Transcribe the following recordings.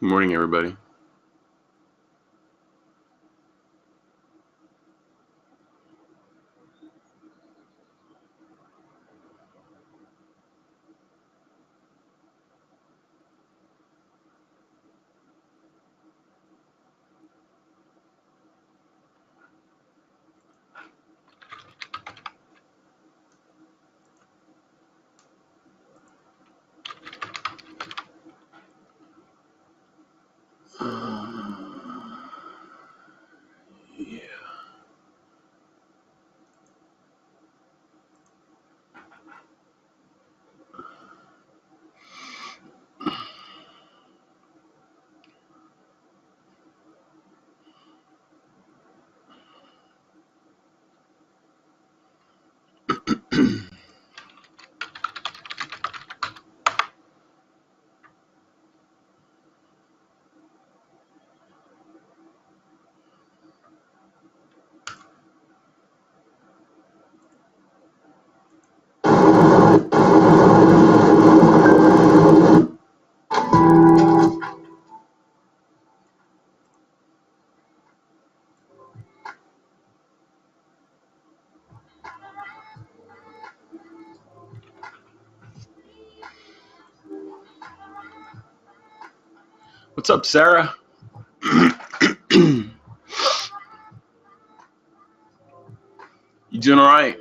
Good morning, everybody. Yeah. What's up, Sarah? You doing all right?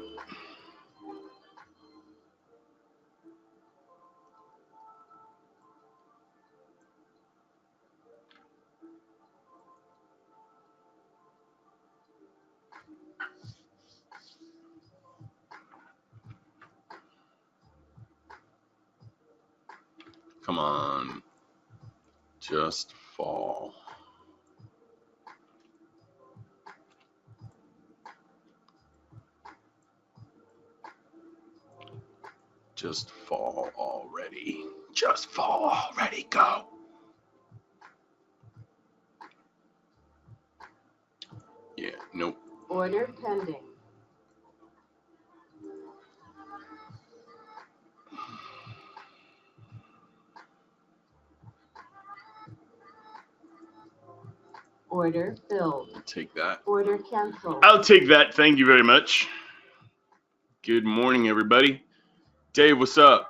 Come on. Just fall. Just fall already. Just fall already. Go. Yeah, nope. Order pending. Order filled. I'll take that. Order canceled. I'll take that. Thank you very much. Good morning, everybody. Dave, what's up?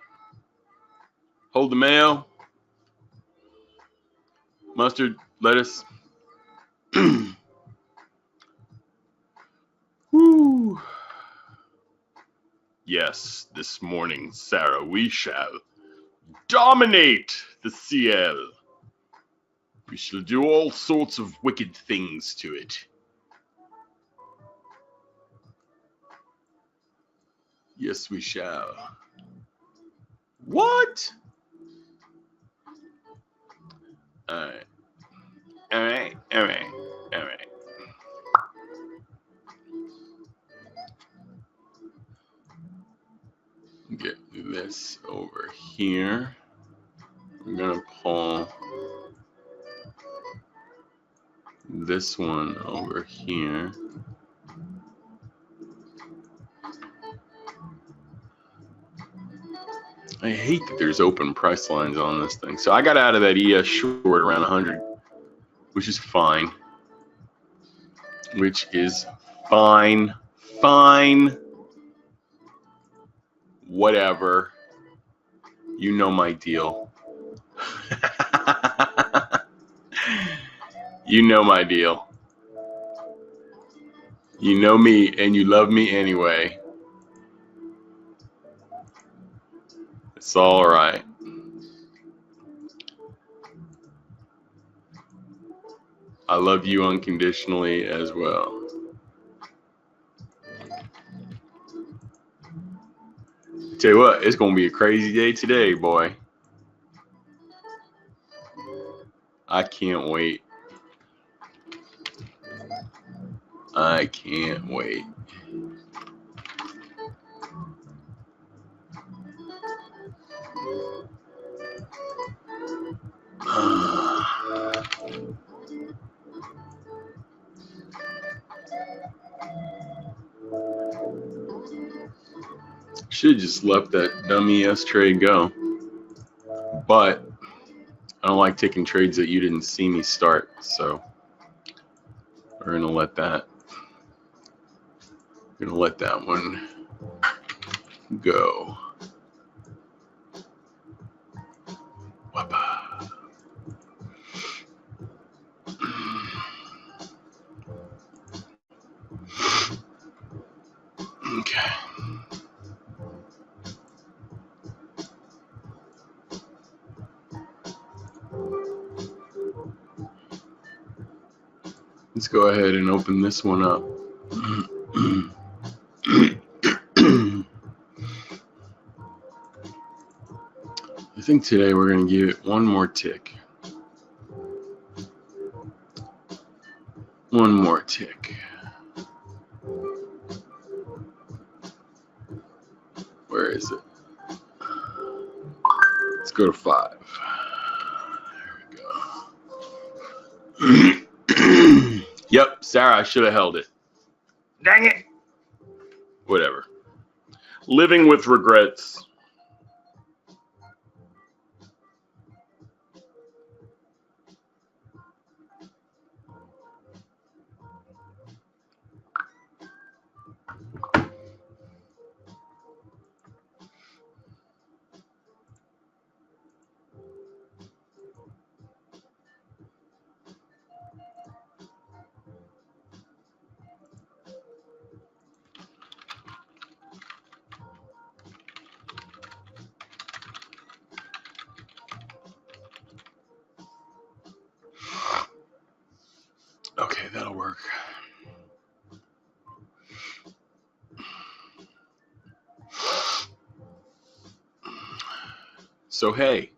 Hold the mayo. Mustard, lettuce. Woo. Yes, this morning, Sarah, we shall dominate the CL. We shall do all sorts of wicked things to it. Yes, we shall. What? Alright. Alright. Get this over here. I'm gonna pull this one over here. I hate that there's open price lines on this thing. So I got out of that ES short around 100, which is fine. Fine. Whatever. You know my deal. You know my deal. You know me and you love me anyway. It's all right. I love you unconditionally as well. Tell you what, it's gonna be a crazy day today, boy. I can't wait. I can't wait. Should have just let that dumb ES trade go. But I don't like taking trades that you didn't see me start, so we're gonna let that one go. Whoppa. Okay. Let's go ahead and open this one up. I think today we're going to give it one more tick. One more tick. Where is it? Let's go to 5. There we go. Yep, Sarah, I should have held it. Dang it. Whatever. Living with regrets. Okay, that'll work. So, hey,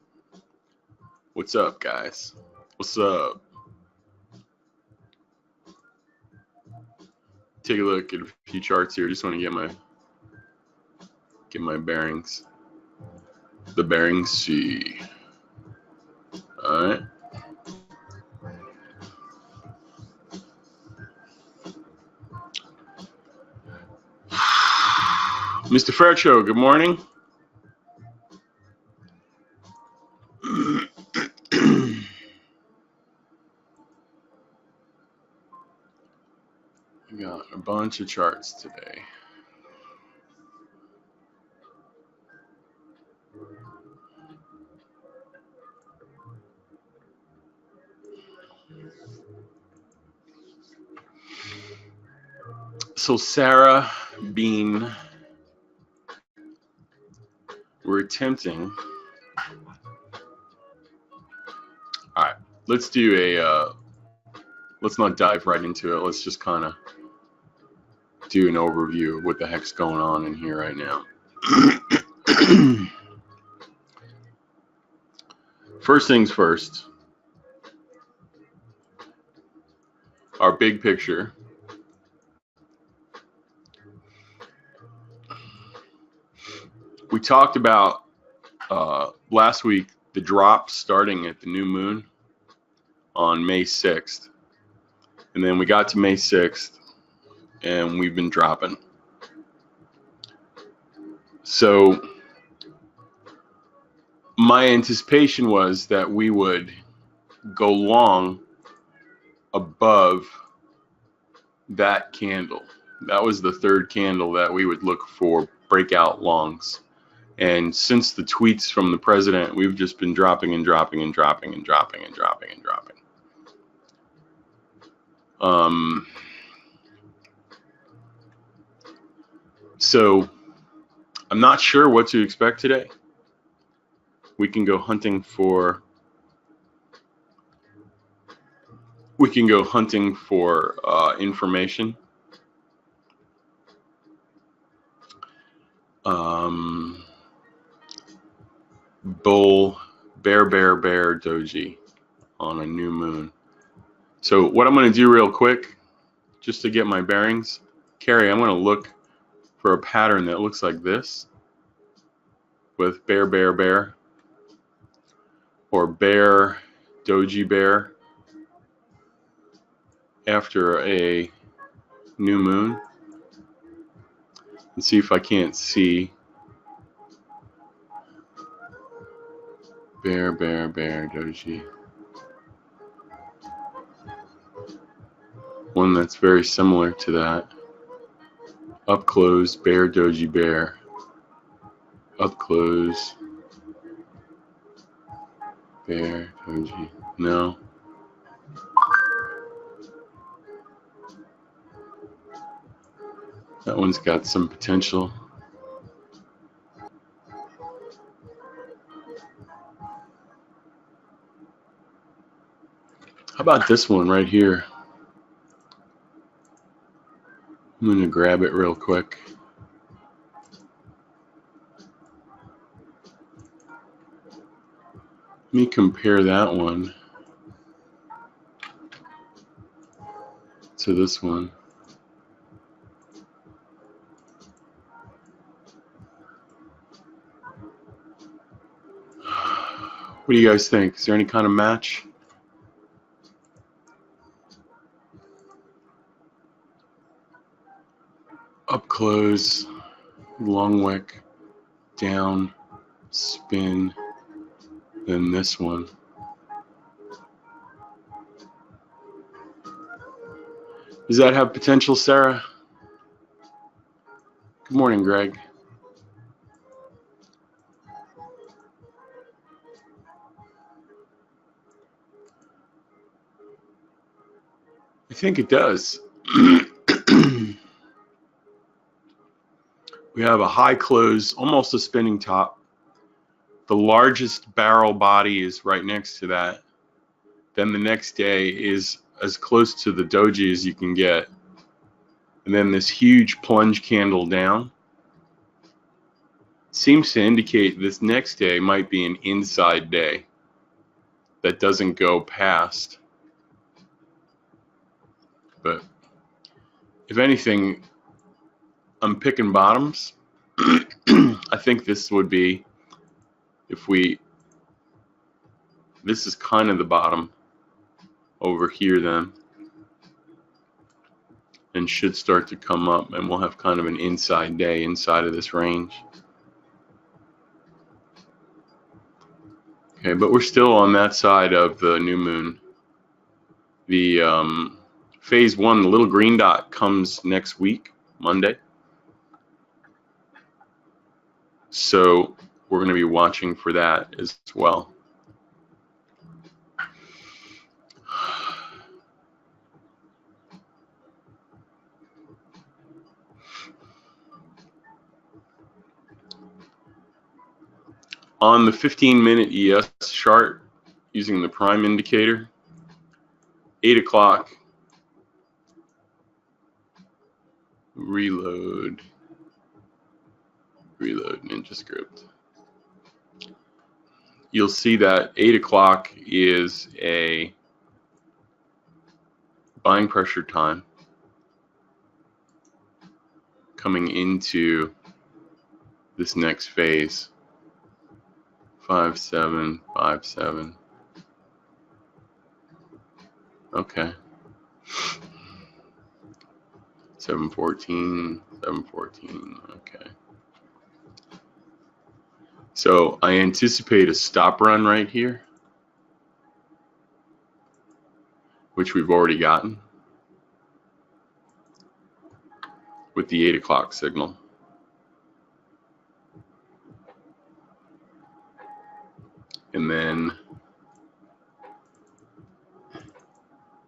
what's up, guys? What's up? Take a look at a few charts here. Just want to get my bearings. The bearings see. All right. Mr. Fairchild, good morning. We got a bunch of charts today. So Sarah Bean, we're attempting. All right, let's do a. Let's not dive right into it. Let's just kind of do an overview of what the heck's going on in here right now. First things first. Our big picture. We talked about last week the drop starting at the new moon on May 6th. And then we got to May 6th and we've been dropping. So my anticipation was that we would go long above that candle. That was the third candle that we would look for breakout longs. And since the tweets from the president, we've just been dropping and dropping and dropping and dropping and dropping and dropping. So I'm not sure what to expect today. We can go hunting for information. Bull, bear doji on a new moon. So what I'm going to do real quick, just to get my bearings, Carrie, I'm going to look for a pattern that looks like this with bear, or bear, doji bear after a new moon, and see if I can't see Bear, bear, bear, doji. One that's very similar to that. Up close, bear, doji, bear. Up close, bear, doji. No. That one's got some potential. How about this one right here? I'm going to grab it real quick. Let me compare that one to this one. What do you guys think? Is there any kind of match? Up close, long wick, down, spin, then this one. Does that have potential, Sarah? Good morning, Greg. I think it does. We have a high close, almost a spinning top. The largest barrel body is right next to that. Then the next day is as close to the doji as you can get. And then this huge plunge candle down. Seems to indicate this next day might be an inside day that doesn't go past. But if anything, I'm picking bottoms. I think this would be, this is kind of the bottom over here then, and should start to come up, and we'll have kind of an inside day inside of this range. Okay, but we're still on that side of the new moon. The phase 1, the little green dot, comes next week, Monday. So we're going to be watching for that as well. On the 15-minute ES chart, using the prime indicator, 8 o'clock, reload NinjaScript. You'll see that 8 o'clock is a buying pressure time coming into this next phase. 5-7, 5-7. Okay. 7-14, 7-14. Okay. So I anticipate a stop run right here, which we've already gotten with the 8 o'clock signal. And then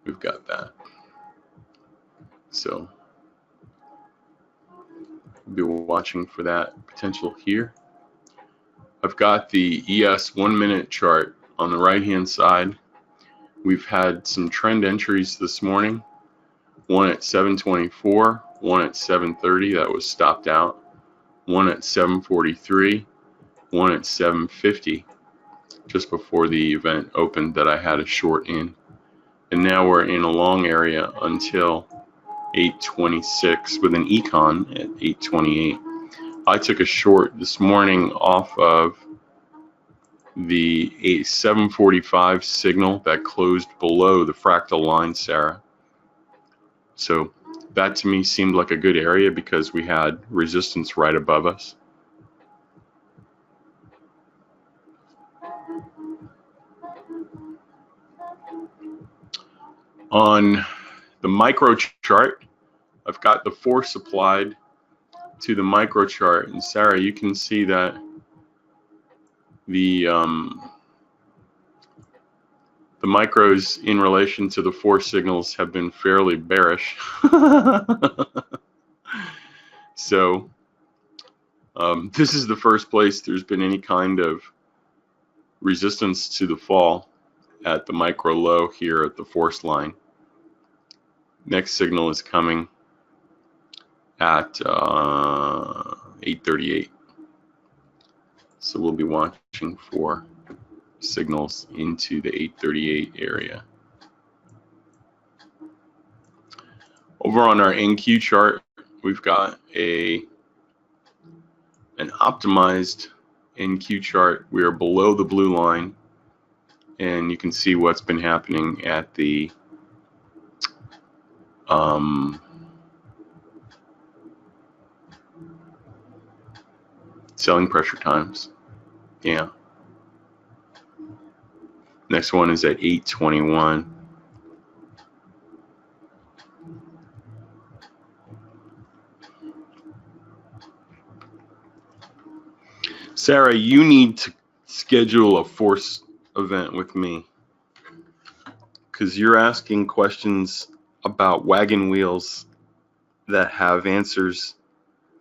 we've got that. So we'll be watching for that potential here. I've got the ES 1-minute chart on the right-hand side. We've had some trend entries this morning. One at 7:24, one at 7:30, that was stopped out. One at 7:43, one at 7:50. Just before the event opened that I had a short in. And now we're in a long area until 8:26 with an econ at 8:28. I took a short this morning off of the 7:45 signal that closed below the fractal line, Sarah. So that to me seemed like a good area because we had resistance right above us. On the micro chart, I've got the force applied to the micro chart, and Sarah, you can see that the micros in relation to the force signals have been fairly bearish. So this is the first place there's been any kind of resistance to the fall at the micro low here at the force line. Next signal is coming at 8:38. So we'll be watching for signals into the 8:38 area. Over on our NQ chart, we've got an optimized NQ chart. We are below the blue line, and you can see what's been happening at the selling pressure times. Yeah. Next one is at 8:21. Sarah, you need to schedule a force event with me because you're asking questions about wagon wheels that have answers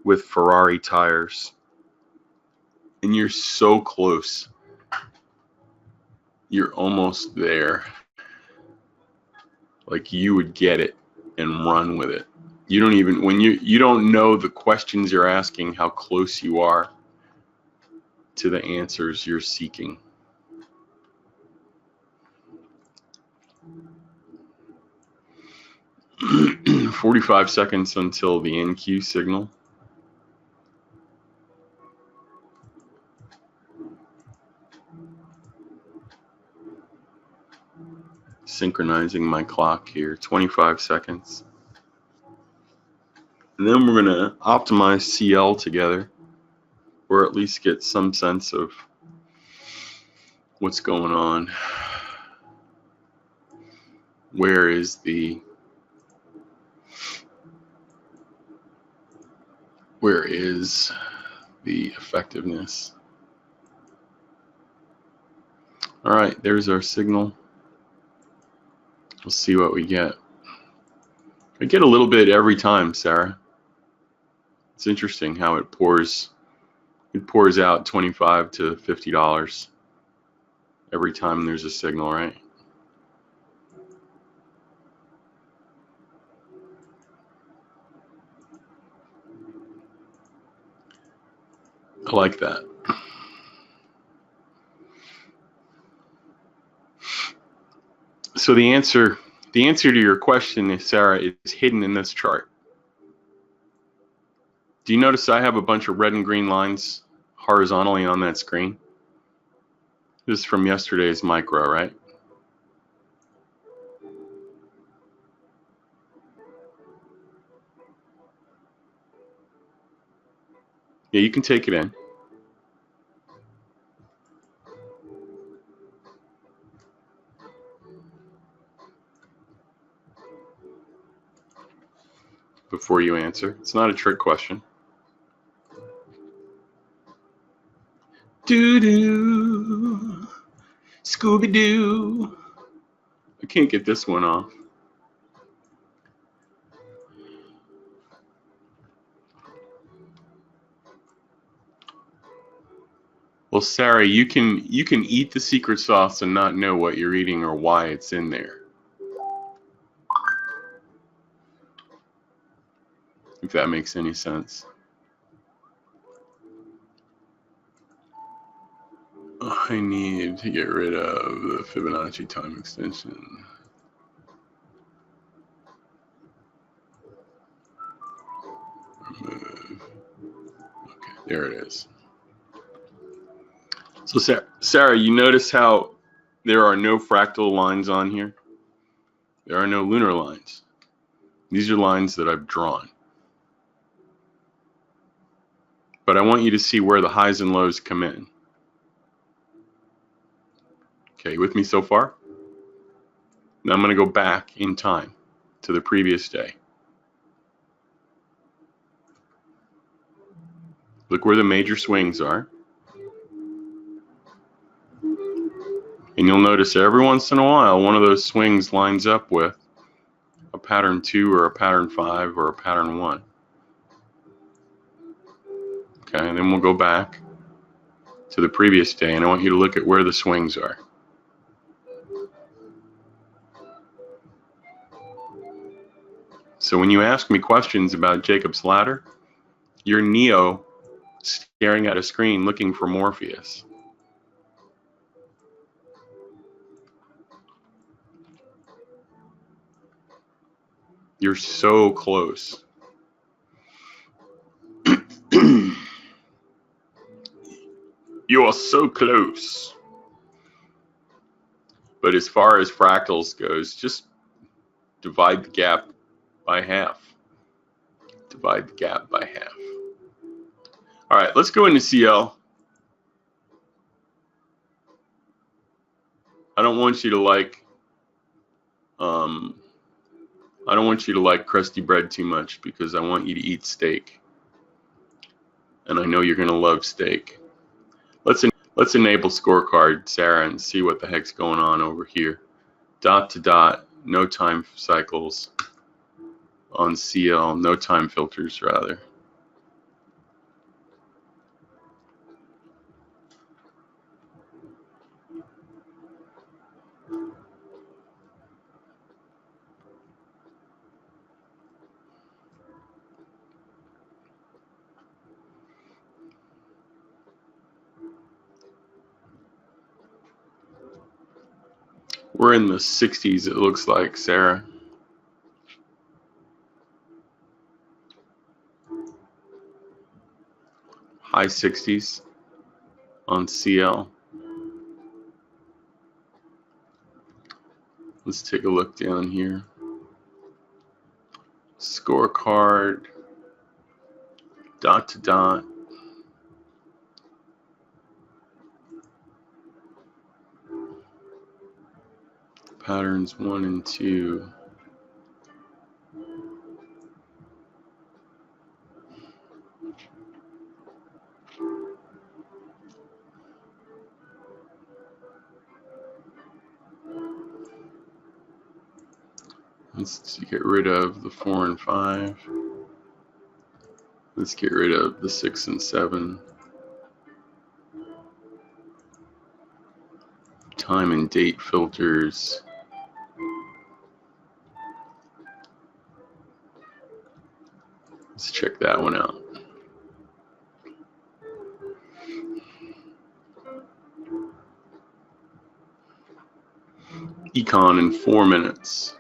with Ferrari tires. And you're so close. You're almost there. Like you would get it and run with it. You don't even, when you don't know the questions you're asking, how close you are to the answers you're seeking. "45 seconds until the NQ signal. Synchronizing my clock here, 25 seconds. And then we're going to optimize CL together, or at least get some sense of what's going on. Where is the effectiveness? All right, there's our signal. We'll see what we get. I get a little bit every time, Sarah. It's interesting how it pours out $25 to $50 every time there's a signal, right? I like that. So the answer to your question, Sarah, is hidden in this chart. Do you notice I have a bunch of red and green lines horizontally on that screen? This is from yesterday's micro, right? Yeah, you can take it in. Before you answer. It's not a trick question. Doo-doo, Scooby-Doo. I can't get this one off. Well, Sarah, you can eat the secret sauce and not know what you're eating or why it's in there. If that makes any sense. I need to get rid of the Fibonacci time extension. Remove. Okay, there it is. So Sarah, you notice how there are no fractal lines on here? There are no lunar lines. These are lines that I've drawn. But I want you to see where the highs and lows come in. Okay, with me so far? Now I'm going to go back in time to the previous day. Look where the major swings are. And you'll notice every once in a while one of those swings lines up with a pattern 2 or a pattern 5 or a pattern 1. Okay, and then we'll go back to the previous day, and I want you to look at where the swings are. So when you ask me questions about Jacob's ladder, you're Neo staring at a screen looking for Morpheus. You're so close. You are so close. But as far as fractals goes, just divide the gap by half. Divide the gap by half. All right, let's go into CL. I don't want you to like crusty bread too much, because I want you to eat steak. And I know you're going to love steak. Let's enable scorecard, Sarah, and see what the heck's going on over here. Dot to dot, no time cycles on CL, no time filters rather. We're in the 60s, it looks like, Sarah. High 60s on CL. Let's take a look down here. Scorecard, dot to dot. Patterns 1 and 2. Let's get rid of the 4 and 5. Let's get rid of the 6 and 7. Time and date filters. Let's check that one out. Econ in 4 minutes.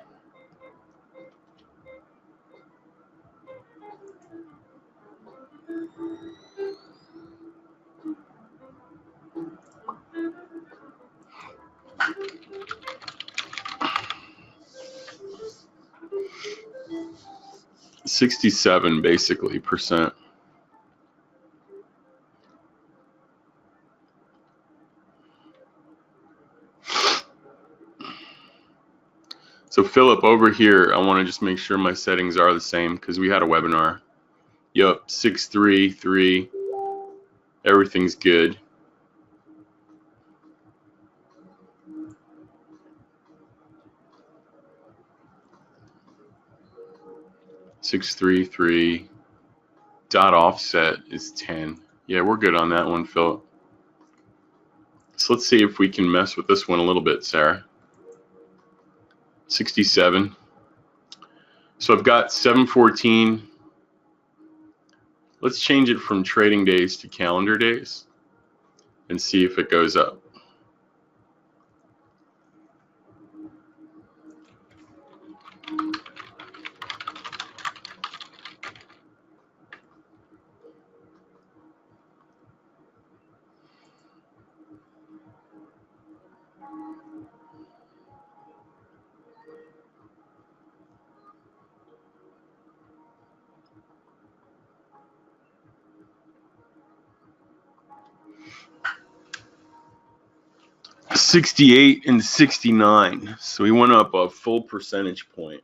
%67 basically percent. So Philip, over here, I want to just make sure my settings are the same because we had a webinar. Yup, 633. Everything's good. .633. Dot offset is 10. Yeah, we're good on that one, Philip. So let's see if we can mess with this one a little bit, Sarah. 67. So I've got 714. Let's change it from trading days to calendar days and see if it goes up. 68 and 69. So we went up a full percentage point.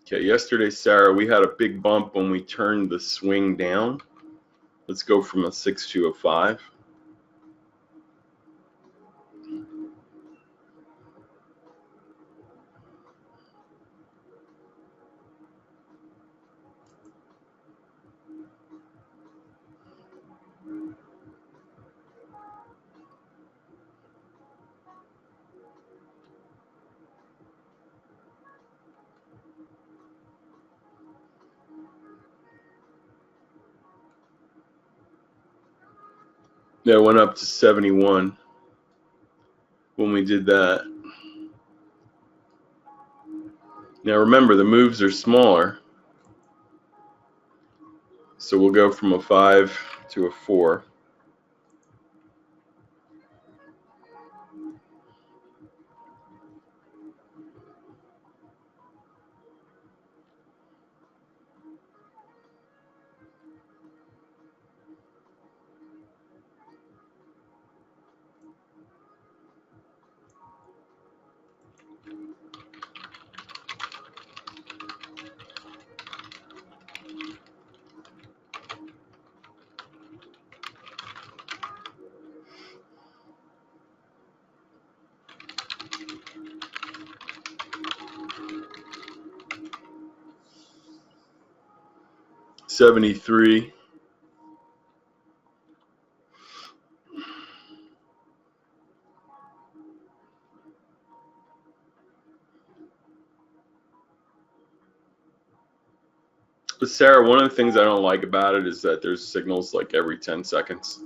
Okay, yesterday, Sarah, we had a big bump when we turned the swing down. Let's go from a 6 to a 5. That went up to 71 when we did that. Now remember, the moves are smaller. So we'll go from a 5 to a 4. $73. But Sarah, one of the things I don't like about it is that there's signals like every 10 seconds.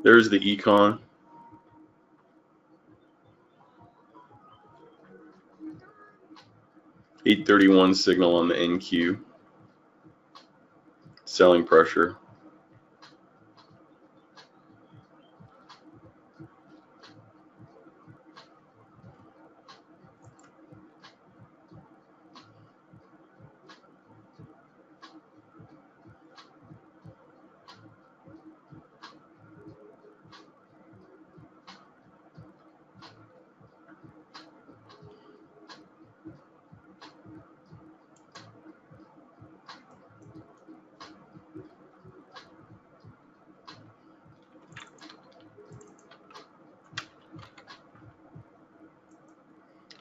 There's the econ. $831 signal on the NQ. Selling pressure.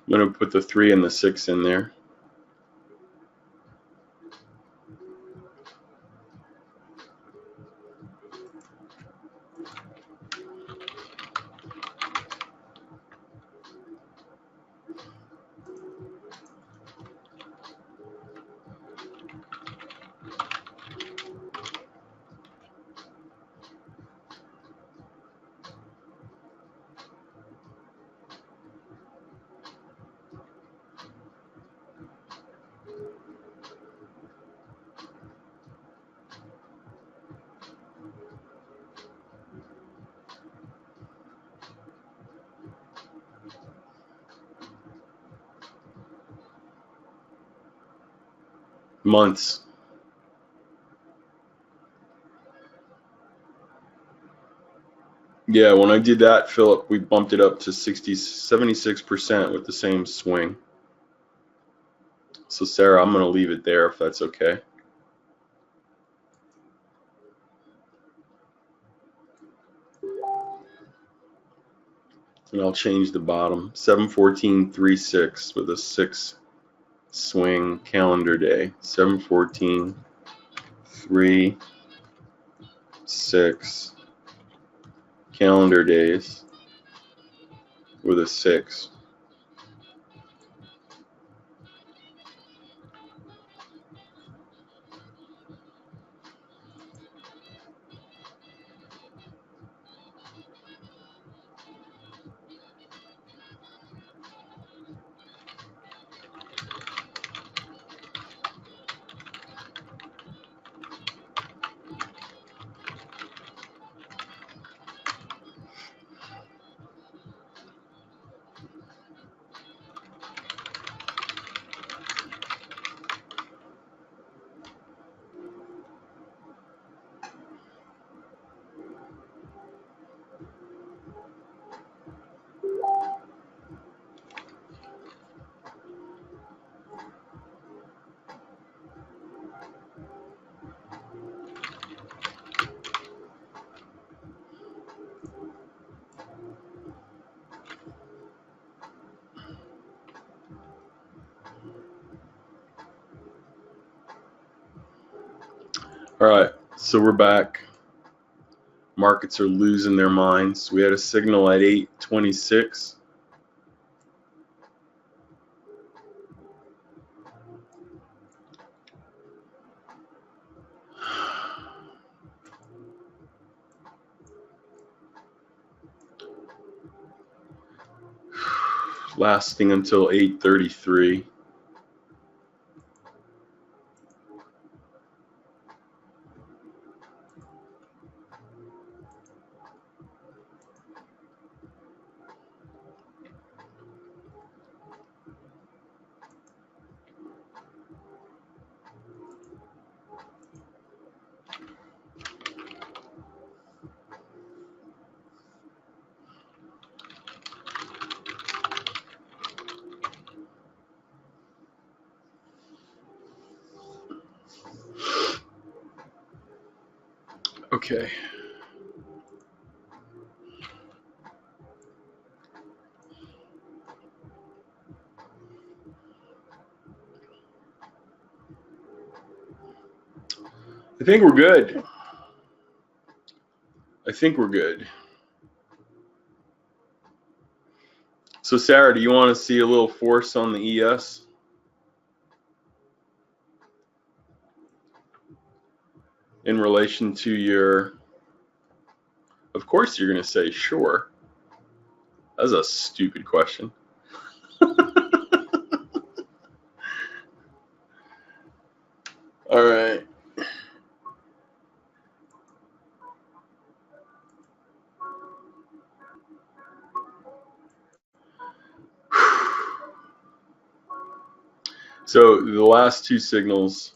I'm going to put the 3 and the 6 in there. Months. Yeah, when I did that, Philip, we bumped it up to 76% with the same swing. So Sarah, I'm going to leave it there if that's okay. And I'll change the bottom. 7/14/36 with a 6 swing calendar day. 7/14/36 calendar days with a 6. All right, so we're back. Markets are losing their minds. We had a signal at 8:26. Lasting until 8:33. Okay. I think we're good. I think we're good. So Sarah, do you want to see a little force on the ES? In relation to your, of course you're going to say sure. That's a stupid question. All right. So the last two signals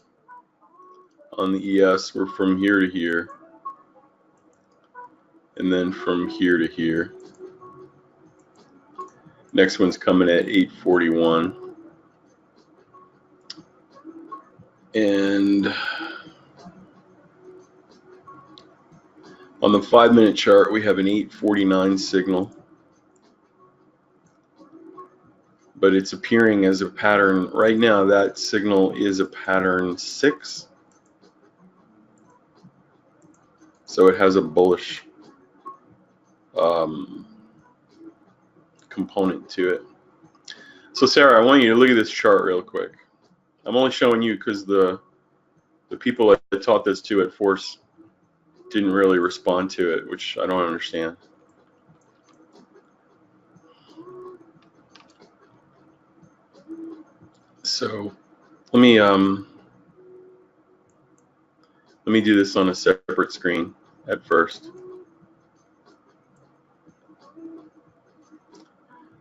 on the ES were from here to here, and then from here to here. Next one's coming at 8:41. And on the 5-minute chart, we have an 8:49 signal, but it's appearing as a pattern. Right now, that signal is a pattern 6. So it has a bullish component to it. So Sarah, I want you to look at this chart real quick. I'm only showing you because the people that taught this to at Force didn't really respond to it, which I don't understand. So let me do this on a separate screen at first.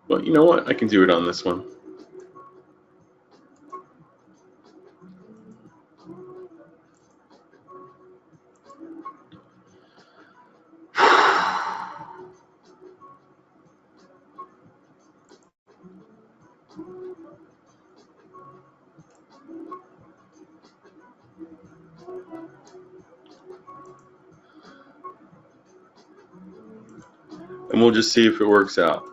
Well, you know what? I can do it on this one. And we'll just see if it works out.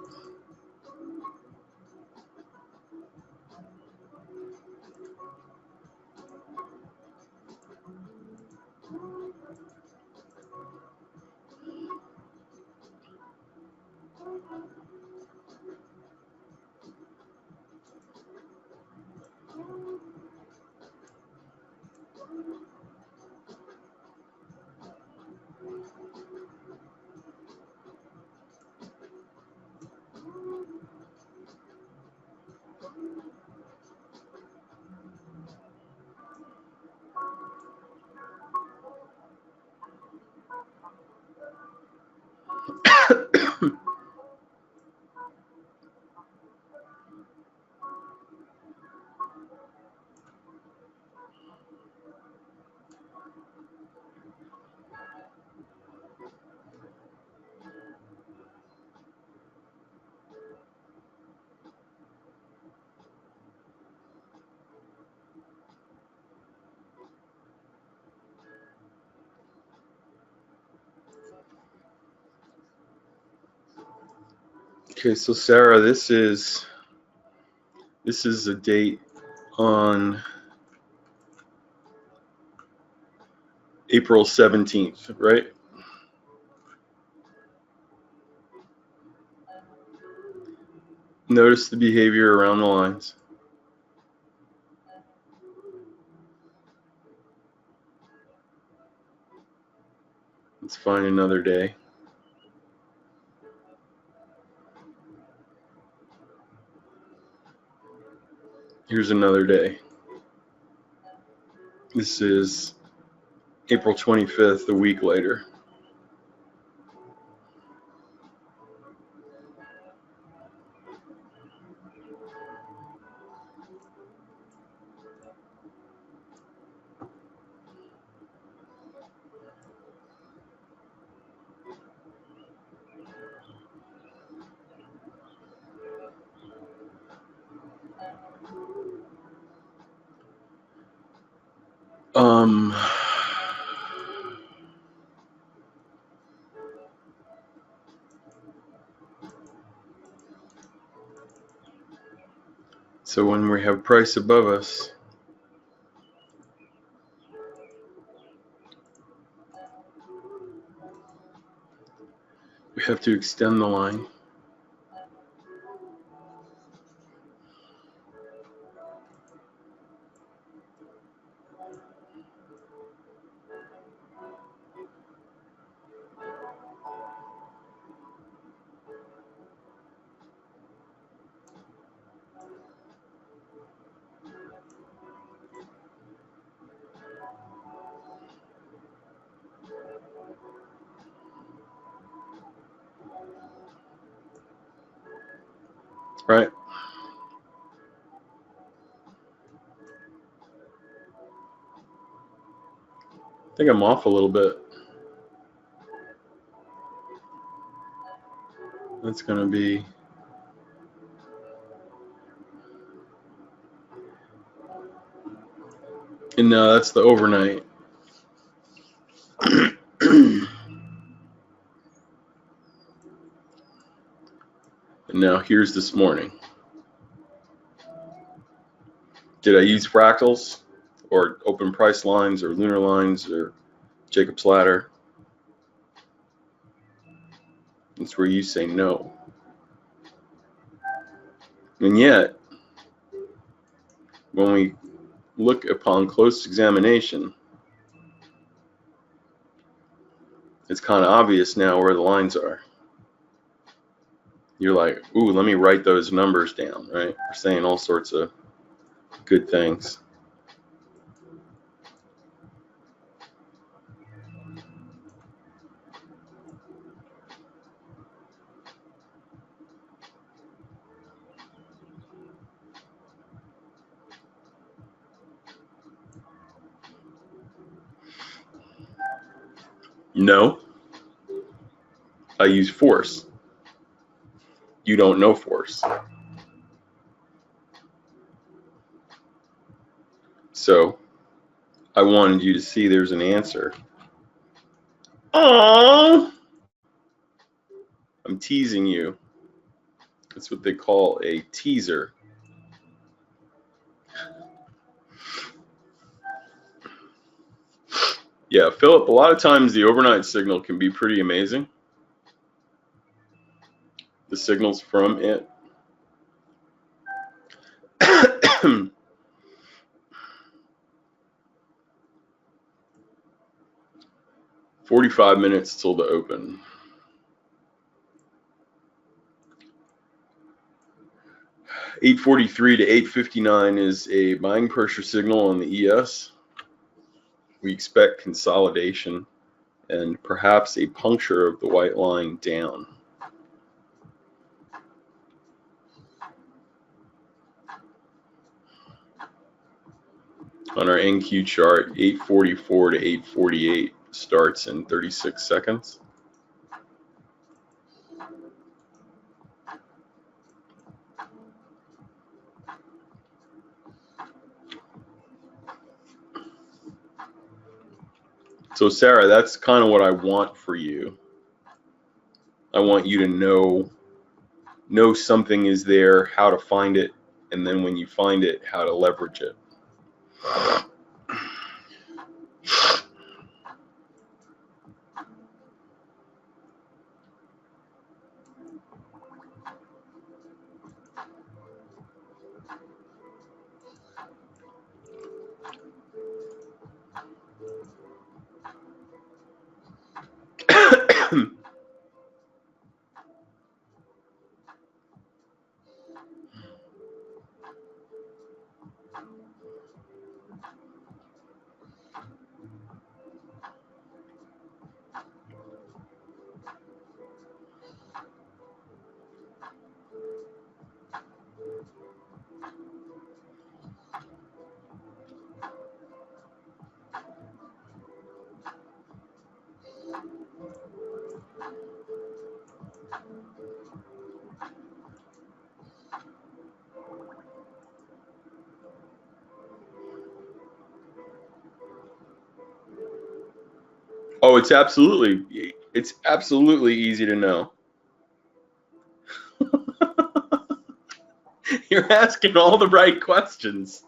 Okay, so Sarah, this is a date on April 17th, right? Notice the behavior around the lines. Let's find another day. Here's another day. This is April 25th, a week later. So when we have price above us, we have to extend the line. Right? I think I'm off a little bit. That's going to be and no, that's the overnight. And now here's this morning. Did I use fractals or open price lines or lunar lines or Jacob's ladder? That's where you say no. And yet, when we look upon close examination, it's kind of obvious now where the lines are. You're like, ooh, let me write those numbers down, right? We're saying all sorts of good things. No, I use force. You don't know force. So I wanted you to see there's an answer. Aww! I'm teasing you. That's what they call a teaser. Yeah, Philip, a lot of times the overnight signal can be pretty amazing. The signals from it. 45 minutes till the open. $8.43 to $8.59 is a buying pressure signal on the ES. We expect consolidation and perhaps a puncture of the white line down. On our NQ chart, 8:44 to 8:48 starts in 36 seconds. So Sarah, that's kind of what I want for you. I want you to know something is there, how to find it, and then when you find it, how to leverage it. Oh, it's absolutely easy to know. You're asking all the right questions.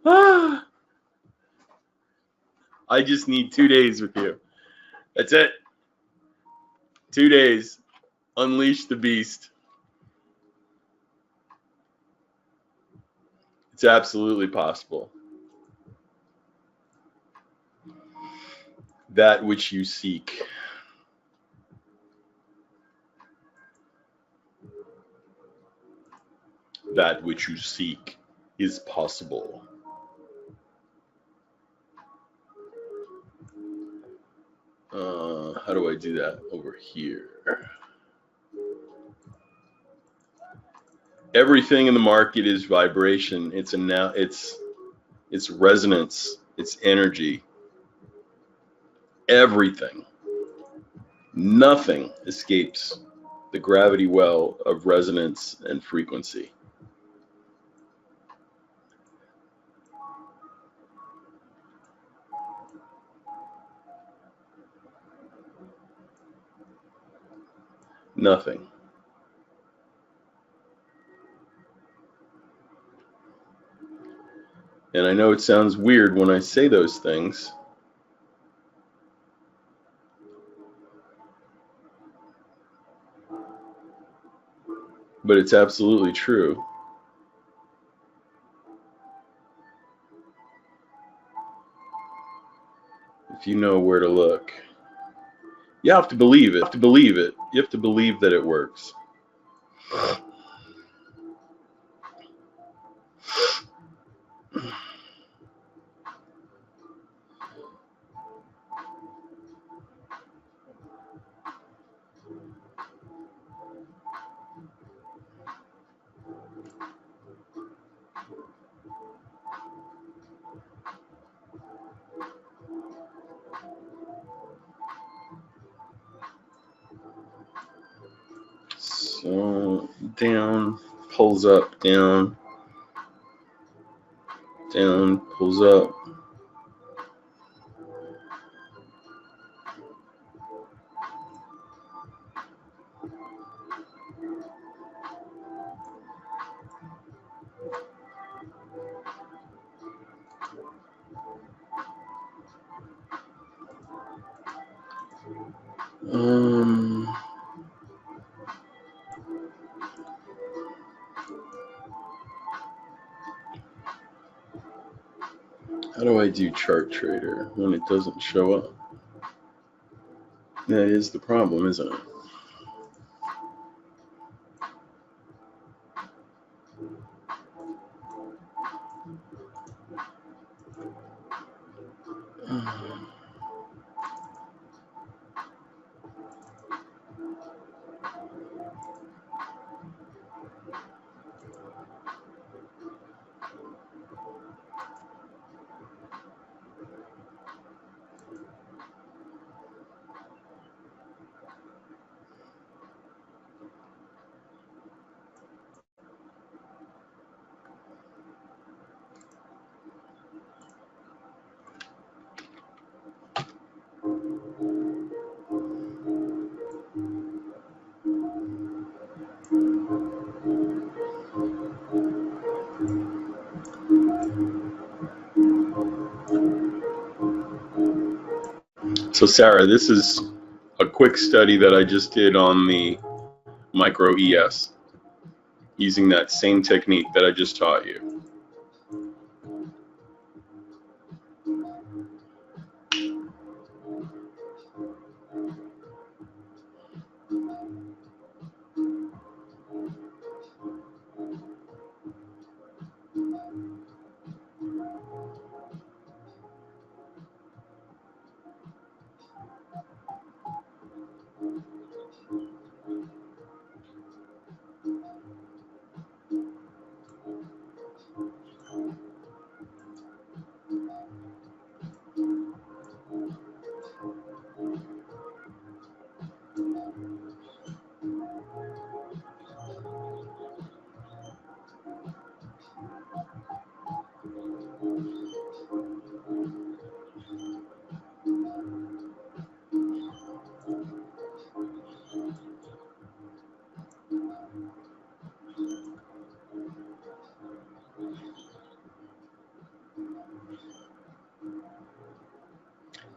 I just need 2 days with you. That's it. 2 days. Unleash the beast. It's absolutely possible. That which you seek. That which you seek is possible. How do I do that over here? Everything in the market is vibration. It's resonance. It's energy. Everything. Nothing escapes the gravity well of resonance and frequency. Nothing. And I know it sounds weird when I say those things, but it's absolutely true. If you know where to look. You have to believe it. You have to believe it. You have to believe that it works. So down, pulls up, down, down, pulls up. How do I do chart trader when it doesn't show up? That is the problem, isn't it? So Sarah, this is a quick study that I just did on the micro ES using that same technique that I just taught you.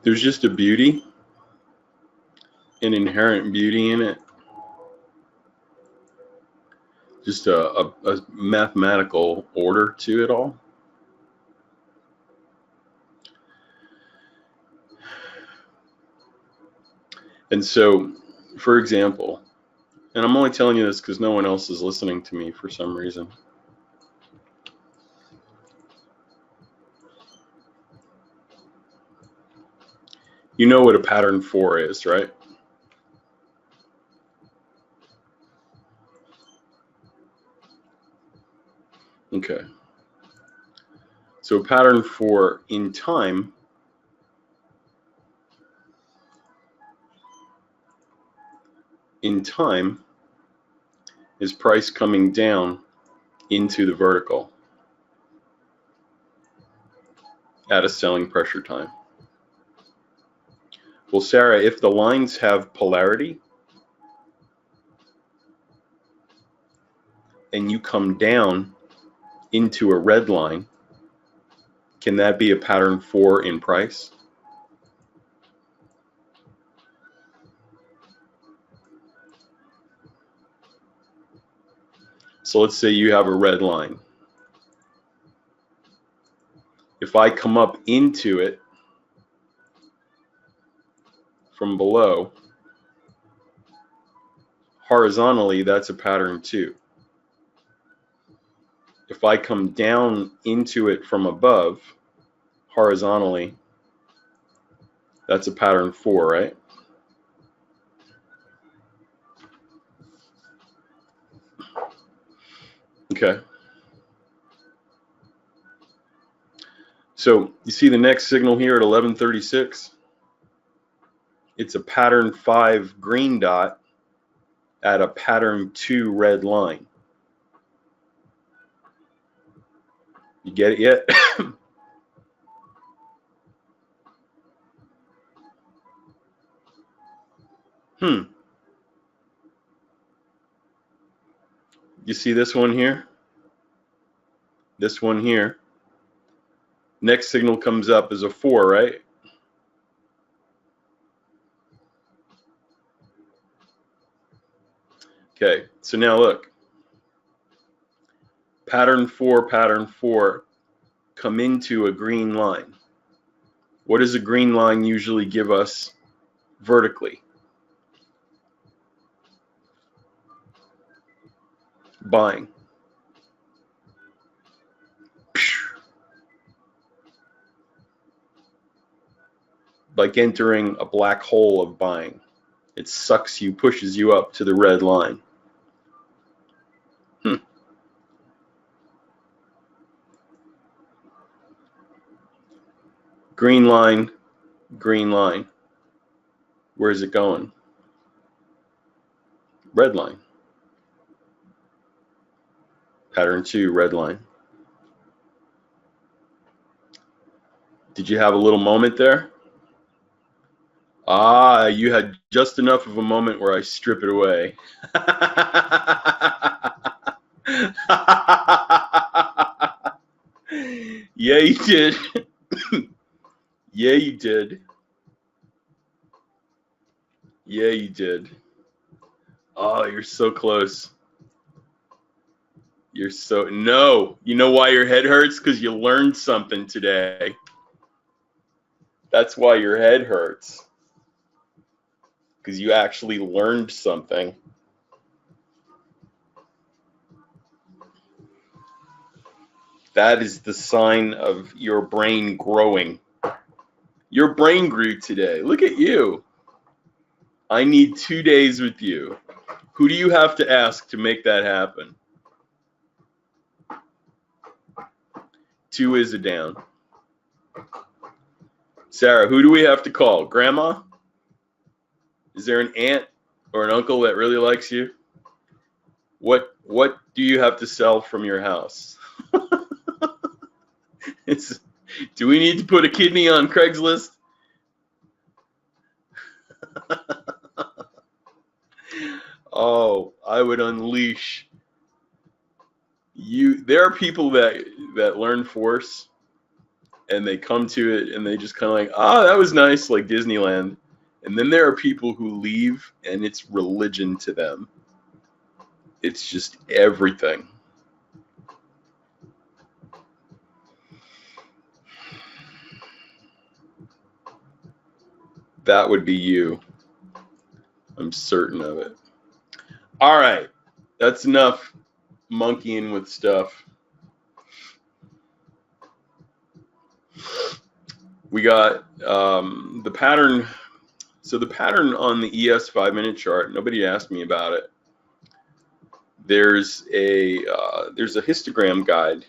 There's just a beauty, an inherent beauty in it. Just a mathematical order to it all. And so, for example, and I'm only telling you this because no one else is listening to me for some reason. You know what a pattern 4 is, right? Okay. So pattern 4 in time is price coming down into the vertical at a selling pressure time. Well, Sarah, if the lines have polarity and you come down into a red line, can that be a pattern 4 in price? So let's say you have a red line. If I come up into it from below, horizontally, that's a pattern 2. If I come down into it from above, horizontally, that's a pattern 4, right? Okay. So you see the next signal here at 11:36? It's a pattern 5 green dot at a pattern 2 red line. You get it yet? You see this one here? This one here. Next signal comes up as a 4, right? Okay, so now look. Pattern 4, come into a green line. What does a green line usually give us vertically? Buying. Like entering a black hole of buying. It sucks you, pushes you up to the red line. Green line, green line. Where's it going? Red line. Pattern 2, red line. Did you have a little moment there? Ah, you had just enough of a moment where I strip it away. Yeah, you did. Yeah, you did. Yeah, you did. Oh, you're so close. You're so, no. You know why your head hurts? Because you learned something today. That's why your head hurts. Because you actually learned something. That is the sign of your brain growing. Your brain grew today. Look at you. I need 2 days with you. Who do you have to ask to make that happen? 2 is a down. Sarah, who do we have to call? Grandma? Is there an aunt or an uncle that really likes you? What do you have to sell from your house? Do we need to put a kidney on Craigslist? Oh, I would unleash you. There are people that learn force and they come to it and they just kind of like, ah, that was nice, like Disneyland. And then there are people who leave and it's religion to them. It's just everything. That would be you. I'm certain of it. All right, that's enough monkeying with stuff. We got the pattern. So the pattern on the ES 5-minute chart, nobody asked me about it. There's a histogram guide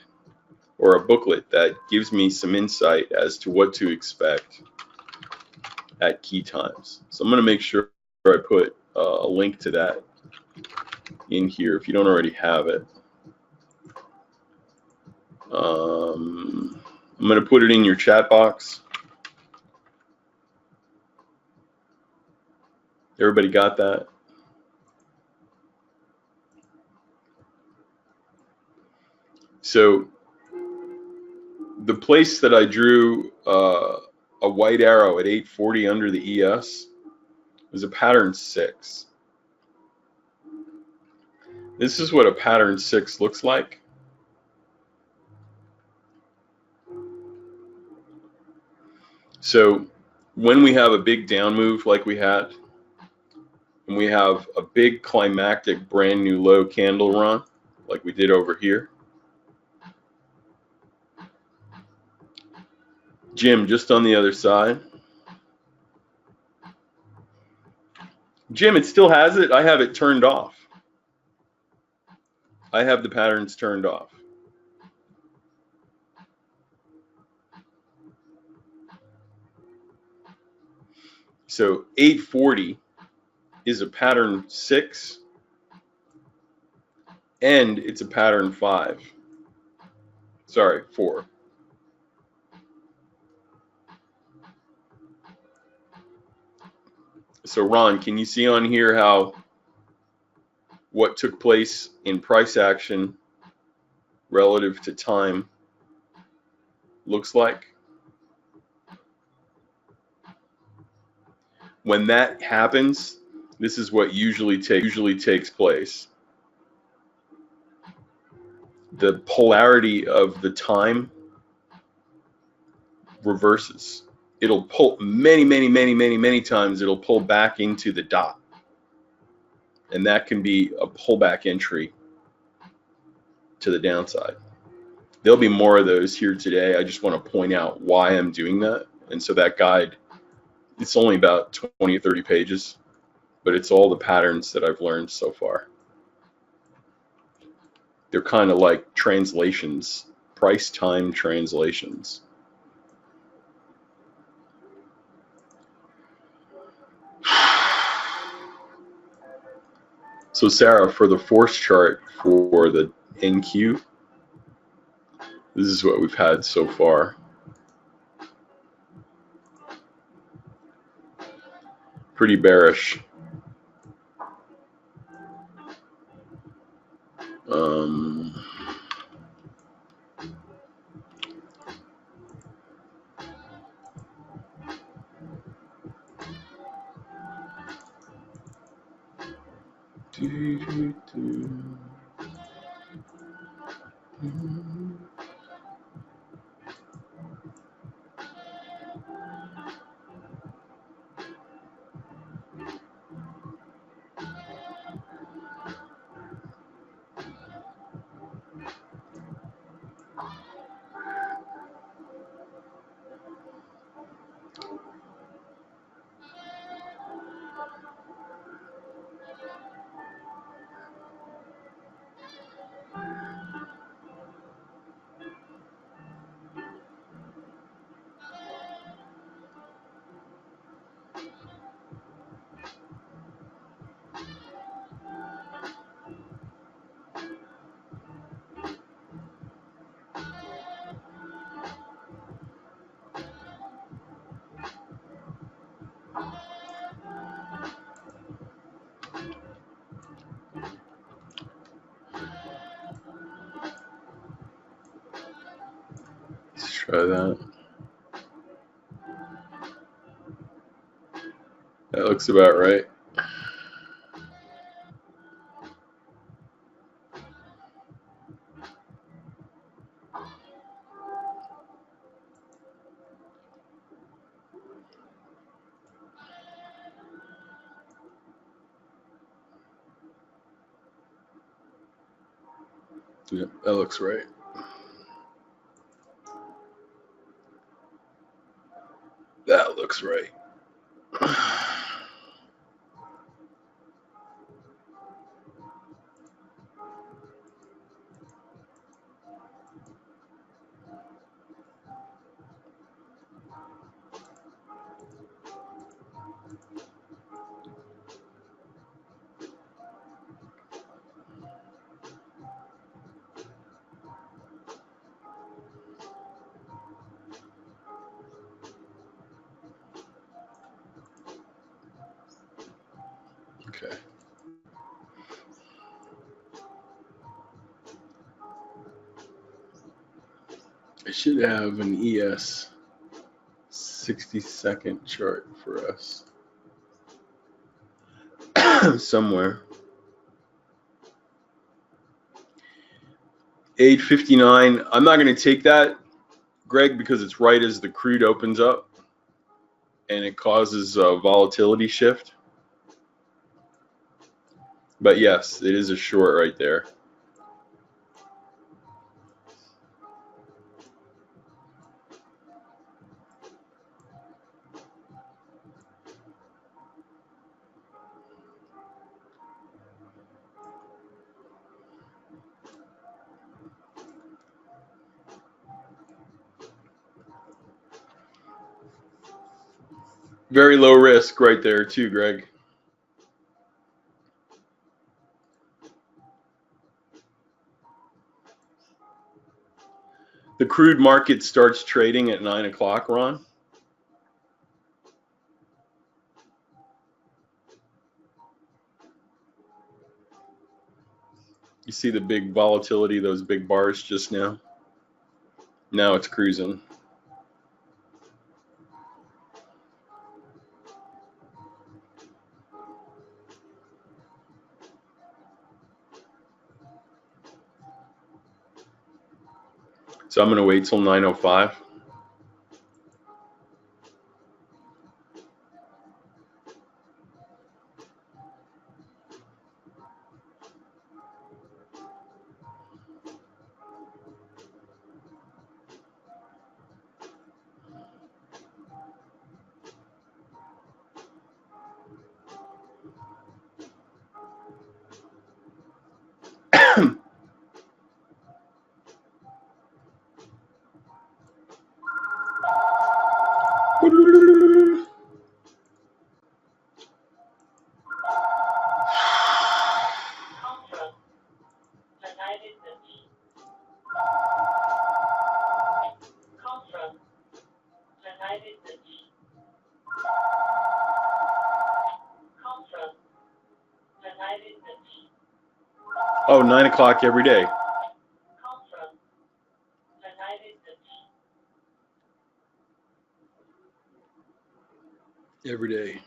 or a booklet that gives me some insight as to what to expect at key times. So I'm going to make sure I put a link to that in here if you don't already have it. I'm going to put it in your chat box. Everybody got that? So the place that I drew a white arrow at 840 under the ES was a pattern 6. This is what a pattern 6 looks like. So when we have a big down move like we had, and we have a big climactic brand new low candle run like we did over here. Jim, just on the other side. Jim, it still has it. I have it turned off. I have the patterns turned off. So 840 is a pattern 6 and it's a pattern 5. Sorry, 4. So Ron, can you see on here how what took place in price action relative to time looks like? When that happens, this is what usually takes place. The polarity of the time reverses. It'll pull many times, it'll pull back into the dot. And that can be a pullback entry to the downside. There'll be more of those here today. I just want to point out why I'm doing that. And so that guide, it's only about 20 or 30 pages, but it's all the patterns that I've learned so far. They're kind of like translations, price time translations. So Sarah, for the force chart for the NQ, this is what we've had so far. Pretty bearish. Let's try that. That looks about right. Yep, that looks right. That looks right. Okay. I should have an ES 60-second chart for us somewhere. 8:59. I'm not going to take that, Greg, because it's right as the crude opens up and it causes a volatility shift. But yes, it is a short right there. Very low risk right there too, Greg. The crude market starts trading at 9 o'clock, Ron. You see the big volatility, those big bars just now? Now it's cruising. So I'm going to wait till 9:05. Oh, 9 o'clock every day. Every day.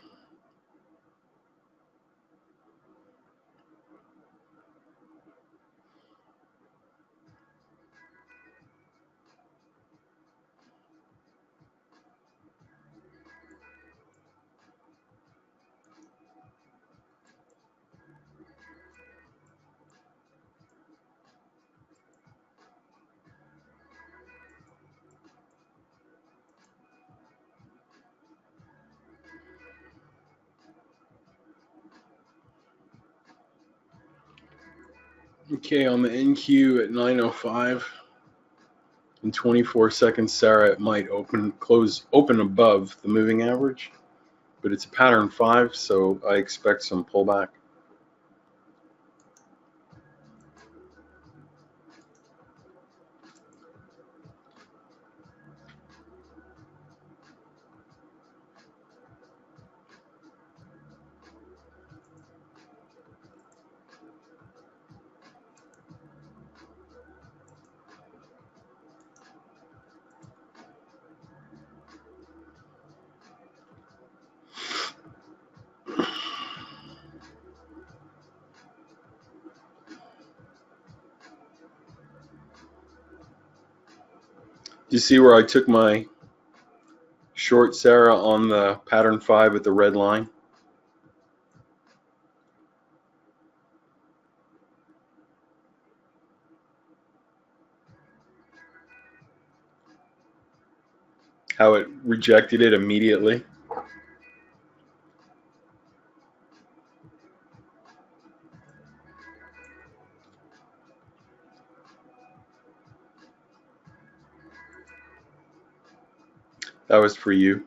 Okay, on the NQ at 9:05 in 24 seconds, Sarah, it might open above the moving average, but it's a pattern 5, so I expect some pullback. Do you see where I took my short, Sarah, on the pattern 5 at the red line? How it rejected it immediately? That was for you.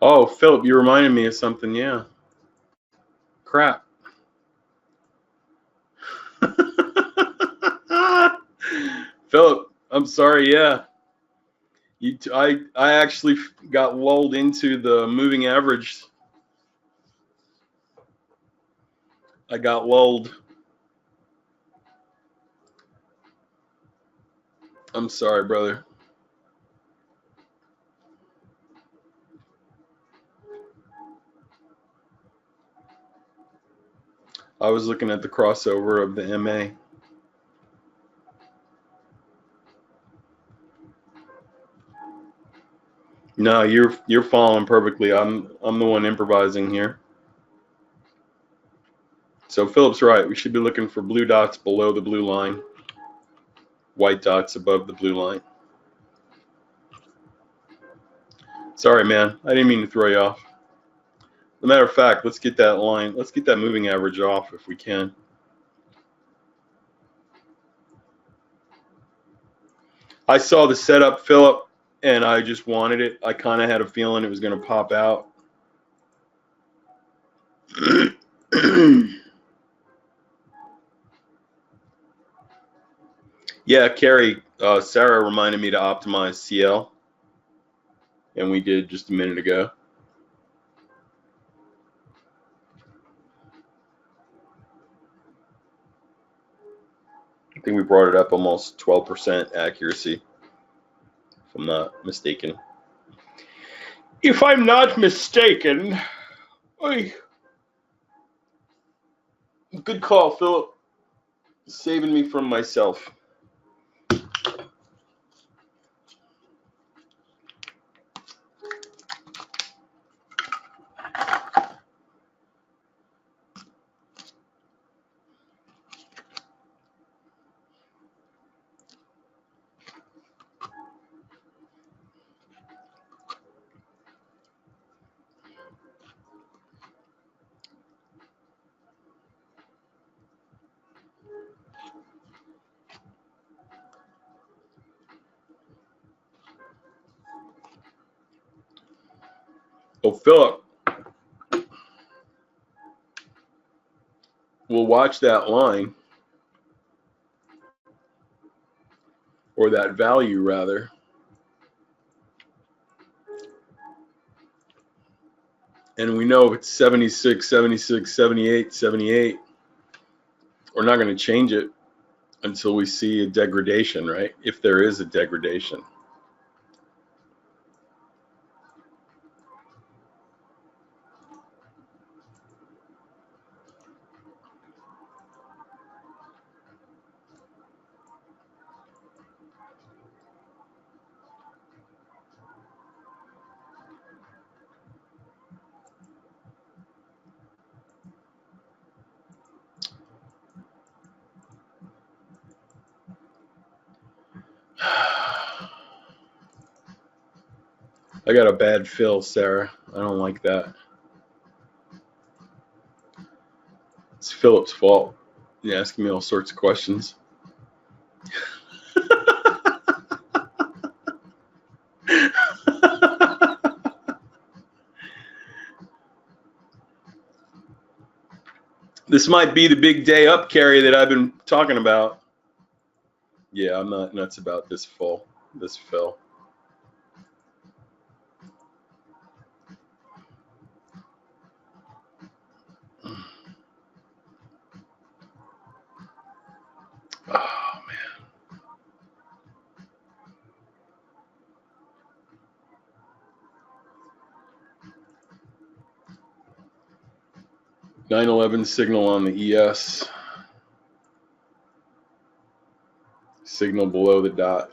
Oh, Philip, you reminded me of something. Yeah. Crap. Philip, I'm sorry. Yeah. I actually got lulled into the moving average. I got lulled. I'm sorry, brother. I was looking at the crossover of the MA. No, you're following perfectly. I'm the one improvising here. So Philip's right. We should be looking for blue dots below the blue line, white dots above the blue line. Sorry, man. I didn't mean to throw you off. As a matter of fact, let's get that line. Let's get that moving average off if we can. I saw the setup, Philip, and I just wanted it. I kind of had a feeling it was going to pop out. Yeah, Carrie, Sarah reminded me to optimize CL, and we did just a minute ago. I think we brought it up almost 12% accuracy, if I'm not mistaken. If I'm not mistaken, good call, Philip. Saving me from myself. Oh, Philip, we'll watch that line, or that value rather. And we know it's 76, 76, 78, 78. We're not going to change it until we see a degradation, right? If there is a degradation. I got a bad feel, Sarah. I don't like that. It's Philip's fault. He's asking me all sorts of questions. This might be the big day up carry that I've been talking about. Yeah, I'm not nuts about this fill. Oh, man. 911 signal on the ES. Signal below the dot.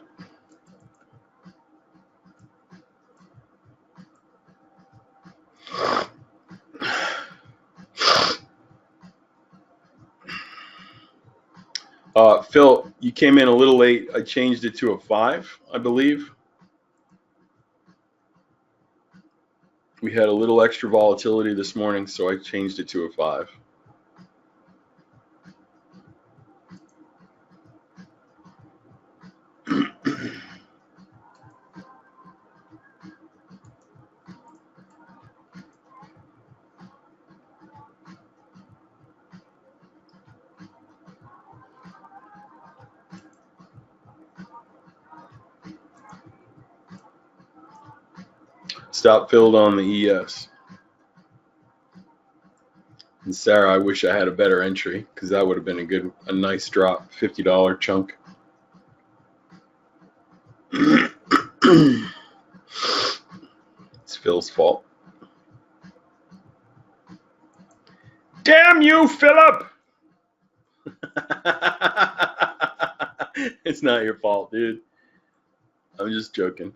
Phil, you came in a little late. I changed it to a 5, I believe. We had a little extra volatility this morning, so I changed it to a 5. Stop filled on the ES. And Sarah, I wish I had a better entry because that would have been a nice drop, $50 chunk. It's Phil's fault. Damn you, Philip! It's not your fault, dude. I'm just joking.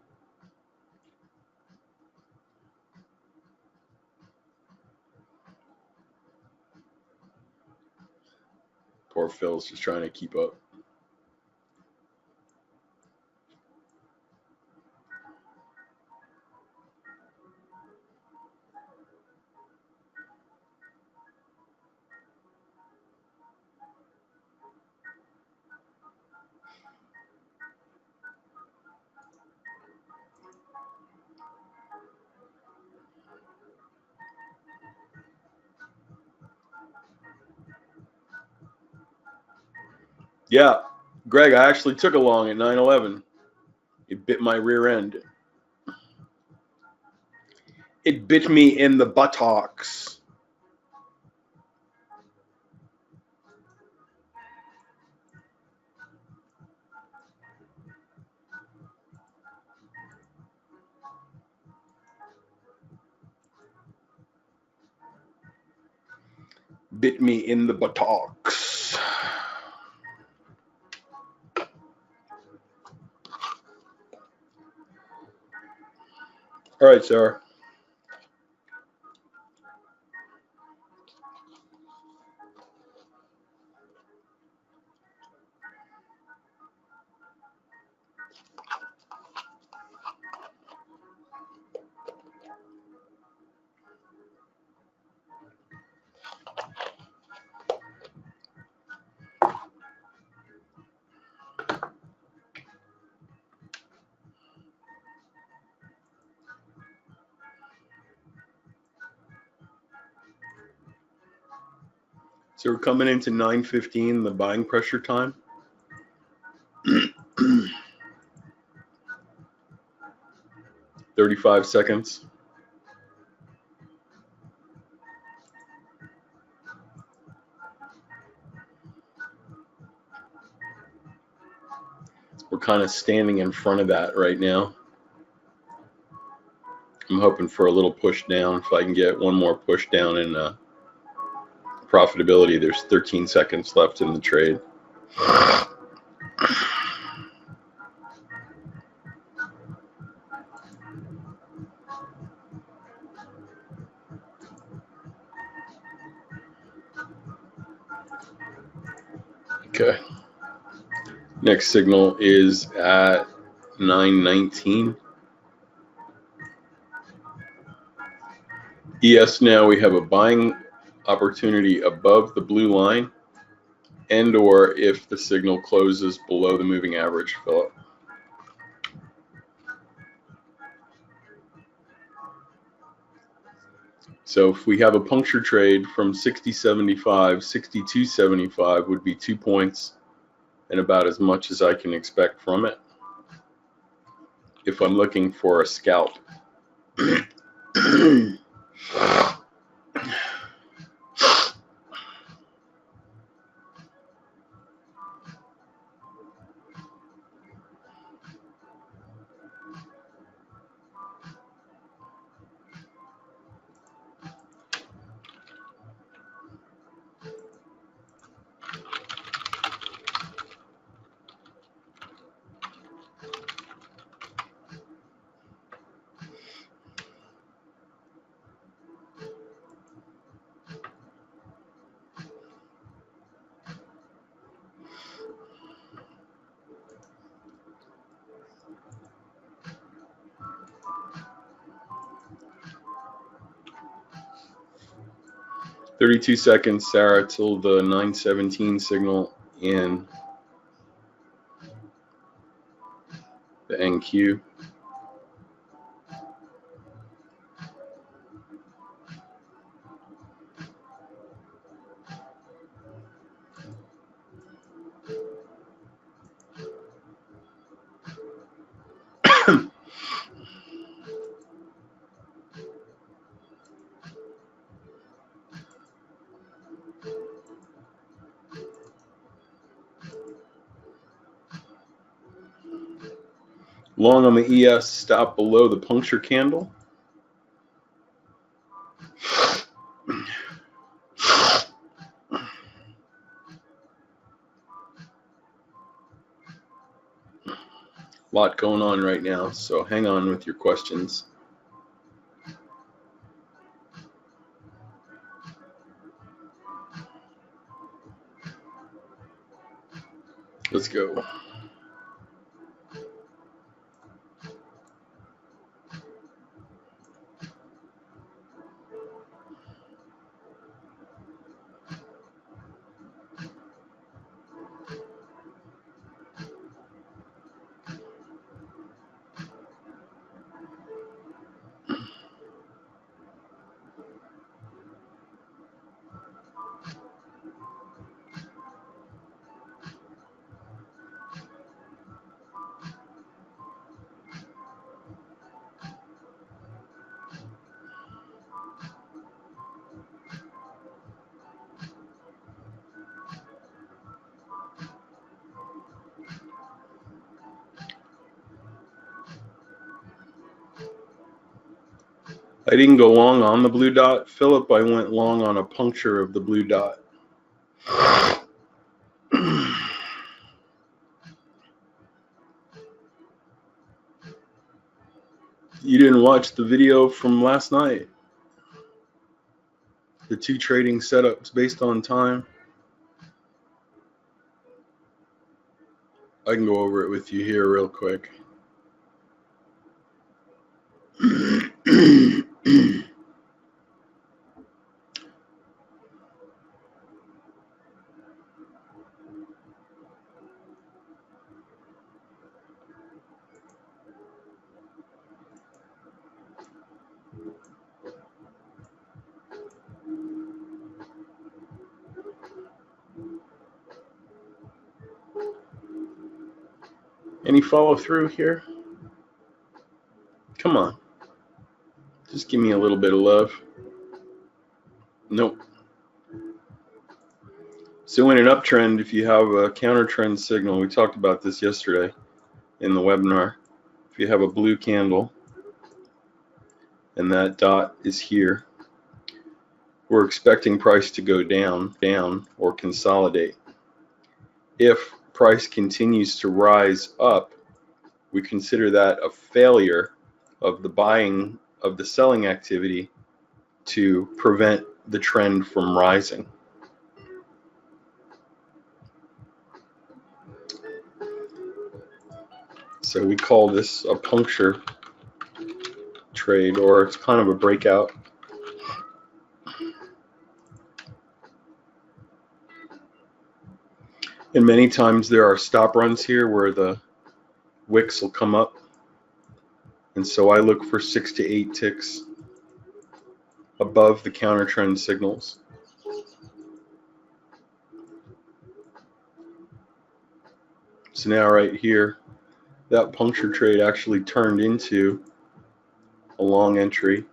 Poor Phil's just trying to keep up. Yeah, Greg, I actually took a long at 911. It bit my rear end. It bit me in the buttocks. Bit me in the buttocks. All right, Sarah. So we're coming into 9:15, the buying pressure time. 35 seconds. We're kind of standing in front of that right now. I'm hoping for a little push down. If I can get one more push down in profitability, there's 13 seconds left in the trade. Okay. Next signal is at 9:19. ES now we have a buying opportunity above the blue line and or if the signal closes below the moving average, Philip. So if we have a puncture trade from 60.75, 62.75 would be 2 points and about as much as I can expect from it if I'm looking for a scalp. "32 seconds, Sarah, till the 9:17 signal in the NQ. Long on the ES, stop below the puncture candle. Lot going on right now, so hang on with your questions. Let's go. I didn't go long on the blue dot, Philip. I went long on a puncture of the blue dot. You didn't watch the video from last night? The 2 trading setups based on time? I can go over it with you here real quick. Any follow through here? Come on. Just give me a little bit of love. Nope. So in an uptrend, if you have a counter trend signal, we talked about this yesterday in the webinar. If you have a blue candle and that dot is here, we're expecting price to go down, or consolidate. If price continues to rise up, we consider that a failure of the selling activity to prevent the trend from rising. So we call this a puncture trade, or it's kind of a breakout. And many times there are stop runs here where the wicks will come up. And so I look for 6 to 8 ticks above the counter trend signals. So now right here, that puncture trade actually turned into a long entry.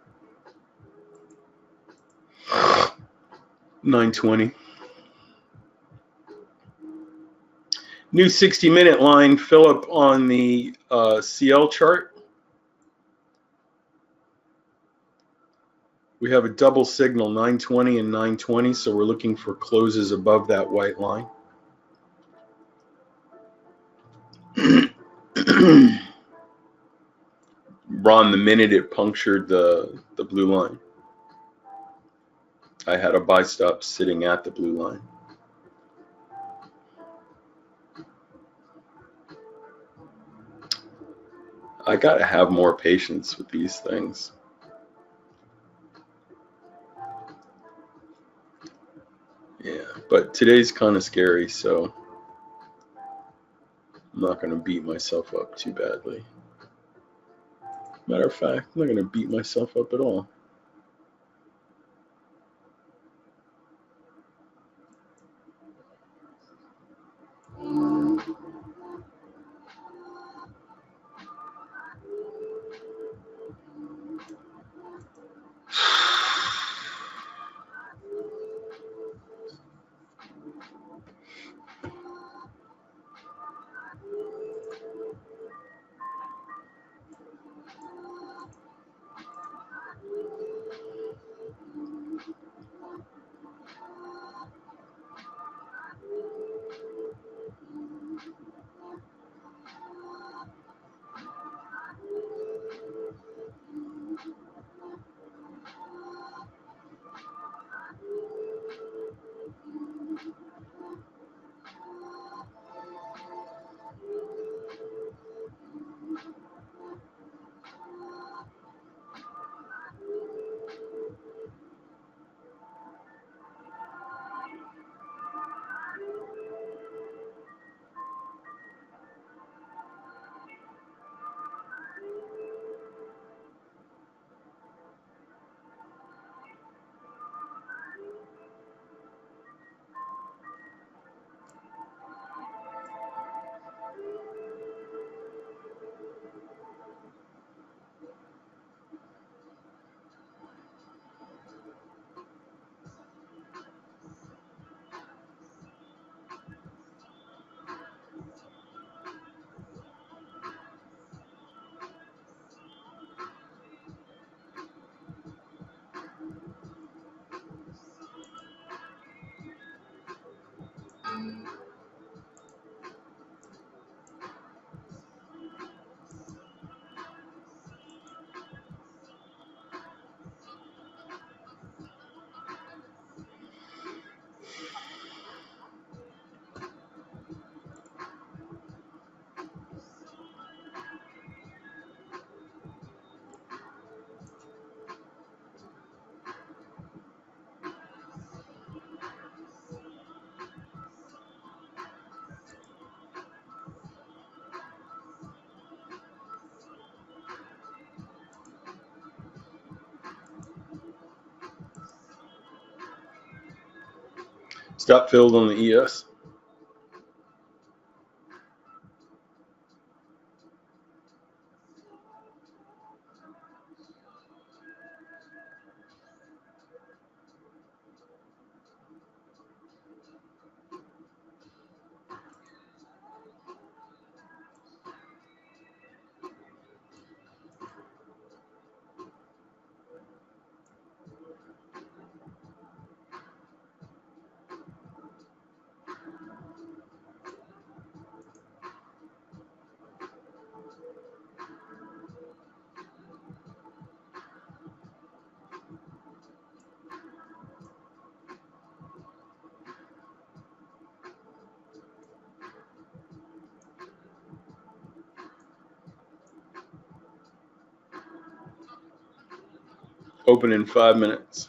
920. New 60-minute line, Philip, on the CL chart. We have a double signal, 920 and 920, so we're looking for closes above that white line. Ron, the minute it punctured the blue line, I had a buy stop sitting at the blue line. I gotta have more patience with these things. Yeah, but today's kind of scary, so I'm not gonna beat myself up too badly. Matter of fact, I'm not gonna beat myself up at all. Stop filled on the ES. Open in 5 minutes.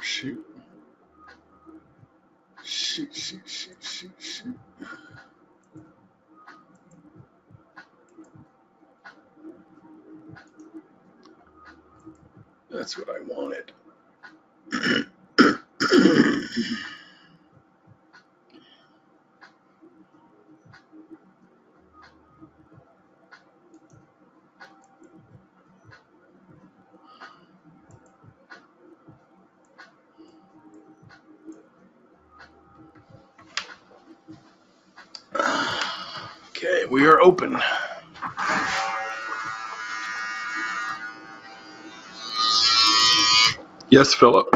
shoot. Shoot. That's what I wanted. Okay, we are open. Yes, Philip.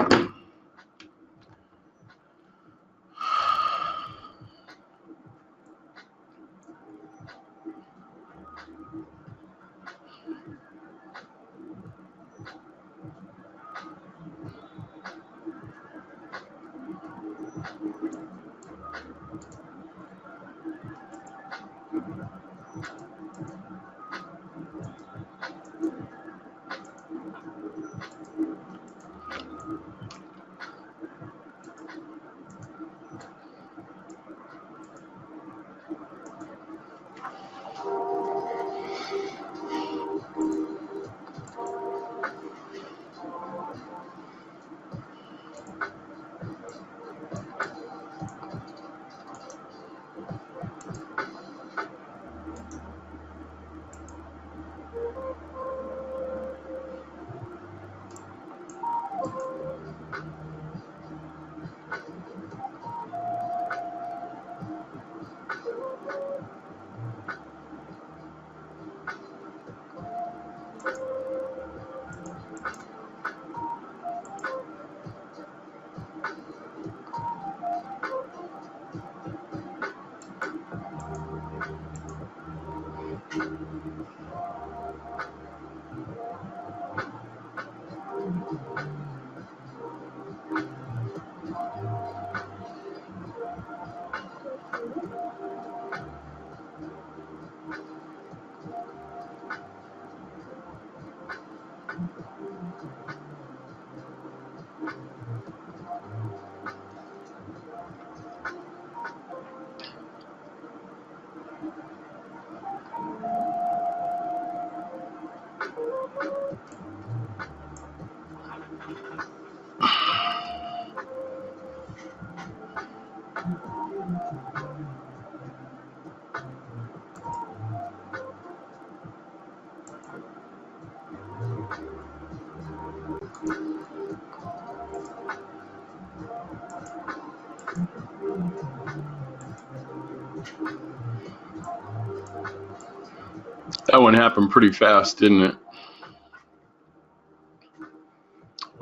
That one happened pretty fast, didn't it?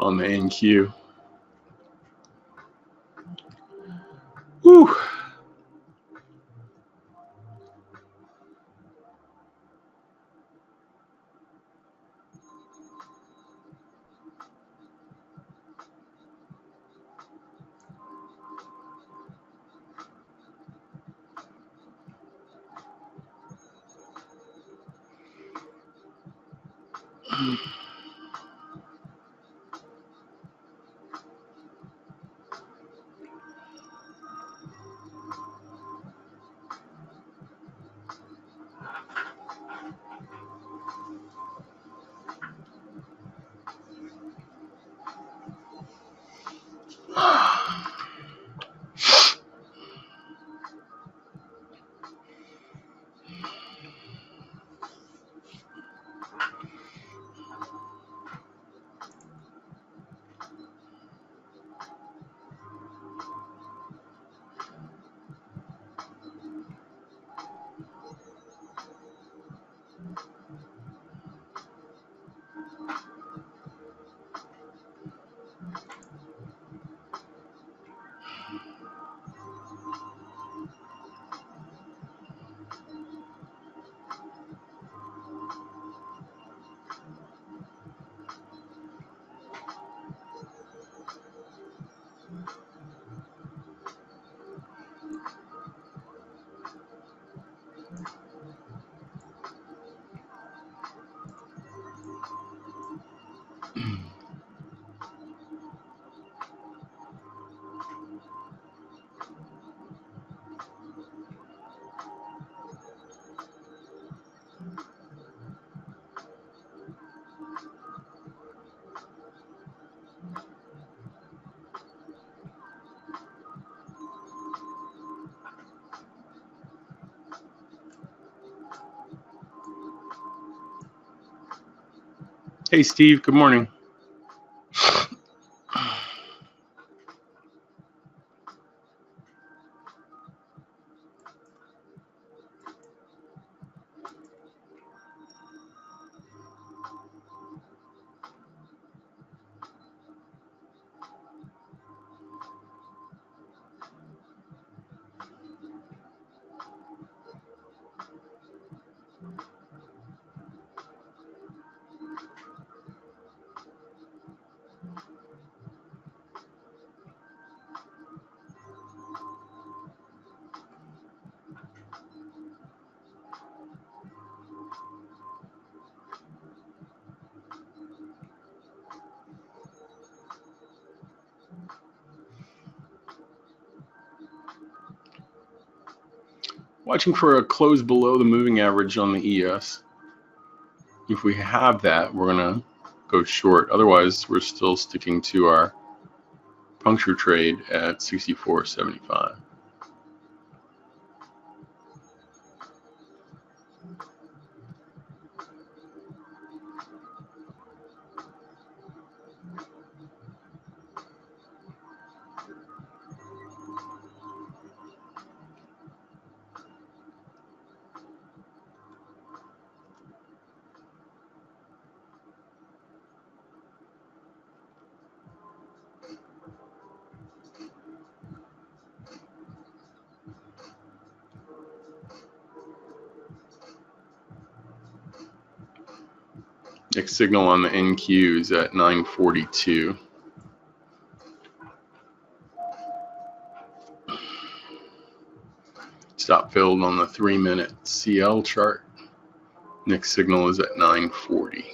On the NQ. Whew. Hey, Steve, good morning. Watching for a close below the moving average on the ES. If we have that, we're going to go short. Otherwise, we're still sticking to our puncture trade at 64.75. Next signal on the NQ is at 942. Stop filled on the 3-minute CL chart. Next signal is at 940.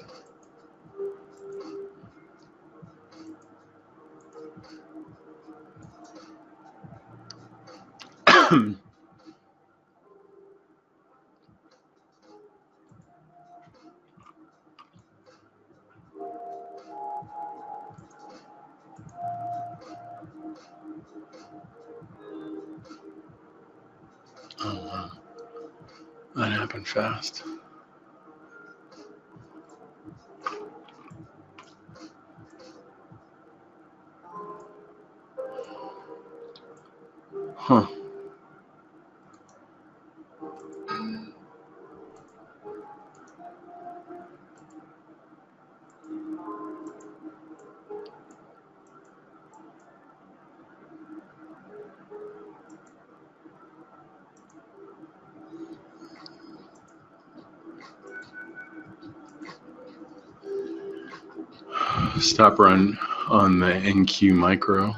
Oh, wow. That happened fast. Huh. Stop run on the NQ micro.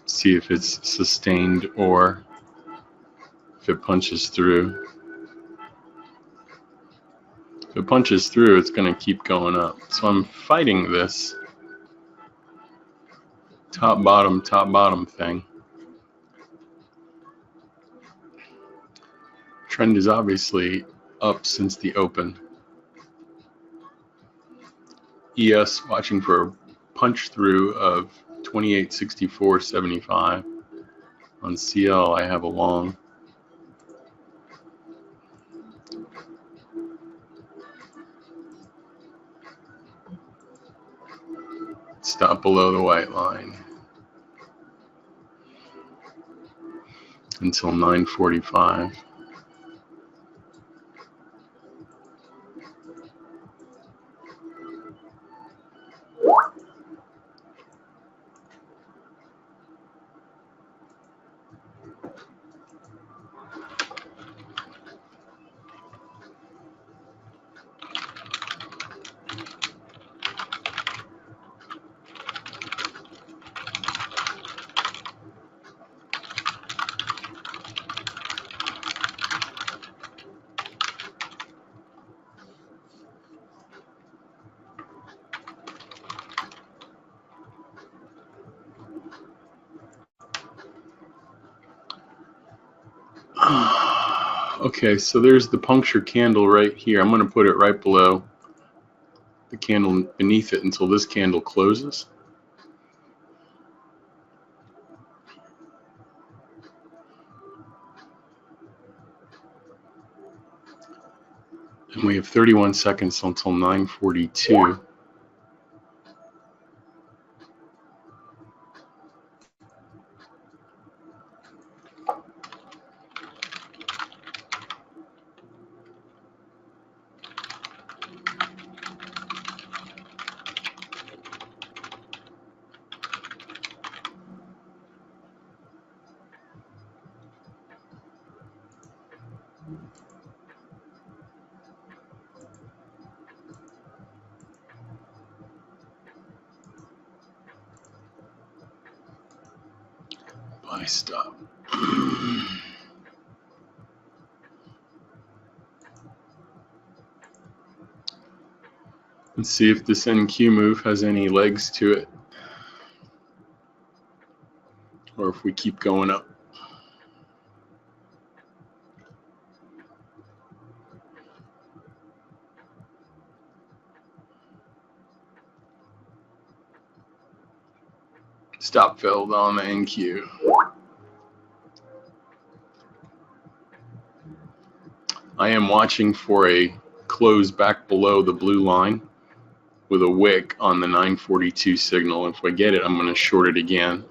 See if it's sustained or if it punches through. If it punches through, it's going to keep going up. So I'm fighting this top bottom thing. Trend is obviously up since the open. ES watching for a punch through of 28.64.75. On CL, I have a long. Stop below the white line until 9:45. Okay, so there's the puncture candle right here. I'm going to put it right below the candle beneath it until this candle closes. And we have 31 seconds until 9:42. Buy stop. Let's see if this NQ move has any legs to it, or if we keep going up. Stop filled on the NQ. I am watching for a close back below the blue line with a wick on the 9:42 signal. If I get it, I'm going to short it again.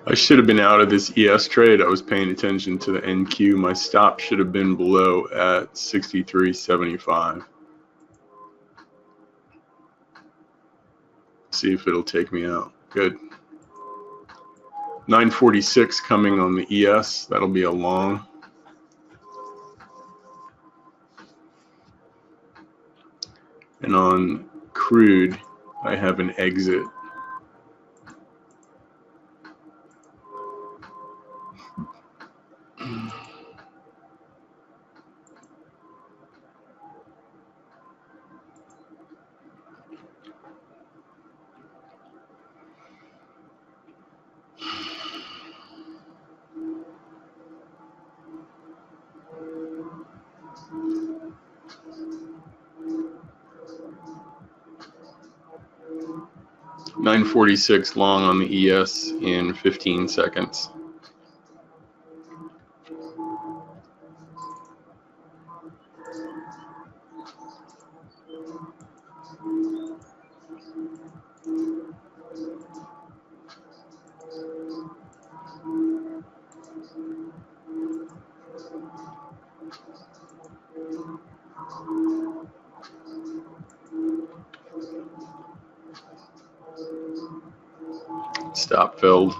I should have been out of this ES trade. I was paying attention to the NQ. My stop should have been below at 63.75. See if it'll take me out. Good. 9:46 coming on the ES. That'll be a long. And on crude, I have an exit. $9.46 long on the ES in 15 seconds. Stop filled.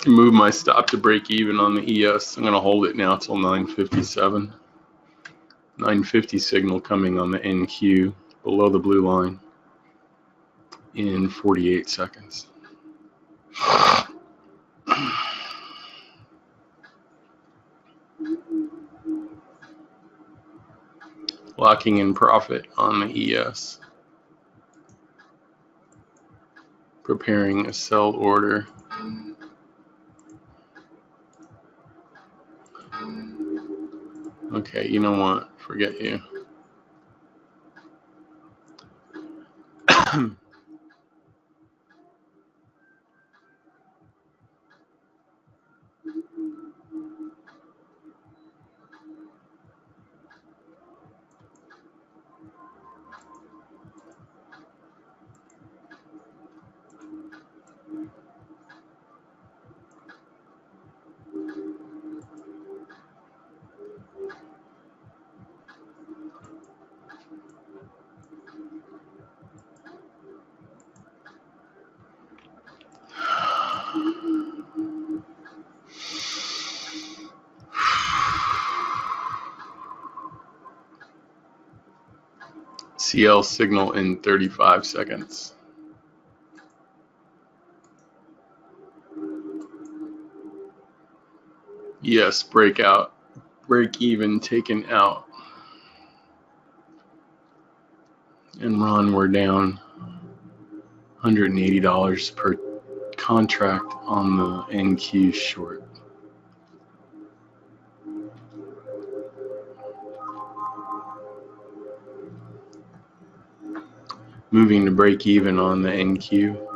Move my stop to break even on the ES. I'm going to hold it now till 957. 950 signal coming on the NQ below the blue line in 48 seconds. Locking in profit on the ES. Preparing a sell order. Okay, you know what? Forget you. CL signal in 35 seconds. Yes, breakout. Break even taken out. And Ron, we're down $180 per contract on the NQ short. Moving to break even on the NQ.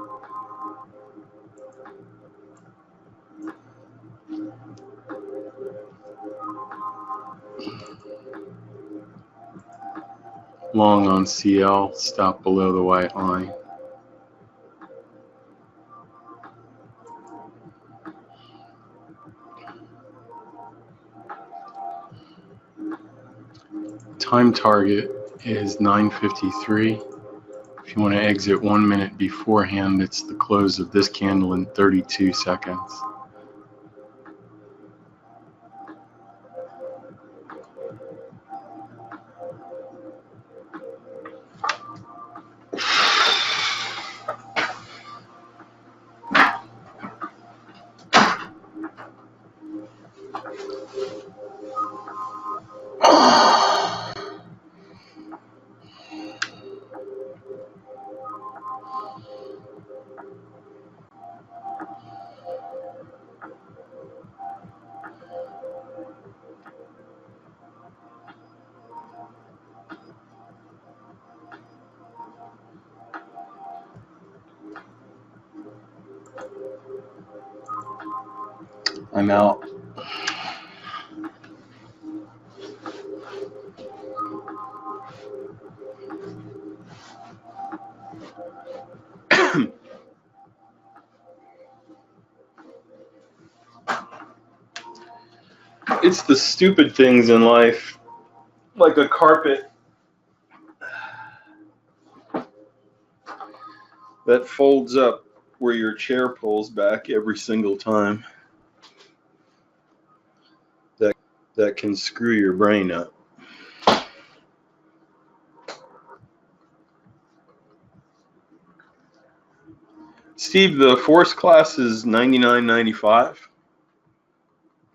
Long on CL, stop below the white line. Time target is 9:53. If you want to exit 1 minute beforehand, it's the close of this candle in 32 seconds. I'm out. It's the stupid things in life, like a carpet that folds up where your chair pulls back every single time. That can screw your brain up. Steve, the force class is 99.95,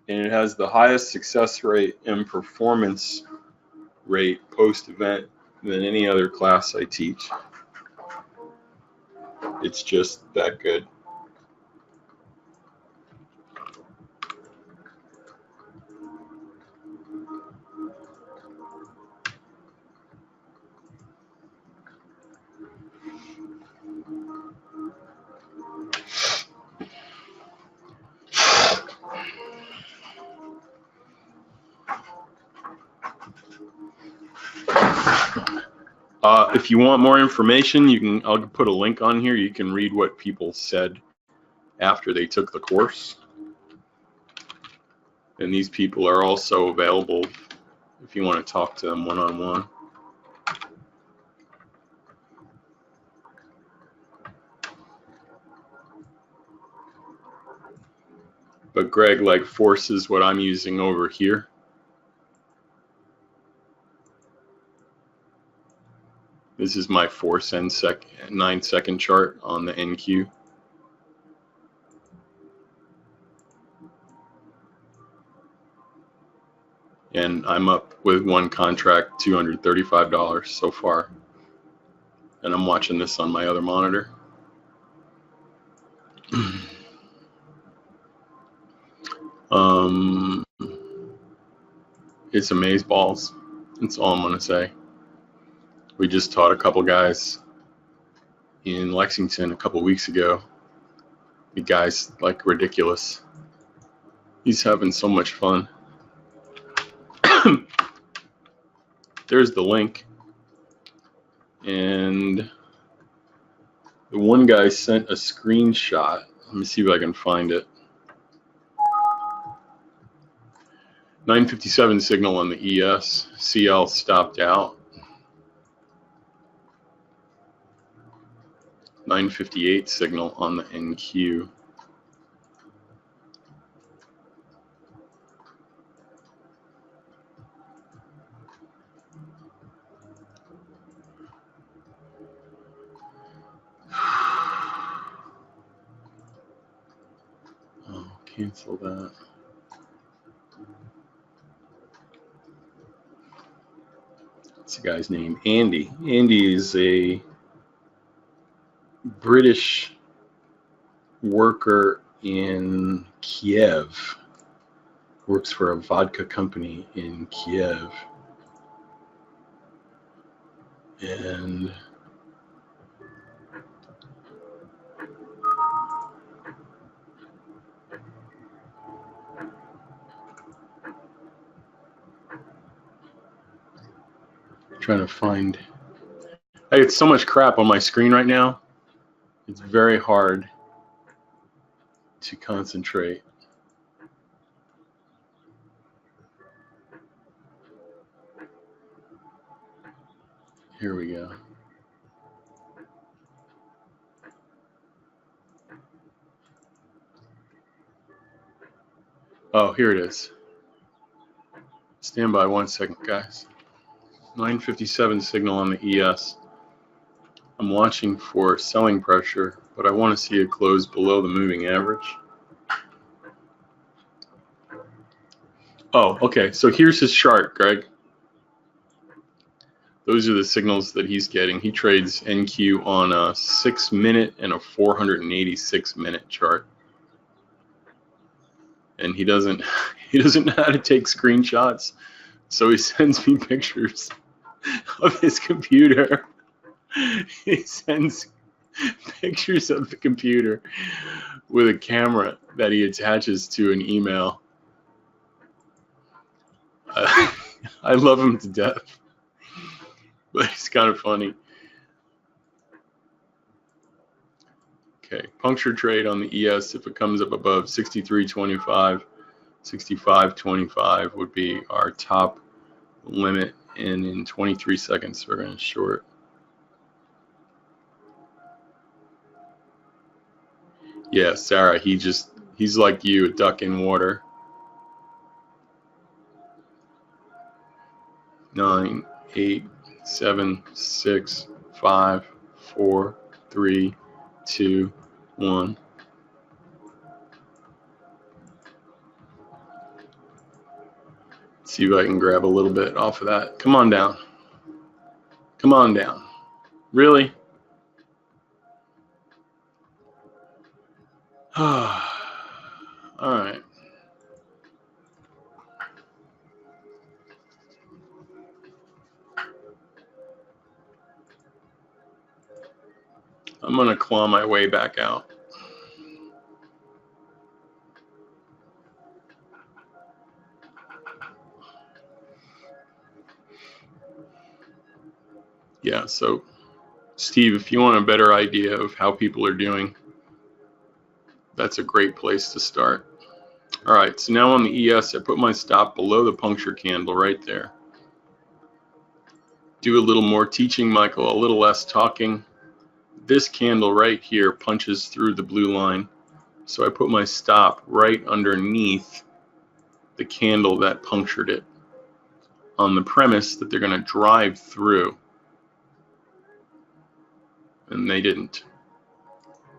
and it has the highest success rate and performance rate post-event than any other class I teach. It's just that good. If you want more information, I'll put a link on here. You can read what people said after they took the course. And these people are also available if you want to talk to them one-on-one. But Greg, like, forces what I'm using over here. This is my force and 9-second chart on the NQ. And I'm up with one contract, $235 so far. And I'm watching this on my other monitor. It's amazeballs. That's all I'm going to say. We just taught a couple guys in Lexington a couple weeks ago. The guy's like ridiculous. He's having so much fun. There's the link. And the one guy sent a screenshot. Let me see if I can find it. 957 signal on the ES. CL stopped out. 958 signal on the NQ. Oh, cancel that. What's the guy's name? Andy. Andy is a British worker in Kiev. Works for a vodka company in Kiev. And trying to find, I get so much crap on my screen right now. It's very hard to concentrate. Here we go. Oh, here it is. Stand by 1 second, guys. 957 signal on the ES. I'm watching for selling pressure, but I want to see it close below the moving average. Oh, okay. So here's his chart, Greg. Those are the signals that he's getting. He trades NQ on a 6-minute and a 486-minute chart. And he doesn't know how to take screenshots, so he sends me pictures of his computer. He sends pictures of the computer with a camera that he attaches to an email. I love him to death, but it's kind of funny. Okay, puncture trade on the ES if it comes up above 63.25. 65.25 would be our top limit, and in 23 seconds we're going to short. Yeah, Sarah, he's like you, a duck in water. 9, 8, 7, 6, 5, 4, 3, 2, 1. See if I can grab a little bit off of that. Come on down. Come on down. Really? All right. I'm going to claw my way back out. Yeah, so Steve, if you want a better idea of how people are doing, that's a great place to start. All right, so now on the ES, I put my stop below the puncture candle right there. Do a little more teaching, Michael, a little less talking. This candle right here punches through the blue line, so I put my stop right underneath the candle that punctured it, on the premise that they're going to drive through, and they didn't.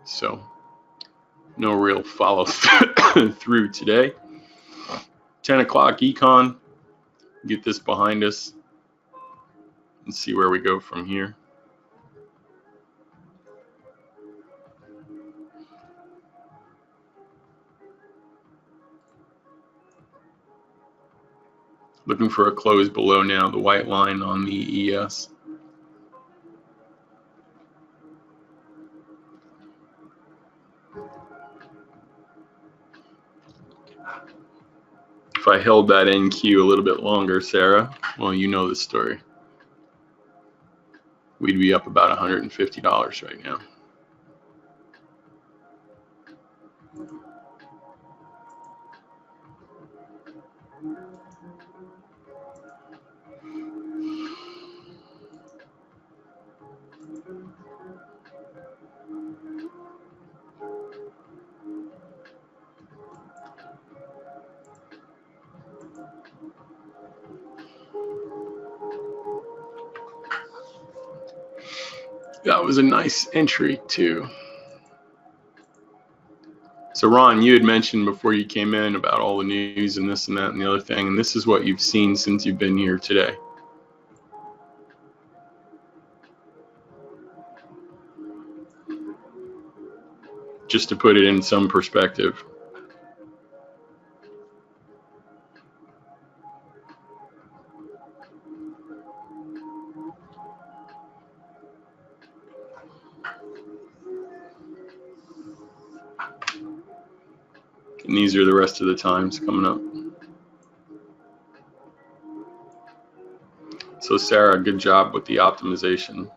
So no real follow through today. 10 o'clock econ, get this behind us and see where we go from here. Looking for a close below now, the white line on the ES. If I held that NQ a little bit longer, Sarah, well, you know the story. We'd be up about $150 right now. That was a nice entry too. So Ron, you had mentioned before you came in about all the news and this and that and the other thing, and this is what you've seen since you've been here today. Just to put it in some perspective. And these are the rest of the times coming up. So Sarah, good job with the optimization.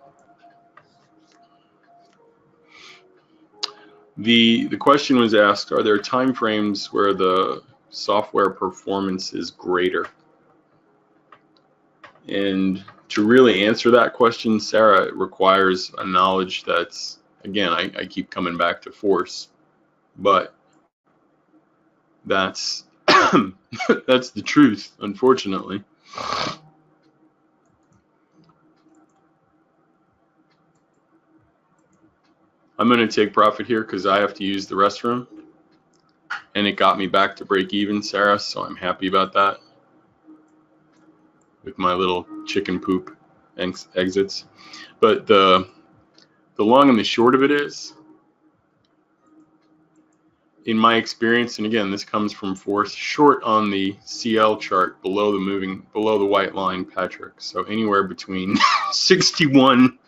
The question was asked, are there time frames where the software performance is greater? And to really answer that question, Sarah, it requires a knowledge that's, again, I keep coming back to force, but that's that's the truth, unfortunately. I'm going to take profit here because I have to use the restroom, and it got me back to break even, Sarah, so I'm happy about that with my little chicken poop exits. But the long and the short of it is, in my experience, and again, this comes from force, short on the CL chart below the white line, Patrick. So anywhere between 61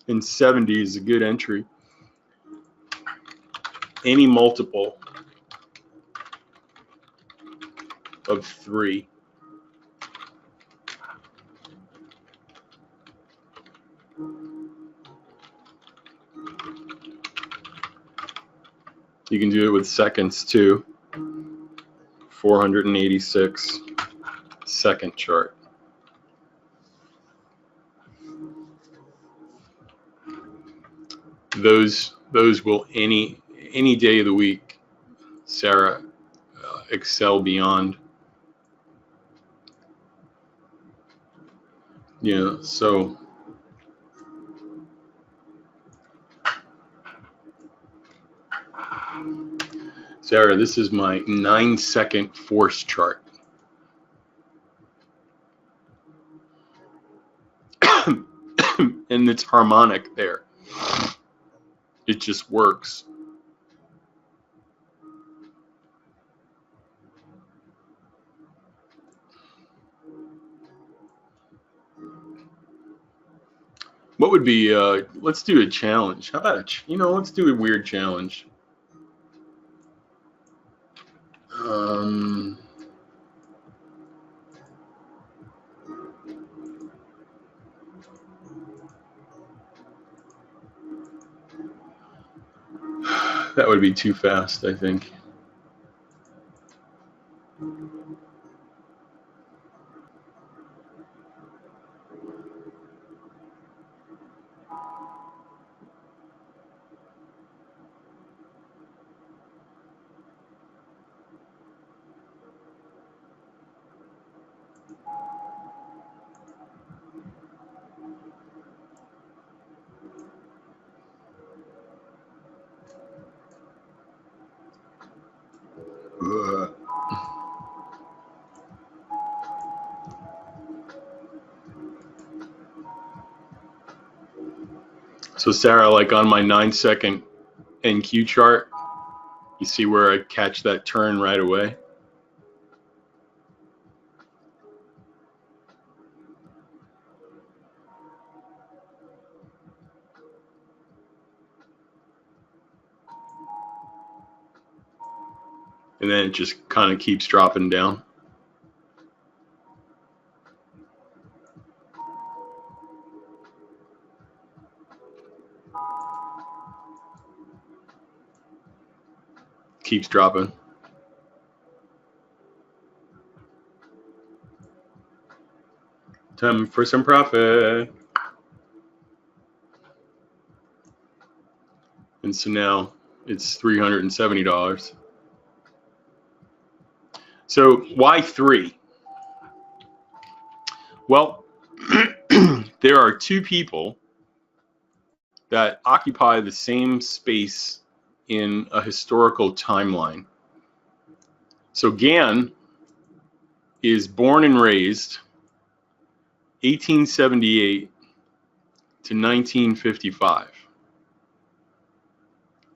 and 70 is a good entry. Any multiple of 3. You can do it with seconds too. 486 second chart. Those will any day of the week, Sarah, excel beyond. Yeah, so Sarah, this is my 9-second force chart. And it's harmonic there. It just works. What would be, let's do a challenge. How about, let's do a weird challenge. That would be too fast, I think. So Sarah, like on my 9-second NQ chart, you see where I catch that turn right away? And then it just kind of keeps dropping down. Keeps dropping. Time for some profit. And so now it's $370. So why 3? Well, there are 2 people that occupy the same space in a historical timeline. So Gann is born and raised 1878 to 1955.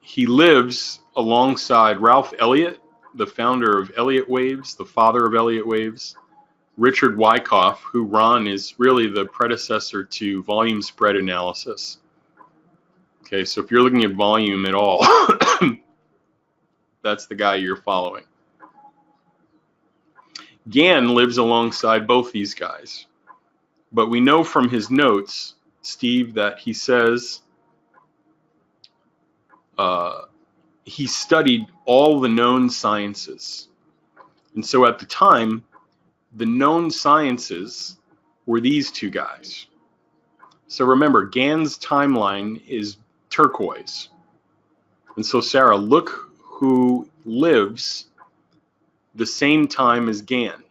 He lives alongside Ralph Elliott, the founder of Elliott Waves, the father of Elliott Waves, Richard Wyckoff, who Ron is really the predecessor to volume spread analysis. Okay, so if you're looking at volume at all, that's the guy you're following. Gann lives alongside both these guys. But we know from his notes, Steve, that he says he studied all the known sciences. And so at the time, the known sciences were these 2 guys. So remember, Gann's timeline is turquoise. And so Sarah, look who lives the same time as Gann.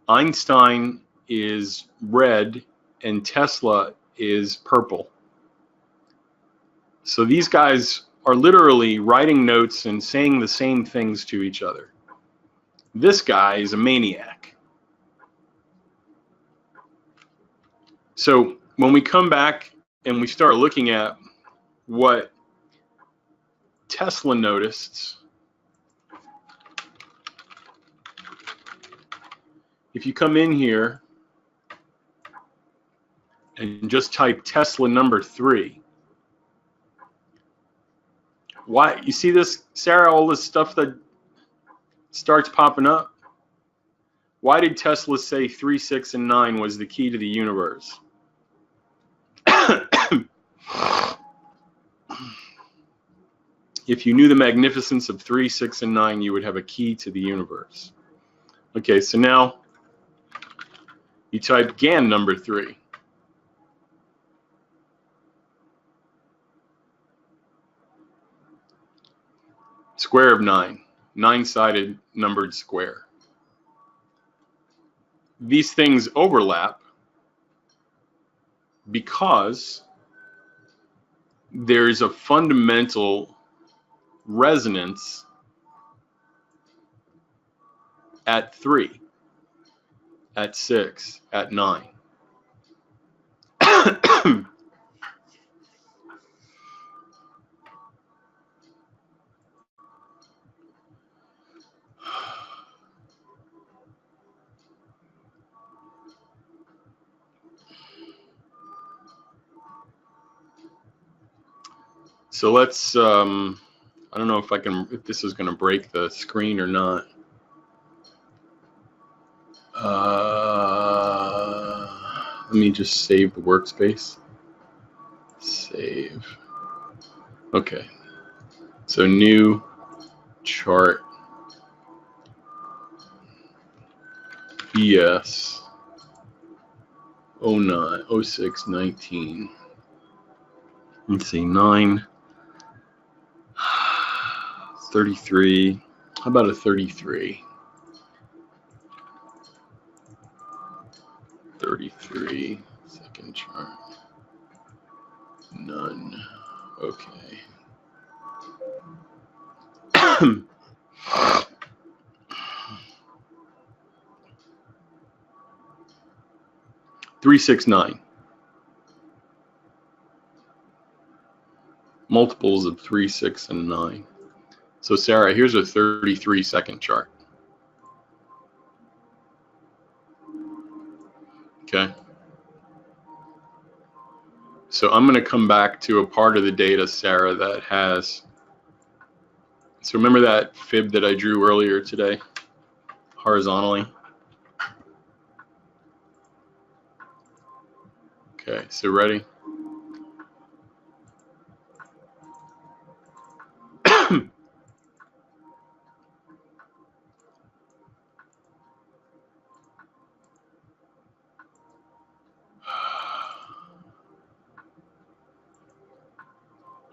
Einstein is red and Tesla is purple. So these guys are literally writing notes and saying the same things to each other. This guy is a maniac. So when we come back and we start looking at what Tesla noticed, if you come in here and just type Tesla number 3, why, you see this, Sarah, all this stuff that starts popping up? Why did Tesla say 3, 6, and 9 was the key to the universe? If you knew the magnificence of 3, 6, and 9, you would have a key to the universe. Okay, so now you type Gann number 3. Square of 9, 9-sided numbered square. These things overlap because there's a fundamental resonance at 3, at 6, at 9. So let's, I don't know if this is going to break the screen or not. Let me just save the workspace. Save. Okay. So new chart. BS 09, 06, 19. Let's see, 9, 33. How about a 33? 33, second chart. None. Okay. 3, 6, 9. Multiples of 3, 6, and 9. So Sarah, here's a 33 second chart. Okay. So I'm going to come back to a part of the data, Sarah, that has, so remember that fib that I drew earlier today, horizontally? Okay, so ready?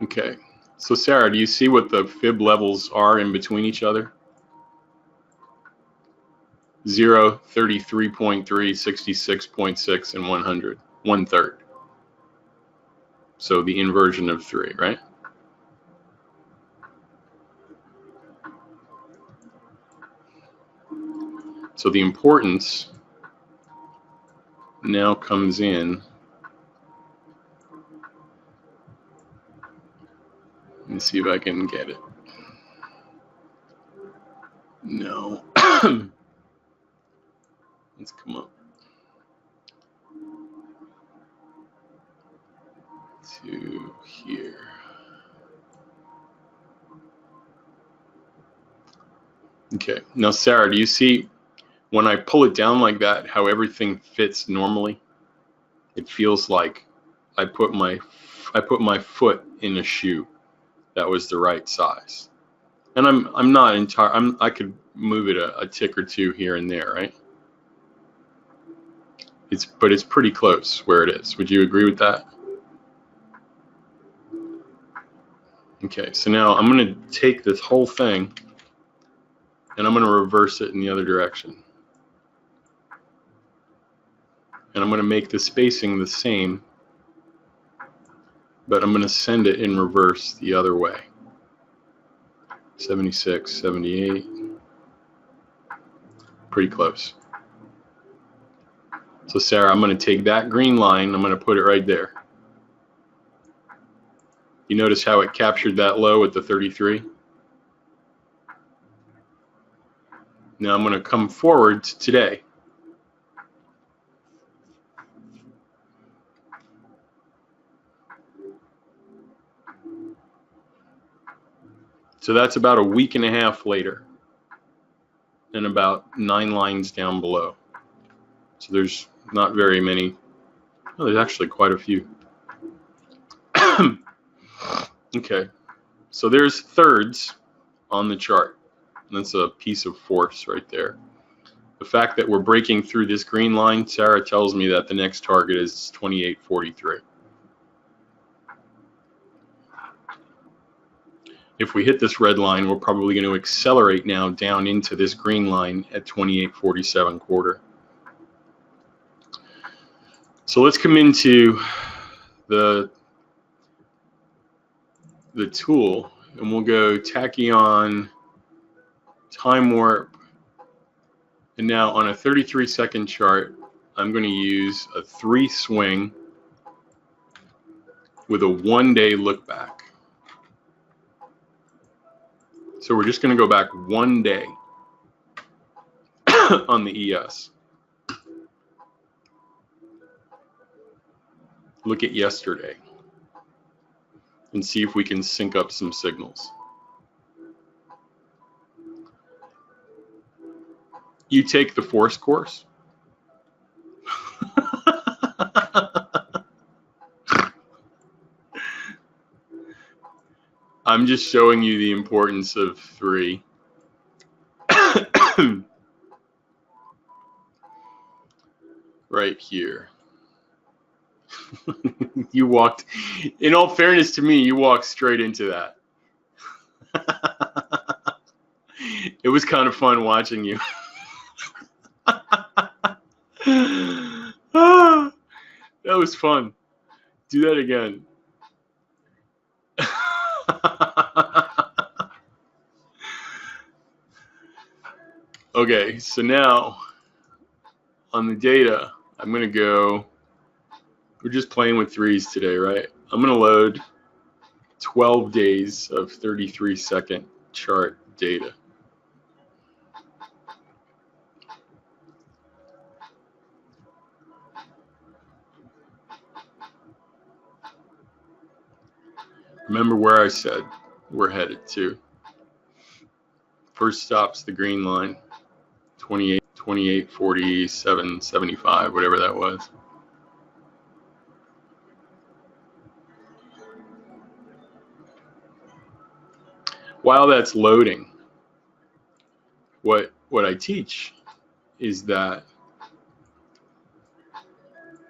Okay, so Sarah, do you see what the fib levels are in between each other? 0, 33.3, 66.6, and 100, 1/3. So the inversion of 3, right? So the importance now comes in. Let me see if I can get it. No. Let's come up to here. Okay, now Sarah, do you see when I pull it down like that, how everything fits normally? It feels like I put my foot in a shoe that was the right size. And I'm not entire. I could move it a tick or two here and there, right? But it's pretty close where it is. Would you agree with that? Okay, so now I'm going to take this whole thing and I'm going to reverse it in the other direction. And I'm going to make the spacing the same, but I'm going to send it in reverse the other way. 76, 78, pretty close. So Sarah, I'm going to take that green line, I'm going to put it right there. You notice how it captured that low at the 33? Now I'm going to come forward to today. So that's about a week and a half later, and about 9 lines down below. So there's not very many. Oh, there's actually quite a few. Okay. So there's thirds on the chart. That's a piece of force right there. The fact that we're breaking through this green line, Sarah tells me that the next target is 28.43. If we hit this red line, we're probably going to accelerate now down into this green line at 28.47 quarter. So let's come into the tool, and we'll go tachyon, time warp, and now on a 33-second chart, I'm going to use a 3 swing with a 1-day look back. So we're just going to go back 1 day on the ES. Look at yesterday and see if we can sync up some signals. You take the force course. I'm just showing you the importance of 3. Right here. You walked, in all fairness to me, you walked straight into that. It was kind of fun watching you. That was fun. Do that again. Okay, so now on the data, I'm going to go, we're just playing with 3s today, right? I'm going to load 12 days of 33-second chart data. Remember where I said we're headed to. First stop's the green line, 28, 47, 75, whatever that was. While that's loading, what I teach is that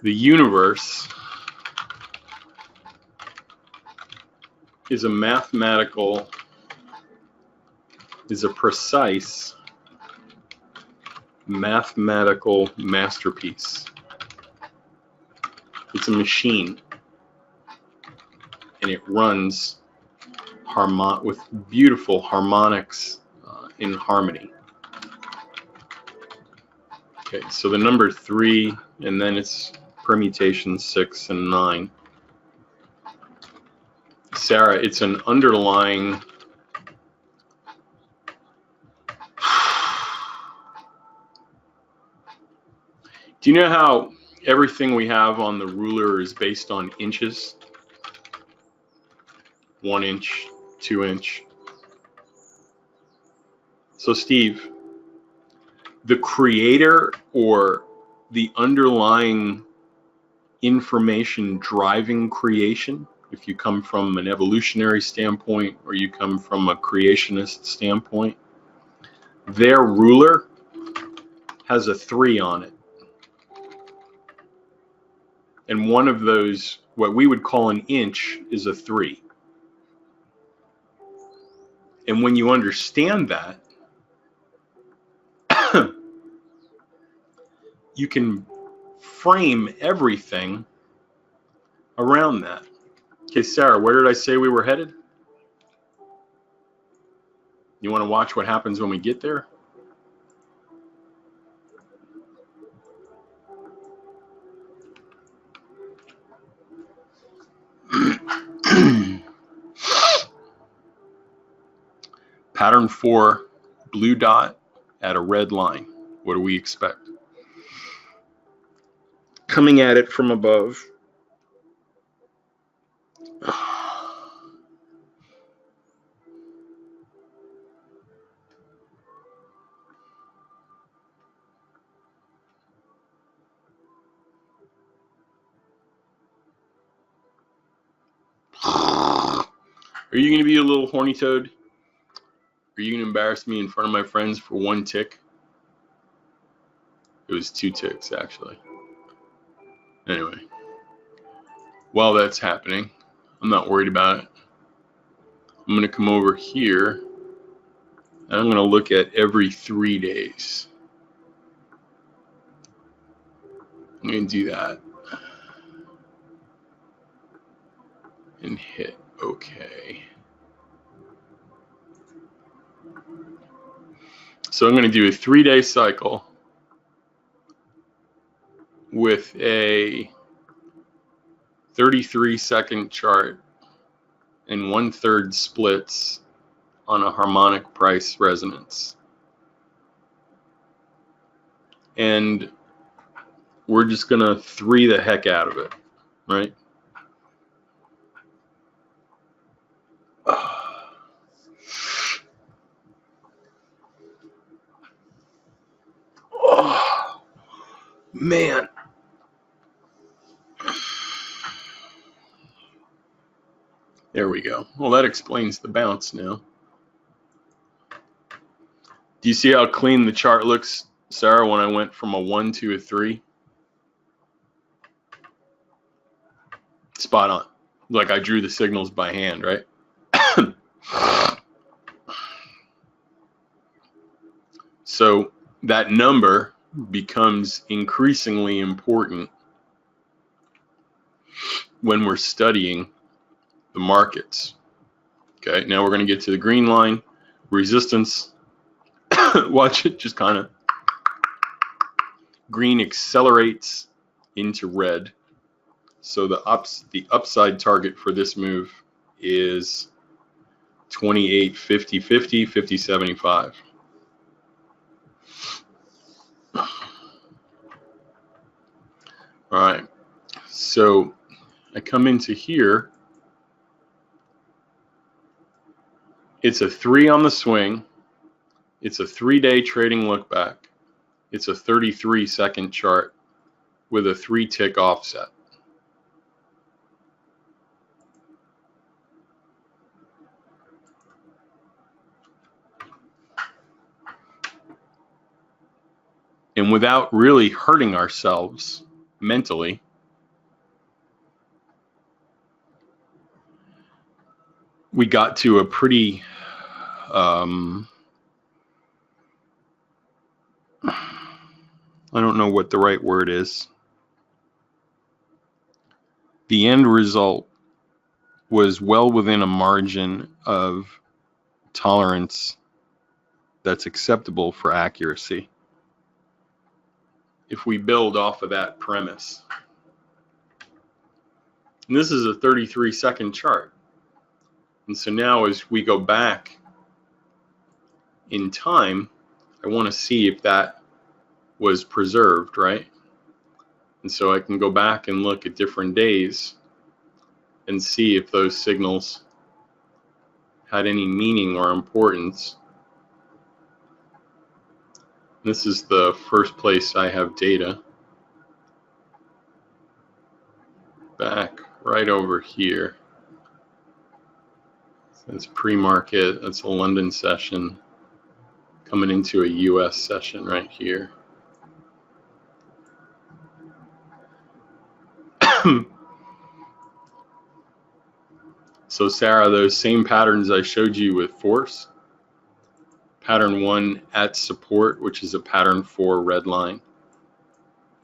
the universe is a precise mathematical masterpiece. It's a machine, and it runs with beautiful harmonics in harmony. Okay, so the number 3, and then it's permutations 6 and 9. Sarah, it's an underlying Do you know how everything we have on the ruler is based on inches? 1 inch, 2 inch. So Steve, the creator or the underlying information driving creation, if you come from an evolutionary standpoint or you come from a creationist standpoint, their ruler has a 3 on it. And one of those, what we would call an inch, is a 3. And when you understand that, you can frame everything around that. Okay, Sarah, where did I say we were headed? You want to watch what happens when we get there? Pattern 4, blue dot at a red line. What do we expect? Coming at it from above. Are you going to be a little horny toad? Are you going to embarrass me in front of my friends for one tick? It was 2 ticks, actually. Anyway, while that's happening, I'm not worried about it. I'm going to come over here, and I'm going to look at every 3 days. I'm going to do that. And hit OK. So I'm going to do a 3-day cycle with a 33-second chart and 1/3 splits on a harmonic price resonance. And we're just going to 3 the heck out of it, right? Oh, man. There we go. Well, that explains the bounce now. Do you see how clean the chart looks, Sarah, when I went from a 1 to a 3? Spot on. Like I drew the signals by hand, right? So that number becomes increasingly important when we're studying the markets. Okay, now we're going to get to the green line, resistance. Watch it just kind of green accelerates into red. So the upside target for this move is 28, 50, 50, 50, 75. All right, so I come into here. It's a 3 on the swing. It's a 3-day trading look back. It's a 33-second chart with a 3-tick offset. And without really hurting ourselves mentally, we got to a pretty I don't know what the right word is. The end result was well within a margin of tolerance that's acceptable for accuracy if we build off of that premise. And this is a 33-second chart. And so now as we go back in time, I want to see if that was preserved, right? And so I can go back and look at different days and see if those signals had any meaning or importance. This is the first place I have data. Back right over here. That's pre-market. That's a London session coming into a US session right here. So Sarah, those same patterns I showed you with force, pattern 1 at support, which is a pattern 4 red line,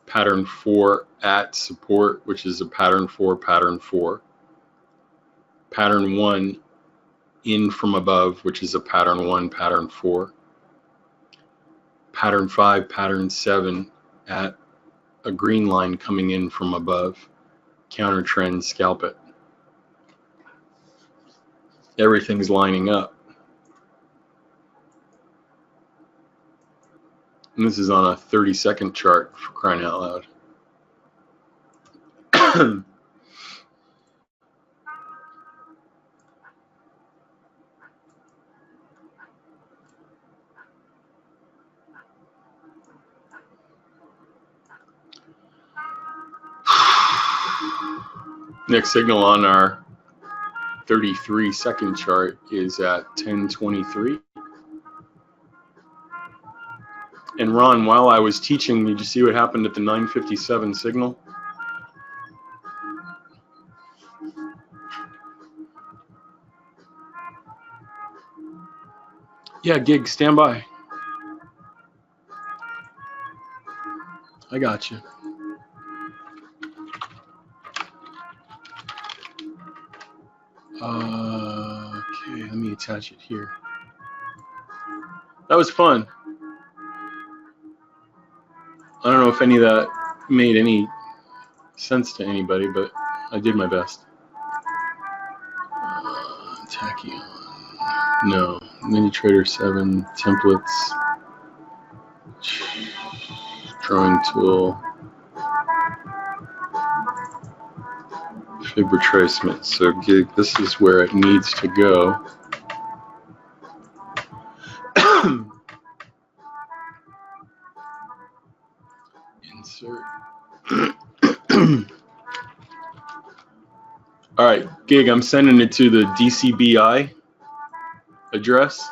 pattern 4 at support, which is a pattern 4 pattern 4, pattern 1 in from above, which is a pattern 1 pattern 4, pattern 5 pattern 7 at a green line coming in from above, counter trend, scalp it. Everything's lining up. And this is on a 30-second chart, for crying out loud. Next signal on our 33-second chart is at 10:23. And Ron, while I was teaching, did you see what happened at the 9:57 signal? Yeah, Gig, stand by. I got you. Okay, let me attach it here. That was fun. I don't know if any of that made any sense to anybody, but I did my best. Tachyon. No. NinjaTrader 7 templates. Drawing tool. Fib retracement. So Gig, this is where it needs to go. Insert. All right, Gig, I'm sending it to the DCBI address.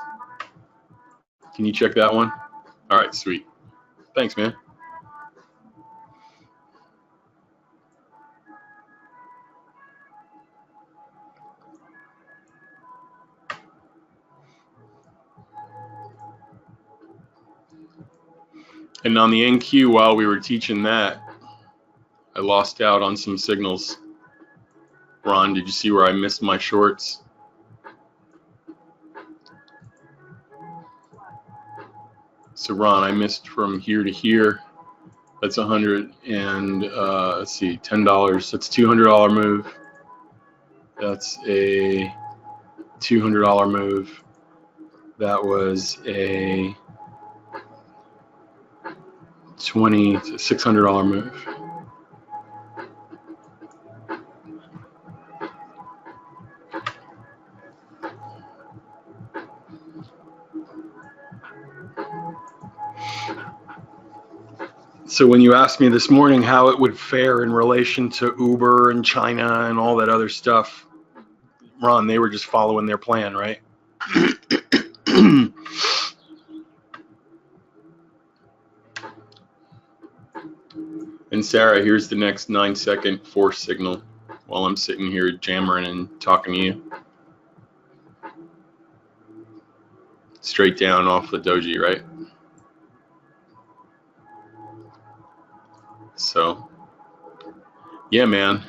Can you check that one? All right, sweet. Thanks, man. And on the NQ, while we were teaching that, I lost out on some signals. Ron, did you see where I missed my shorts? So Ron, I missed from here to here. That's 100 and let's see, $10. That's $200 move. That's a $200 move. That was a $600 move. So when you asked me this morning how it would fare in relation to Uber and China and all that other stuff, Ron, they were just following their plan, right? And Sarah, here's the next 9-second force signal while I'm sitting here jammering and talking to you. Straight down off the doji, right? So, yeah, man,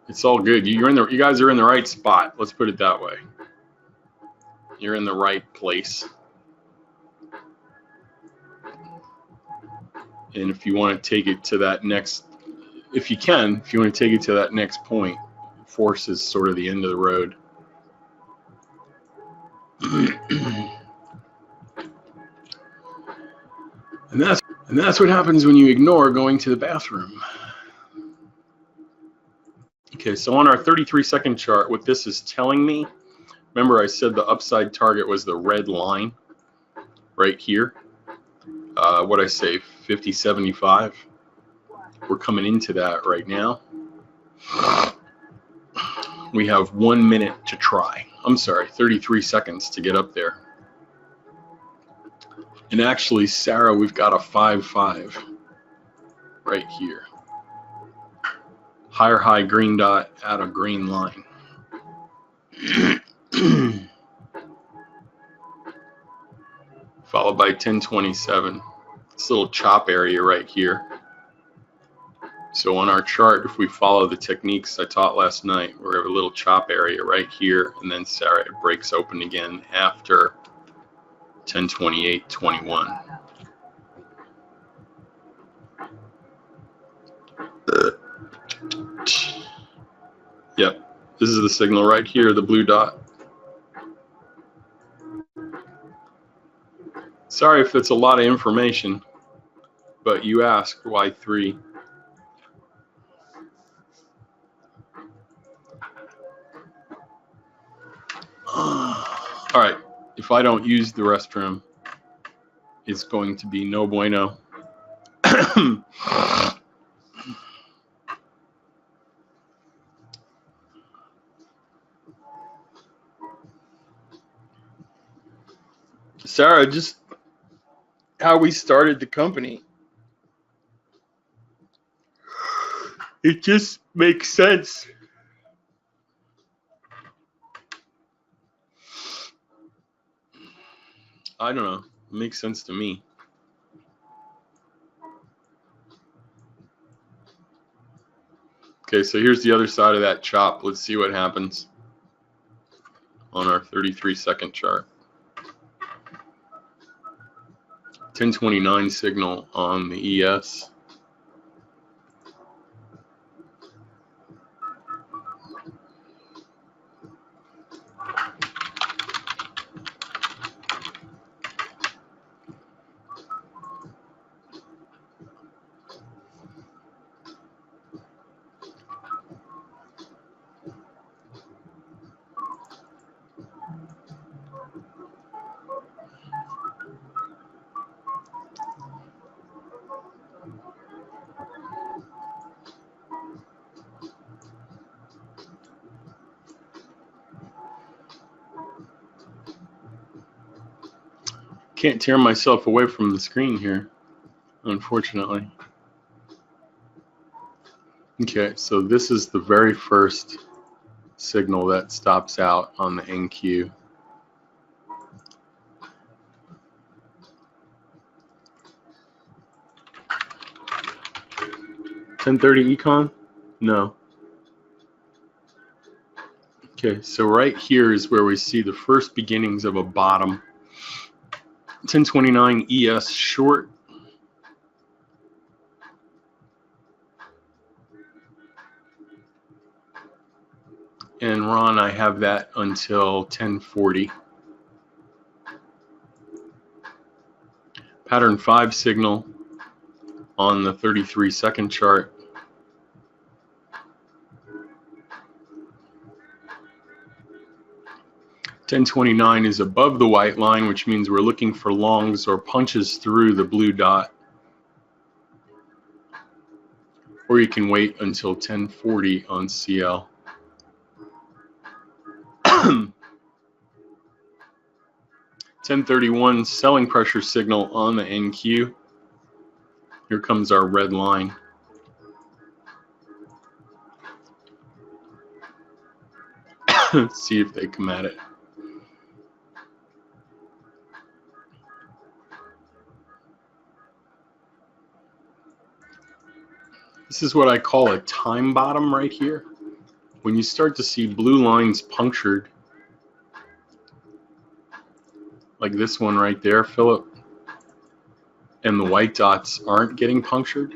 it's all good. You guys are in the right spot. Let's put it that way. You're in the right place. And if you want to take it to that next, if you want to take it to that next point, force is sort of the end of the road. And that's what happens when you ignore going to the bathroom. Okay, so on our 33-second chart, what this is telling me, remember I said the upside target was the red line right here. What I say, 50.75. We're coming into that right now. We have 1 minute to try. I'm sorry, 33 seconds to get up there. And actually, Sarah, we've got a 5-5 right here. Higher high green dot at a green line. Followed by 1027. This little chop area right here. So on our chart, if we follow the techniques I taught last night, we have a little chop area right here, and then Sarah, it breaks open again after 1028.21. Yep, this is the signal right here, the blue dot. Sorry if it's a lot of information, but you asked why 3. All right, if I don't use the restroom, it's going to be no bueno. Sarah, just how we started the company. It just makes sense. I don't know. It makes sense to me. Okay, so here's the other side of that chop. Let's see what happens on our 33-second chart. 1029 signal on the ES. Can't tear myself away from the screen here, unfortunately. Okay, so this is the very first signal that stops out on the NQ. $10.30 econ? No. Okay, so right here is where we see the first beginnings of a bottom. 1029 ES short. And Ron, I have that until 1040. Pattern 5 signal on the 33-second chart. $10.29 is above the white line, which means we're looking for longs or punches through the blue dot. Or you can wait until 1040 on CL. 1031 selling pressure signal on the NQ. Here comes our red line. Let's see if they come at it. This is what I call a time bottom right here. When you start to see blue lines punctured, like this one right there, Philip, and the white dots aren't getting punctured,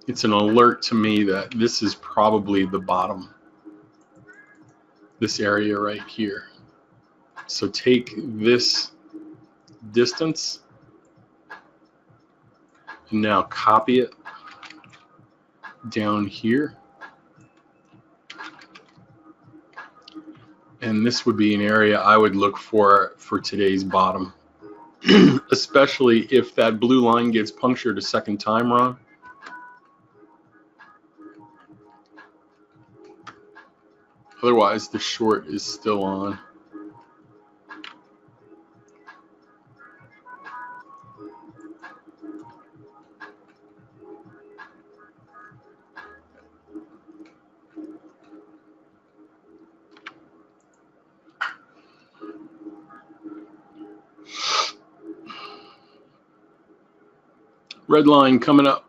it's an alert to me that this is probably the bottom, this area right here. So take this distance and now copy it down here. And this would be an area I would look for today's bottom, especially if that blue line gets punctured a second time, Ron. Otherwise, the short is still on. Red line coming up.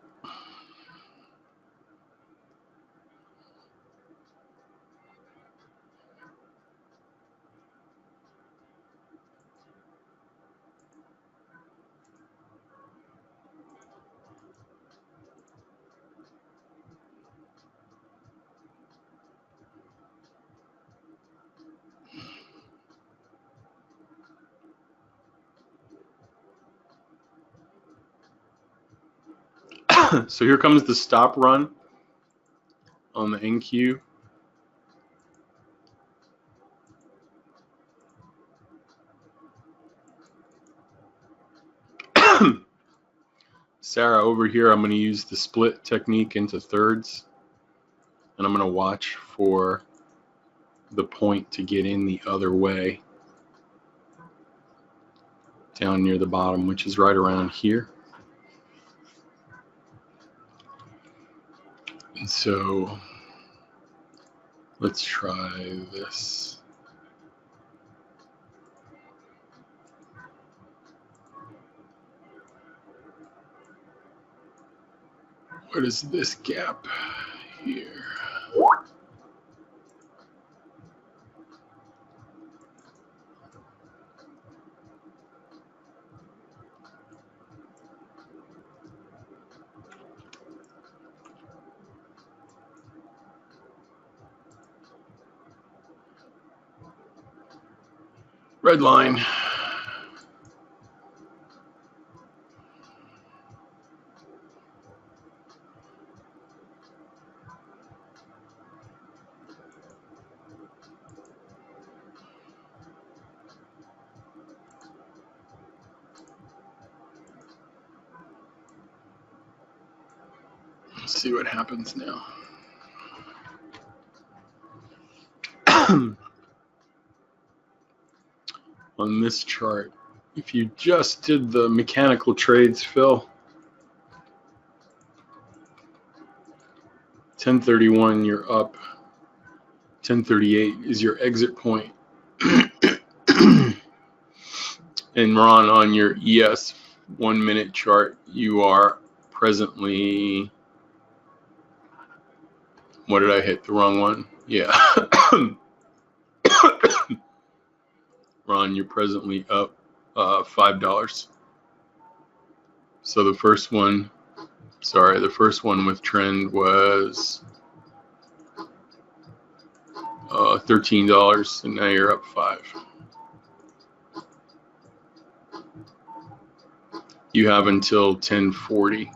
So here comes the stop run on the NQ. Sarah, over here, I'm going to use the split technique into thirds, and I'm going to watch for the point to get in the other way. down near the bottom, which is right around here. And so let's try this. What is this gap here? Red line. Let's see what happens now. On this chart, if you just did the mechanical trades, Phil, 1031, you're up. 1038 is your exit point. And Ron, on your ES 1 minute chart, you are presently, what did I hit? The wrong one? Yeah. Ron, you're presently up $5. So the first one with trend was $13, and now you're up $5. You have until 1040.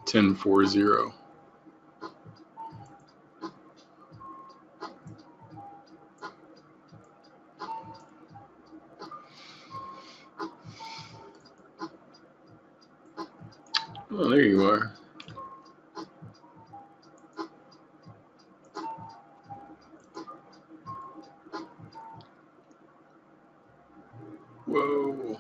$10.40. Oh, there you are. Whoa.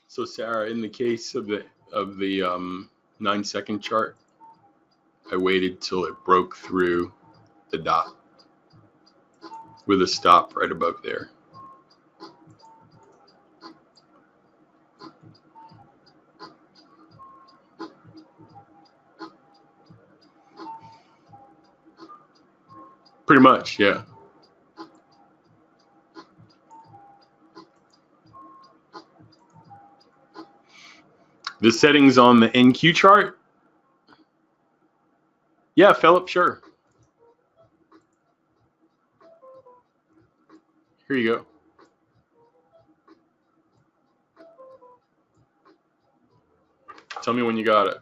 So Sarah, in the case of the 9-second chart, I waited till it broke through the dot with a stop right above there. Pretty much, yeah. The settings on the NQ chart? Yeah, Philip, sure. Here you go. Tell me when you got it.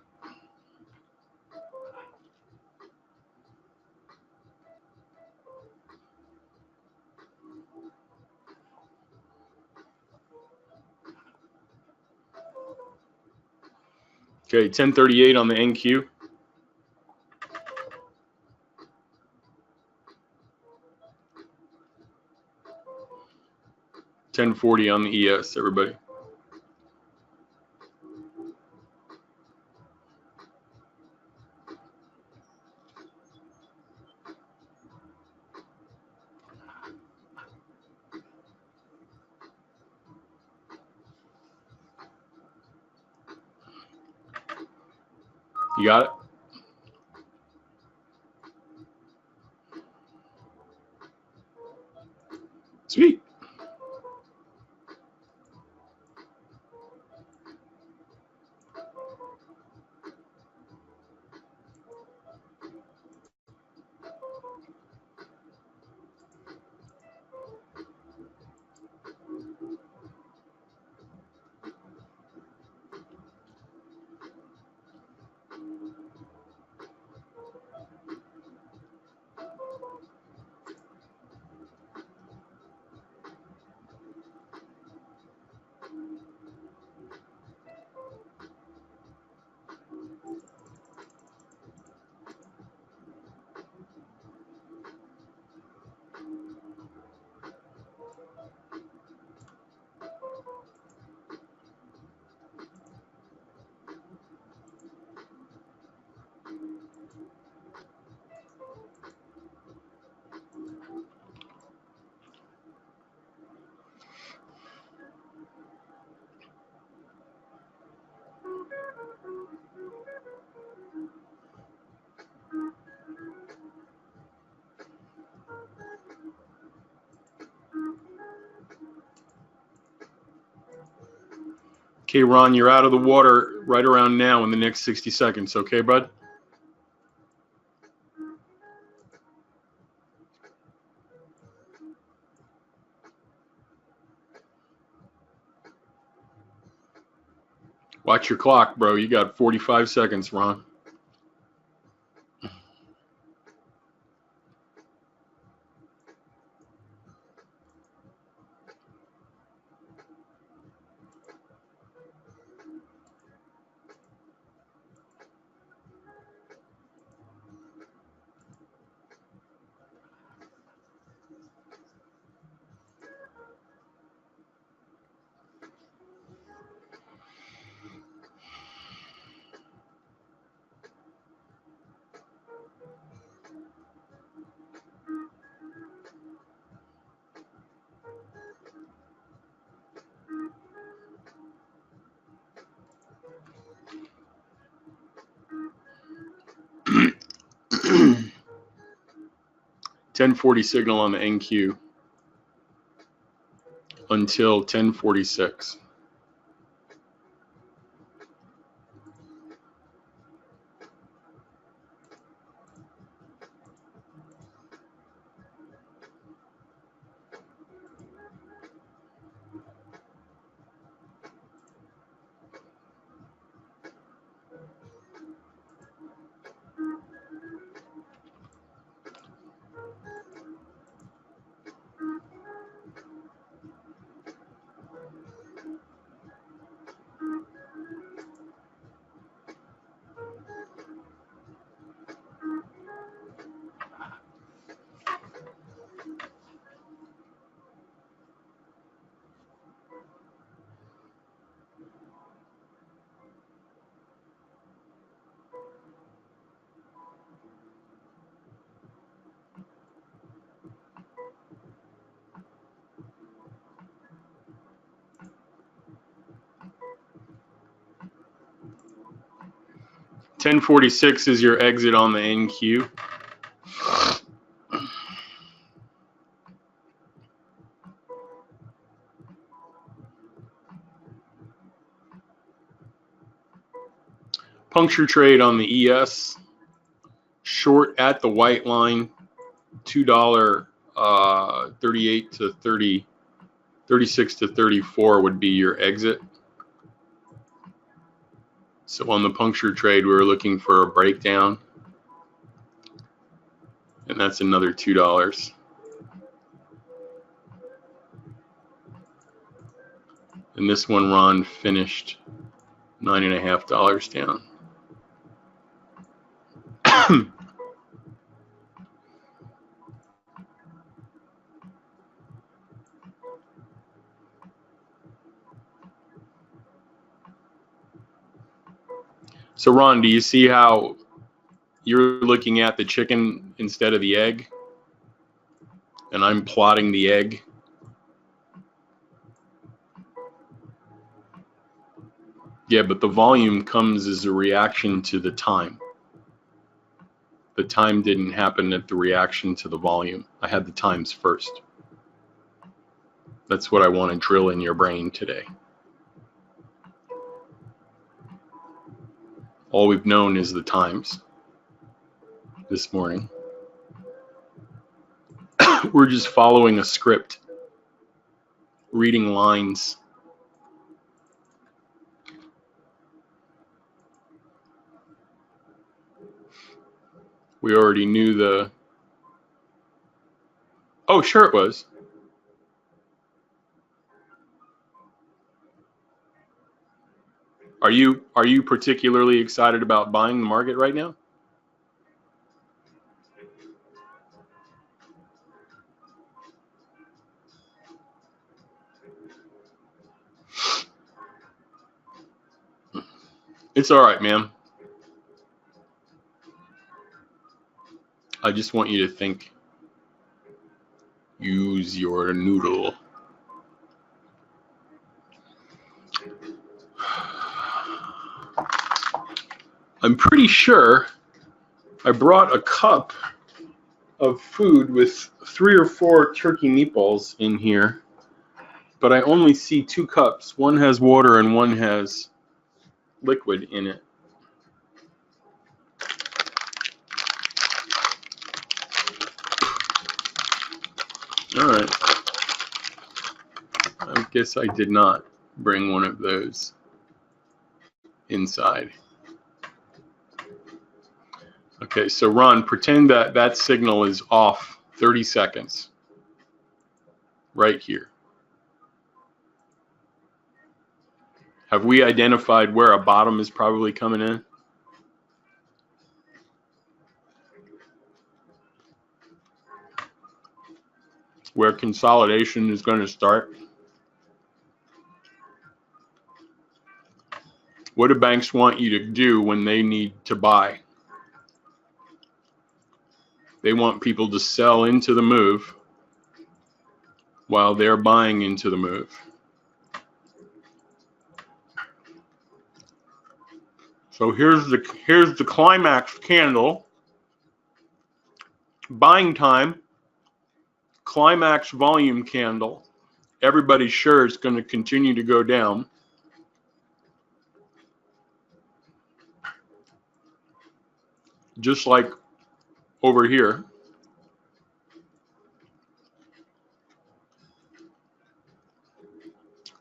Okay, 1038 on the NQ. $10.40 on the ES, everybody. You got it? Sweet. Okay, Ron, you're out of the water right around now in the next 60 seconds. Okay, bud? Watch your clock, bro. You got 45 seconds, Ron. $10.40 signal on the NQ until 10:46. $10.46 is your exit on the NQ. Puncture trade on the ES. Short at the white line, $2 38 to 30, 36 to 34 would be your exit. So on the puncture trade, we were looking for a breakdown, and that's another $2. And this one, Ron, finished $9.50 down. So Ron, do you see how you're looking at the chicken instead of the egg? And I'm plotting the egg. Yeah, but the volume comes as a reaction to the time. The time didn't happen at the reaction to the volume. I had the times first. That's what I want to drill in your brain today. All we've known is the times this morning. We're just following a script, reading lines. We already knew the... Oh, sure it was. Are you particularly excited about buying the market right now? It's all right, man. I just want you to think. Use your noodle. I'm pretty sure I brought a cup of food with 3 or 4 turkey meatballs in here, but I only see 2 cups. One has water and one has liquid in it. All right. I guess I did not bring one of those inside. Okay, so Ron, pretend that that signal is off 30 seconds. Right here. Have we identified where a bottom is probably coming in? Where consolidation is going to start? What do banks want you to do when they need to buy? They want people to sell into the move while they're buying into the move. So here's the climax candle. Buying time. Climax volume candle. Everybody's sure it's going to continue to go down. Just like over here.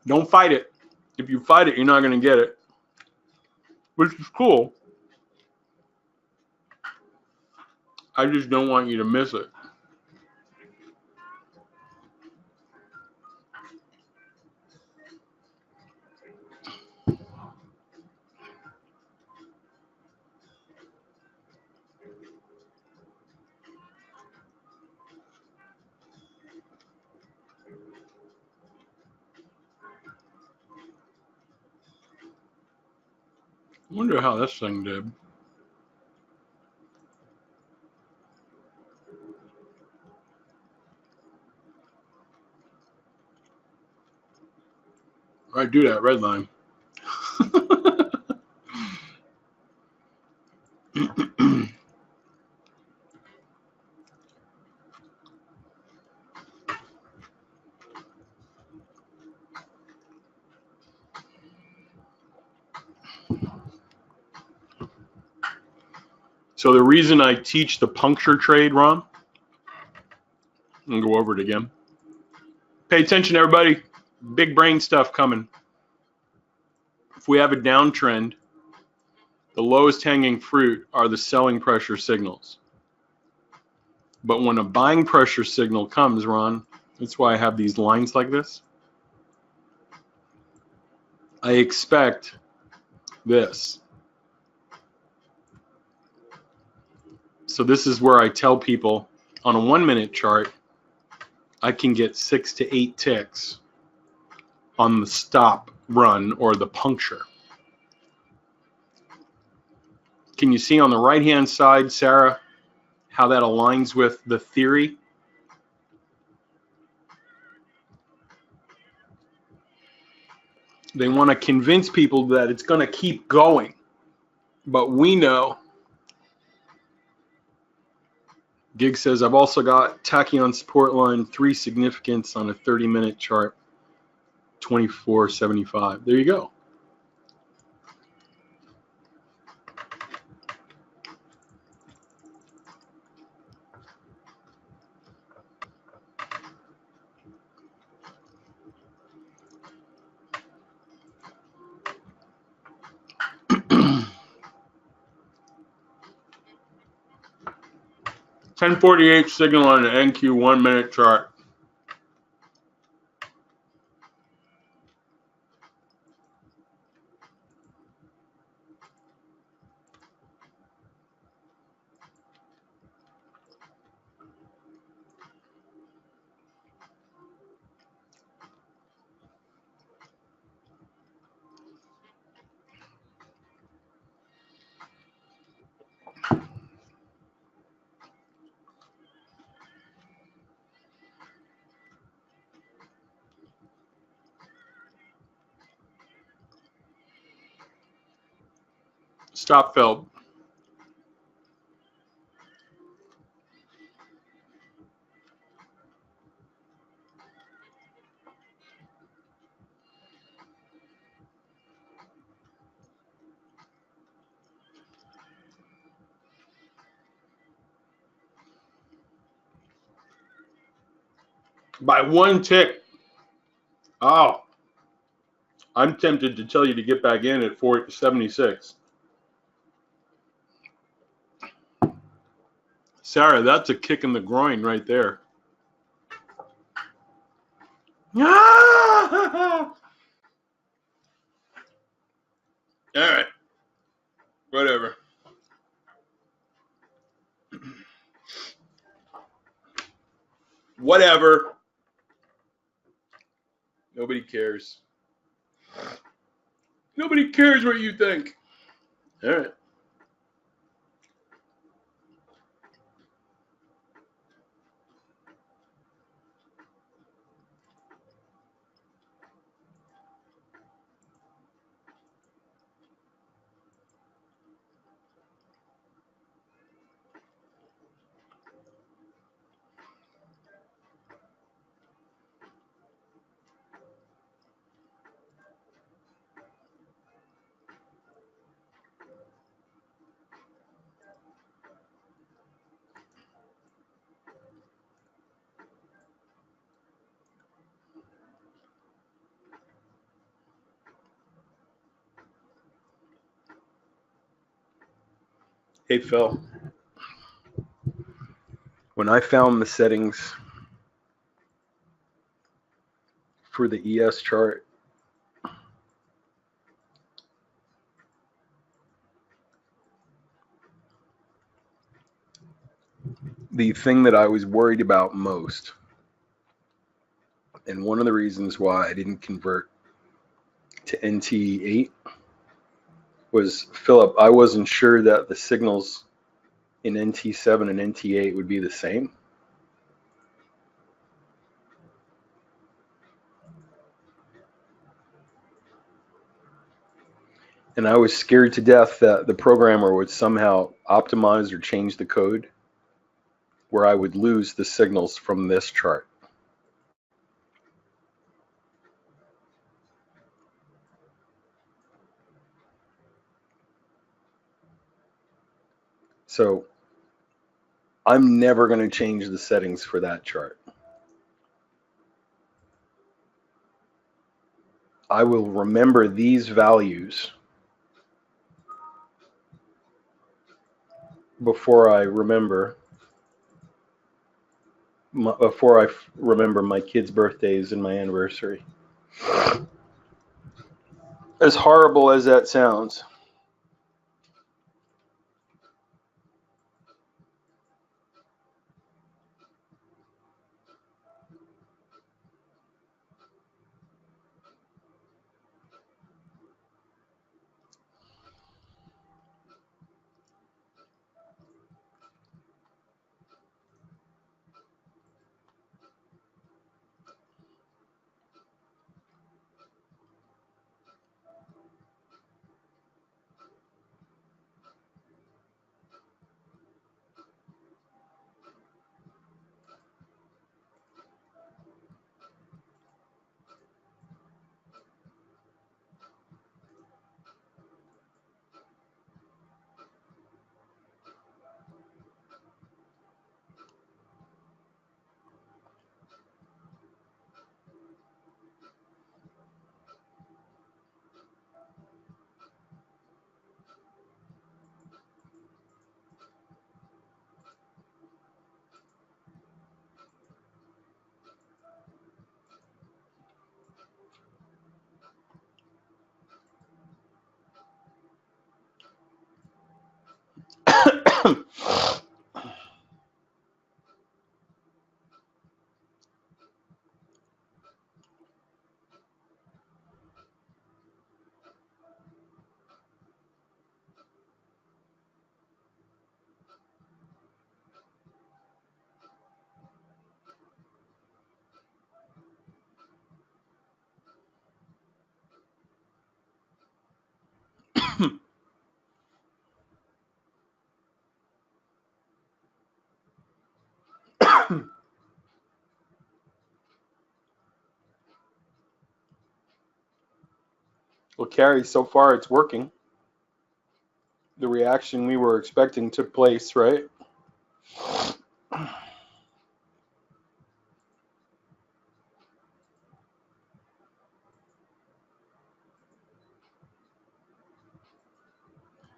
Don't fight it. If you fight it, you're not going to get it. Which is cool. I just don't want you to miss it. I wonder how this thing did. I do that red line. So the reason I teach the puncture trade, Ron, I'm gonna go over it again. Pay attention, everybody. Big brain stuff coming. If we have a downtrend, the lowest hanging fruit are the selling pressure signals. But when a buying pressure signal comes, Ron, that's why I have these lines like this. I expect this. So this is where I tell people on a 1-minute chart, I can get 6 to 8 ticks on the stop run or the puncture. Can you see on the right-hand side, Sarah, how that aligns with the theory? They want to convince people that it's going to keep going, but we know. Gig says, I've also got tachyon support line 3 significance on a 30-minute chart. 24.75. There you go. $10.48 signal on the NQ 1 minute chart. Stop filled. By 1 tick. Oh, I'm tempted to tell you to get back in at 476. Sarah, that's a kick in the groin right there. All right. Whatever. Whatever. Nobody cares. Nobody cares what you think. All right. Hey, Phil. When I found the settings for the ES chart, the thing that I was worried about most, and one of the reasons why I didn't convert to NT8 was, Philip, I wasn't sure that the signals in NT7 and NT8 would be the same. And I was scared to death that the programmer would somehow optimize or change the code where I would lose the signals from this chart. So I'm never going to change the settings for that chart. I will remember these values before I remember my kids' birthdays and my anniversary. As horrible as that sounds. Well, Carrie, so far it's working. The reaction we were expecting took place, right?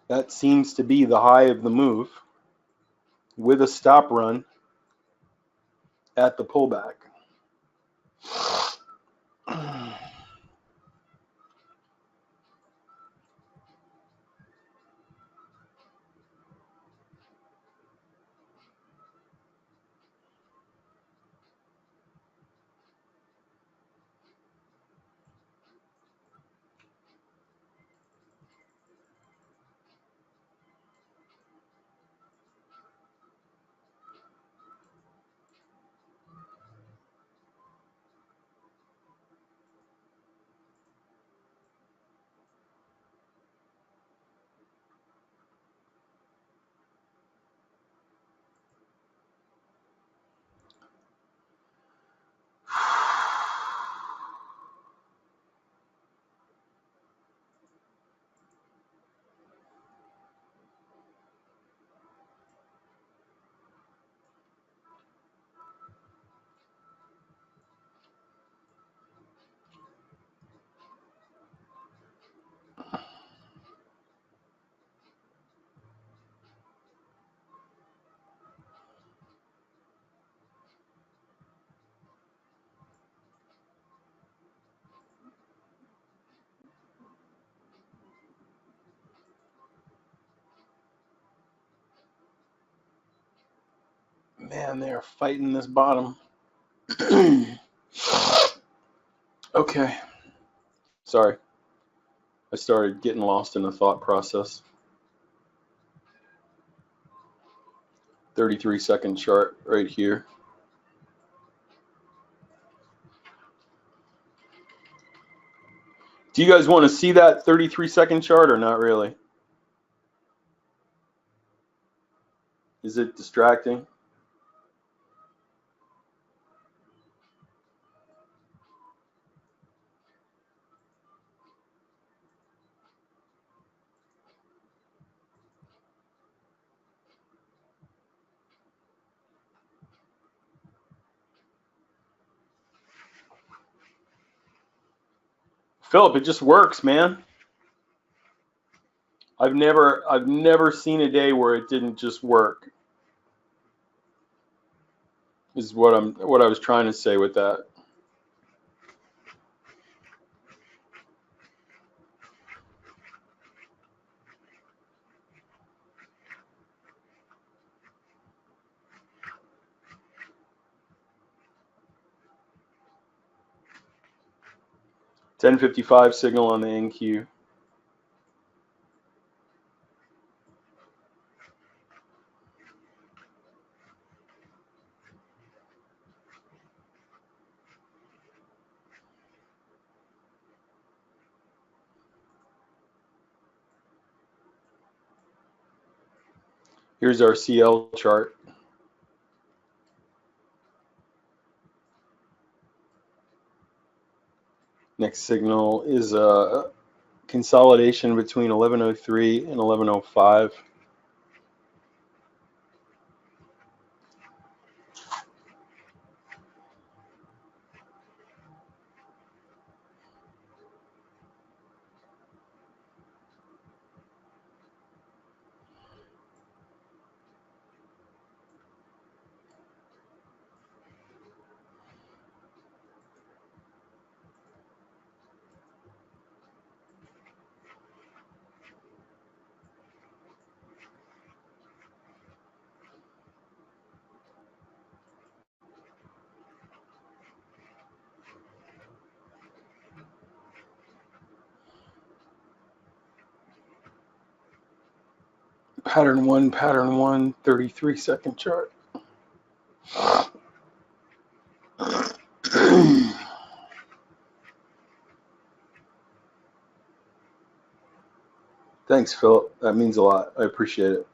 That seems to be the high of the move with a stop run at the pullback. Man, they're fighting this bottom. Okay. Sorry. I started getting lost in the thought process. 33-second chart right here. Do you guys want to see that 33-second chart or not really? Is it distracting? Philip, it just works, man. I've never seen a day where it didn't just work. Is what I was trying to say with that. $10.55 signal on the NQ. Here's our CL chart. Next signal is a consolidation between 1103 and 1105. Pattern 1, 33-second chart. Thanks, Philip. That means a lot. I appreciate it.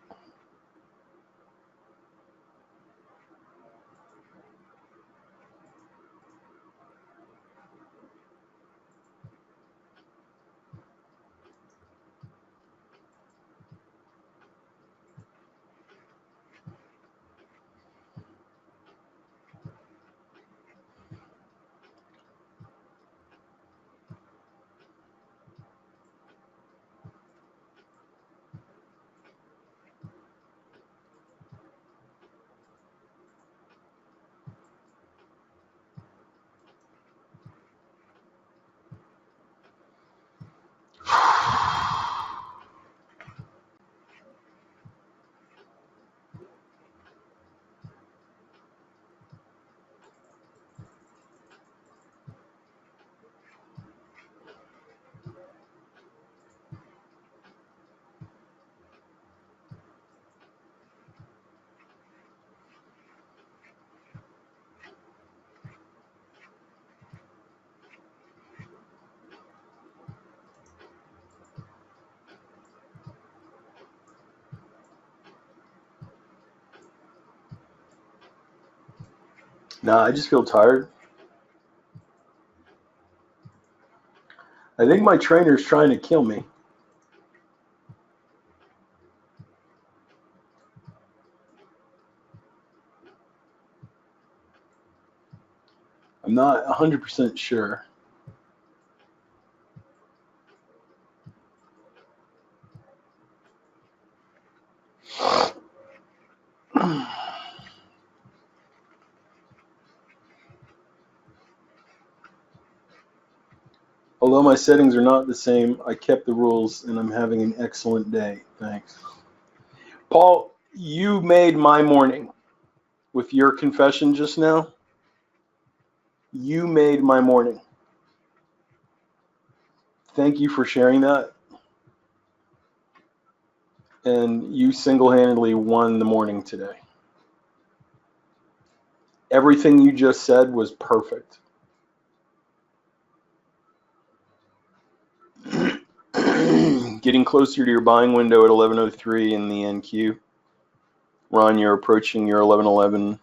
Nah, I just feel tired. I think my trainer's trying to kill me. I'm not 100% sure. Although my settings are not the same, I kept the rules and I'm having an excellent day. Thanks. Paul, you made my morning with your confession just now. You made my morning. Thank you for sharing that. And you single-handedly won the morning today. Everything you just said was perfect. Getting closer to your buying window at 11:03 in the NQ. Ron, you're approaching your 11:11.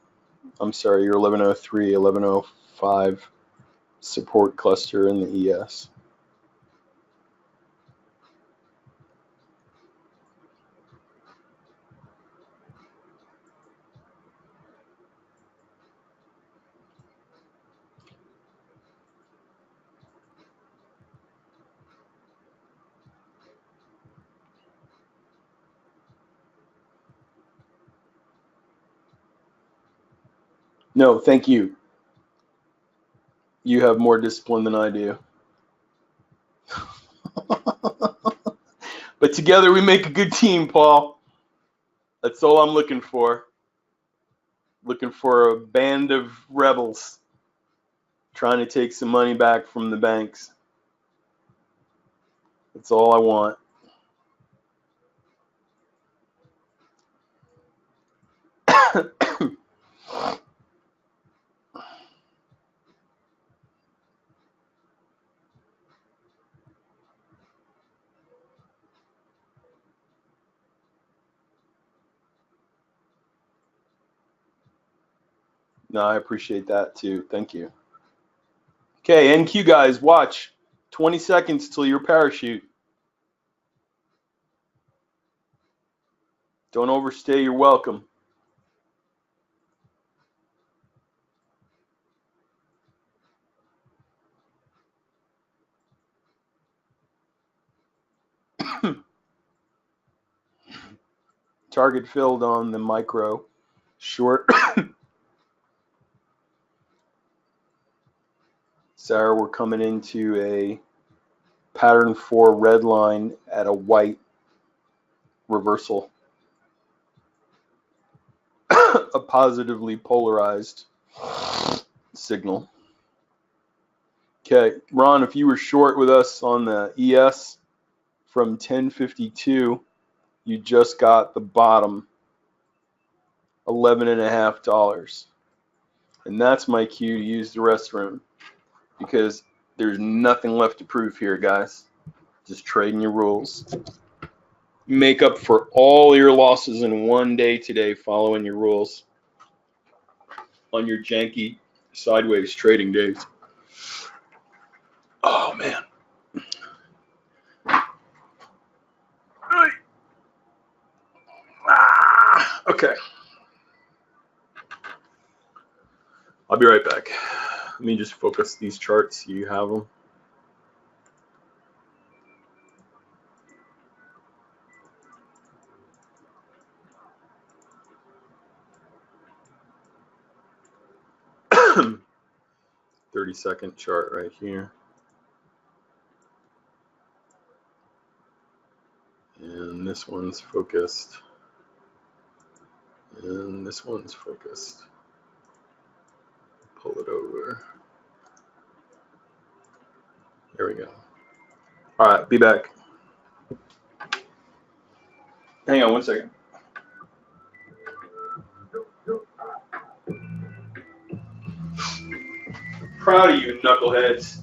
I'm sorry, your 11:03, 11:05 support cluster in the ES. No, thank you. You have more discipline than I do. But together we make a good team, Paul. That's all I'm looking for. Looking for a band of rebels trying to take some money back from the banks. That's all I want. No, I appreciate that too. Thank you. Okay, NQ guys, watch. 20 seconds till your parachute. Don't overstay your welcome. Target filled on the micro. Short. Sarah, we're coming into a pattern 4 red line at a white reversal. A positively polarized signal. Okay, Ron, if you were short with us on the ES from 1052, you just got the bottom $11.50. And that's my cue to use the restroom because there's nothing left to prove here, guys. Just trading your rules. Make up for all your losses in one day today following your rules on your janky sideways trading days. Oh, man. Okay. I'll be right back. Let me just focus these charts so you have them. $30 chart right here. And this one's focused. And this one's focused. Pull it over. There we go. All right, be back. Hang on one second. Proud of you, knuckleheads.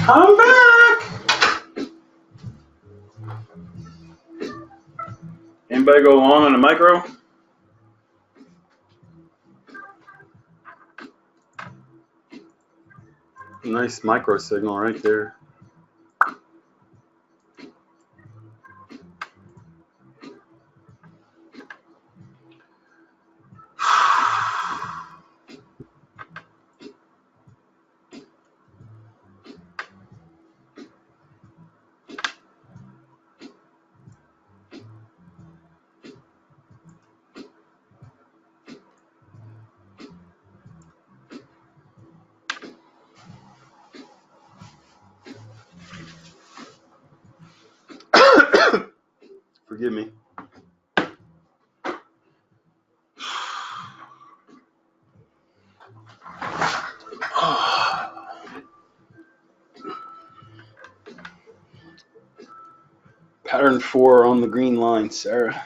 I'm back. Anybody go long on the micro? Nice micro signal right there. Forgive me. Pattern 4 on the green line, Sarah.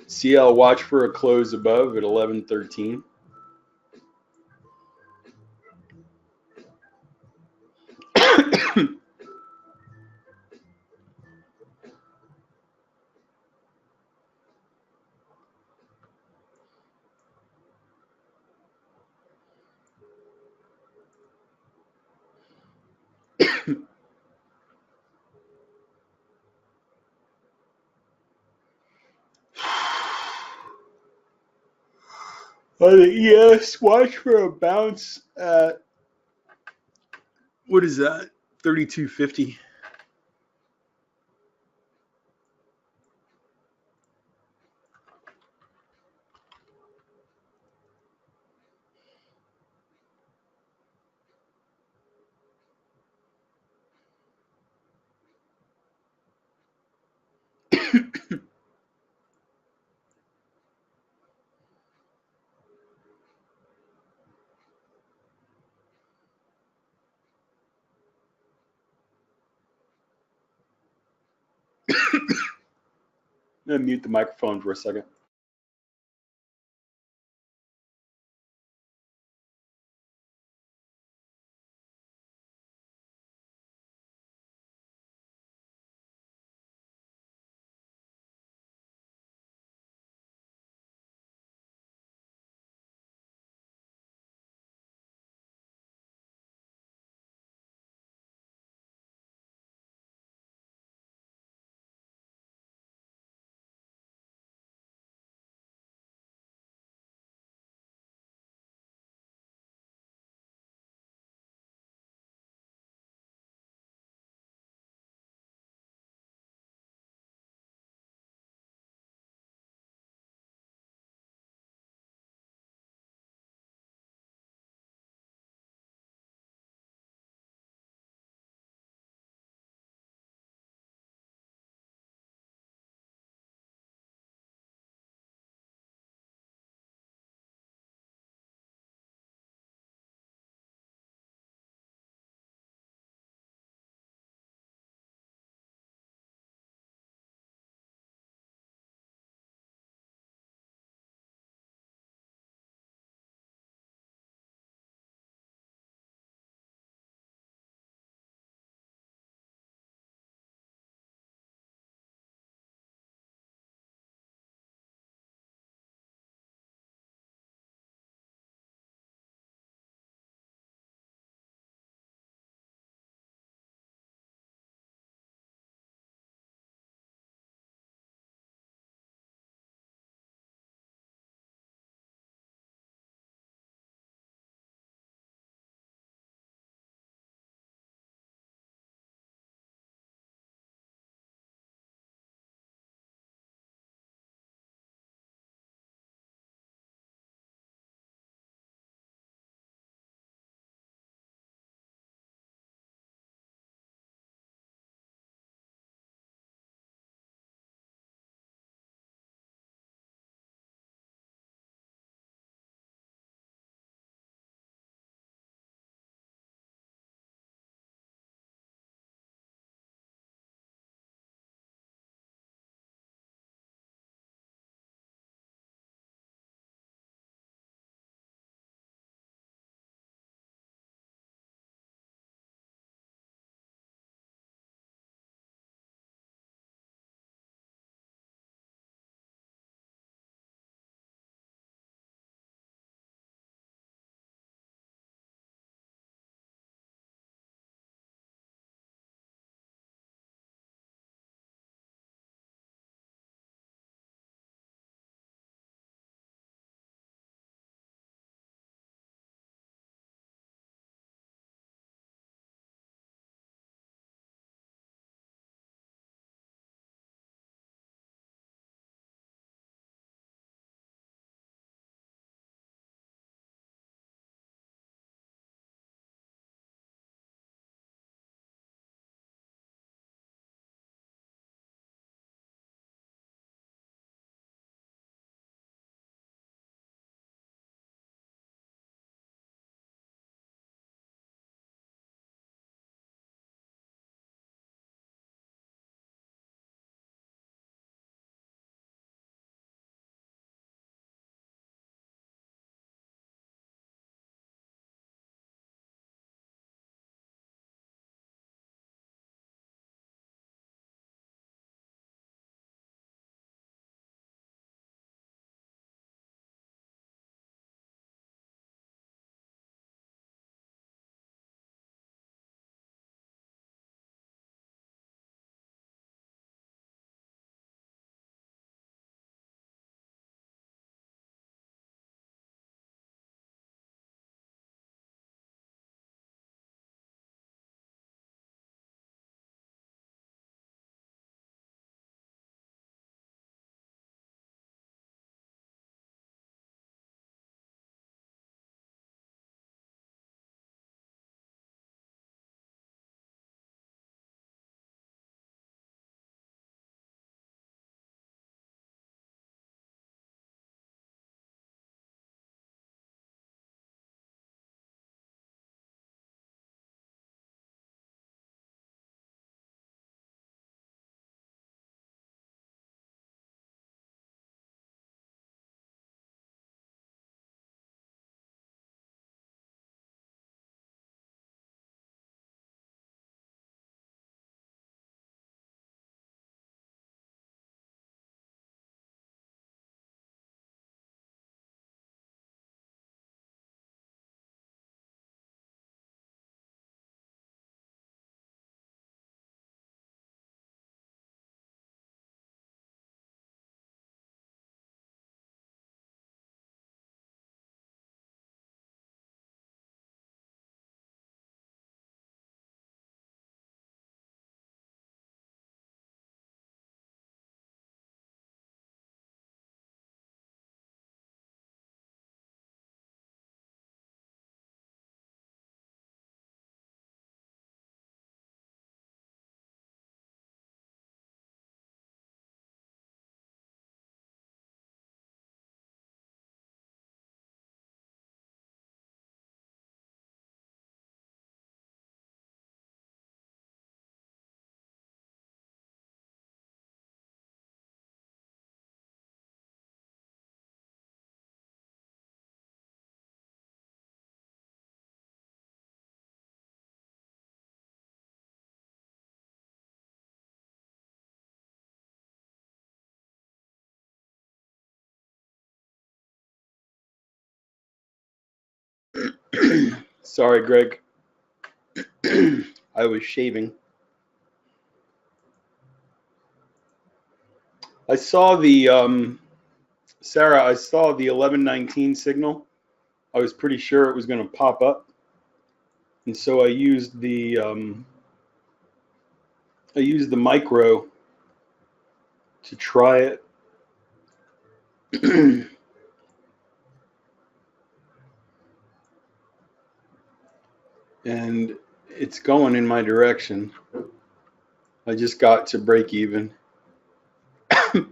CL, watch for a close above at 11:13. On the ES, watch for a bounce at, what is that, 32.50. I'm going to mute the microphone for a second. Sorry, Greg. I was shaving. I saw the Sarah. I saw the 1119 signal. I was pretty sure it was going to pop up, and so I used the micro to try it. And it's going in my direction. I just got to break even. I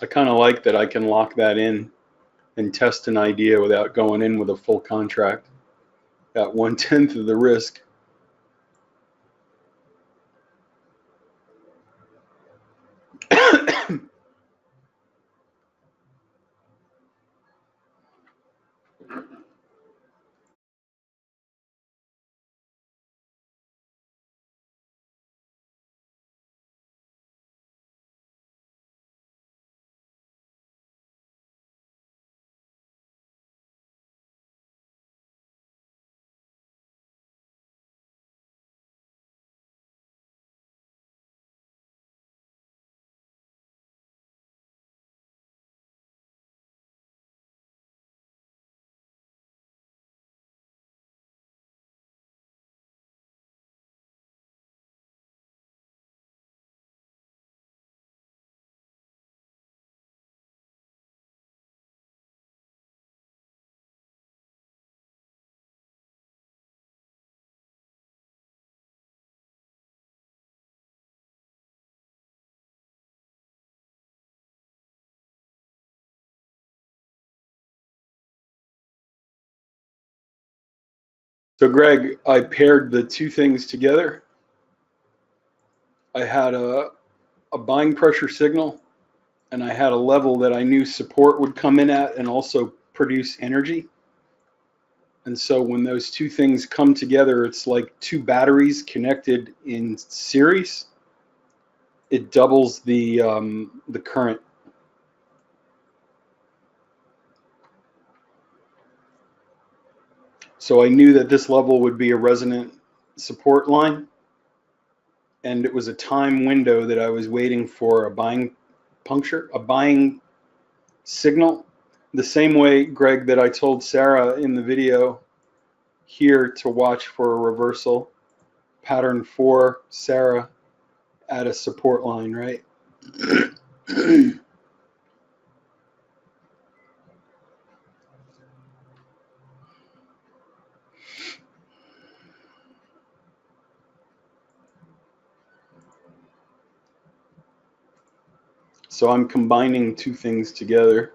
kind of like that I can lock that in and test an idea without going in with a full contract at 1/10 of the risk. So Greg, I paired the two things together. I had a buying pressure signal, and I had a level that I knew support would come in at and also produce energy. And so when those two things come together, it's like two batteries connected in series. It doubles the current. So I knew that this level would be a resonant support line, and it was a time window that I was waiting for a buying puncture, a buying signal. The same way, Greg, that I told Sarah in the video here to watch for a reversal. Pattern 4, Sarah, at a support line, right? So I'm combining two things together.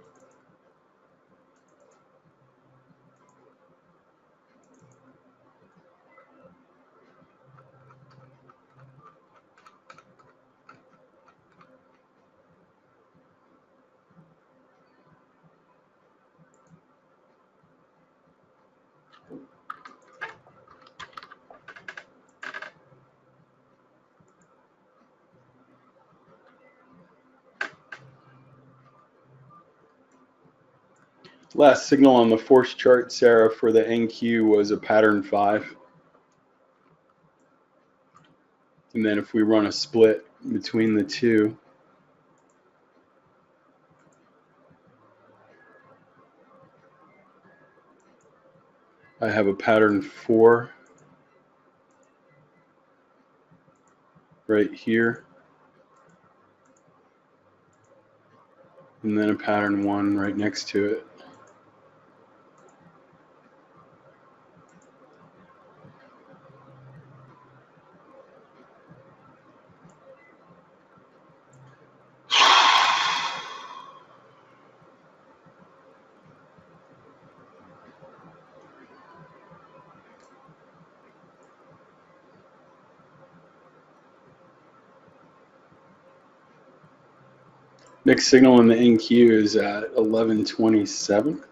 Last signal on the force chart, Sarah, for the NQ was a pattern 5. And then if we run a split between the two, I have a pattern 4 right here, and then a pattern 1 right next to it. Next signal in the NQ is at 1127.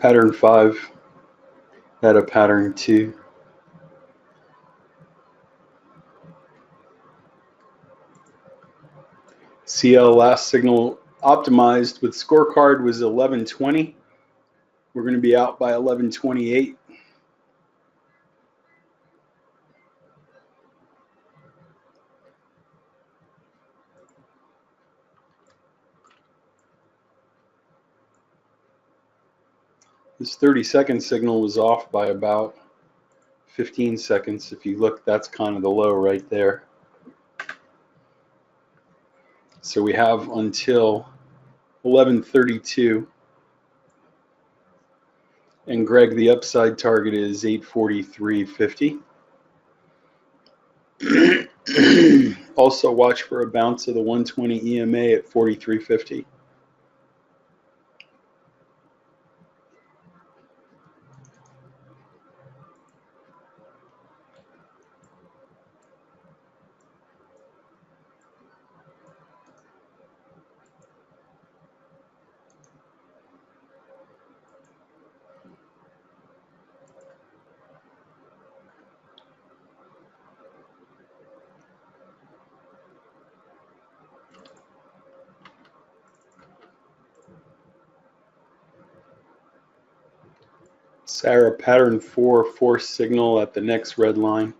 Pattern 5 had a pattern 2. CL last signal optimized with scorecard was 1120. We're going to be out by 1128. This 30-second signal was off by about 15 seconds. If you look, that's kind of the low right there. So we have until 11:32. And Greg, the upside target is 843.50. Also watch for a bounce of the 120 EMA at 43.50. Sarah, pattern 4, force signal at the next red line.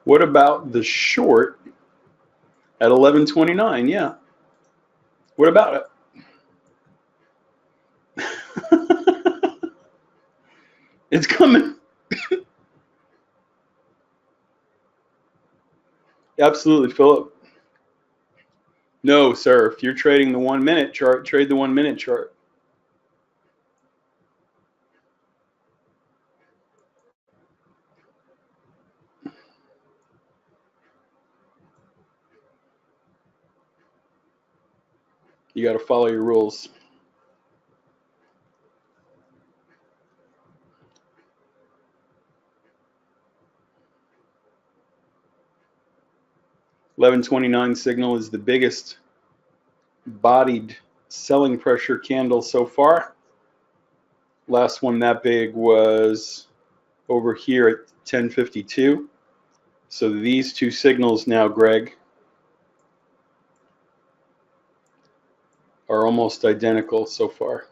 What about the short at 11:29? Yeah. What about it? It's coming. Absolutely, Philip. No, sir. If you're trading the 1 minute chart, trade the 1 minute chart. You got to follow your rules. $11.29 signal is the biggest bodied selling pressure candle so far. Last one that big was over here at 10:52. So these two signals now, Greg, are almost identical so far.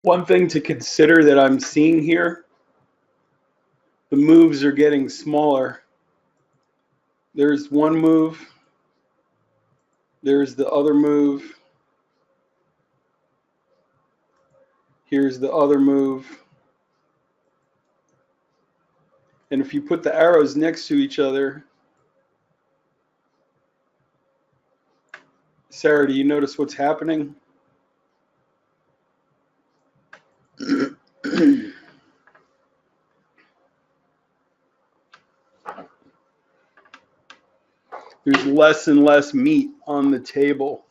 One thing to consider that I'm seeing here, the moves are getting smaller. There's one move, there's the other move, here's the other move. And if you put the arrows next to each other, Sarah, do you notice what's happening? There's less and less meat on the table,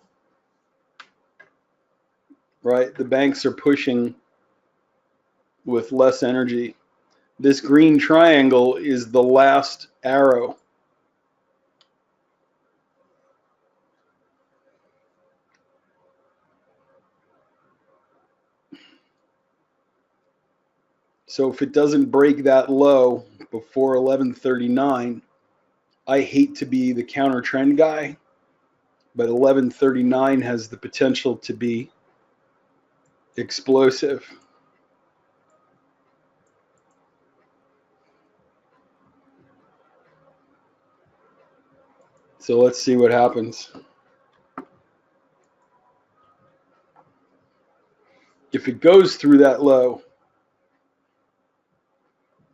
right? The banks are pushing with less energy. This green triangle is the last arrow. So if it doesn't break that low before 1139, I hate to be the counter trend guy, but 1139 has the potential to be explosive. So let's see what happens. If it goes through that low,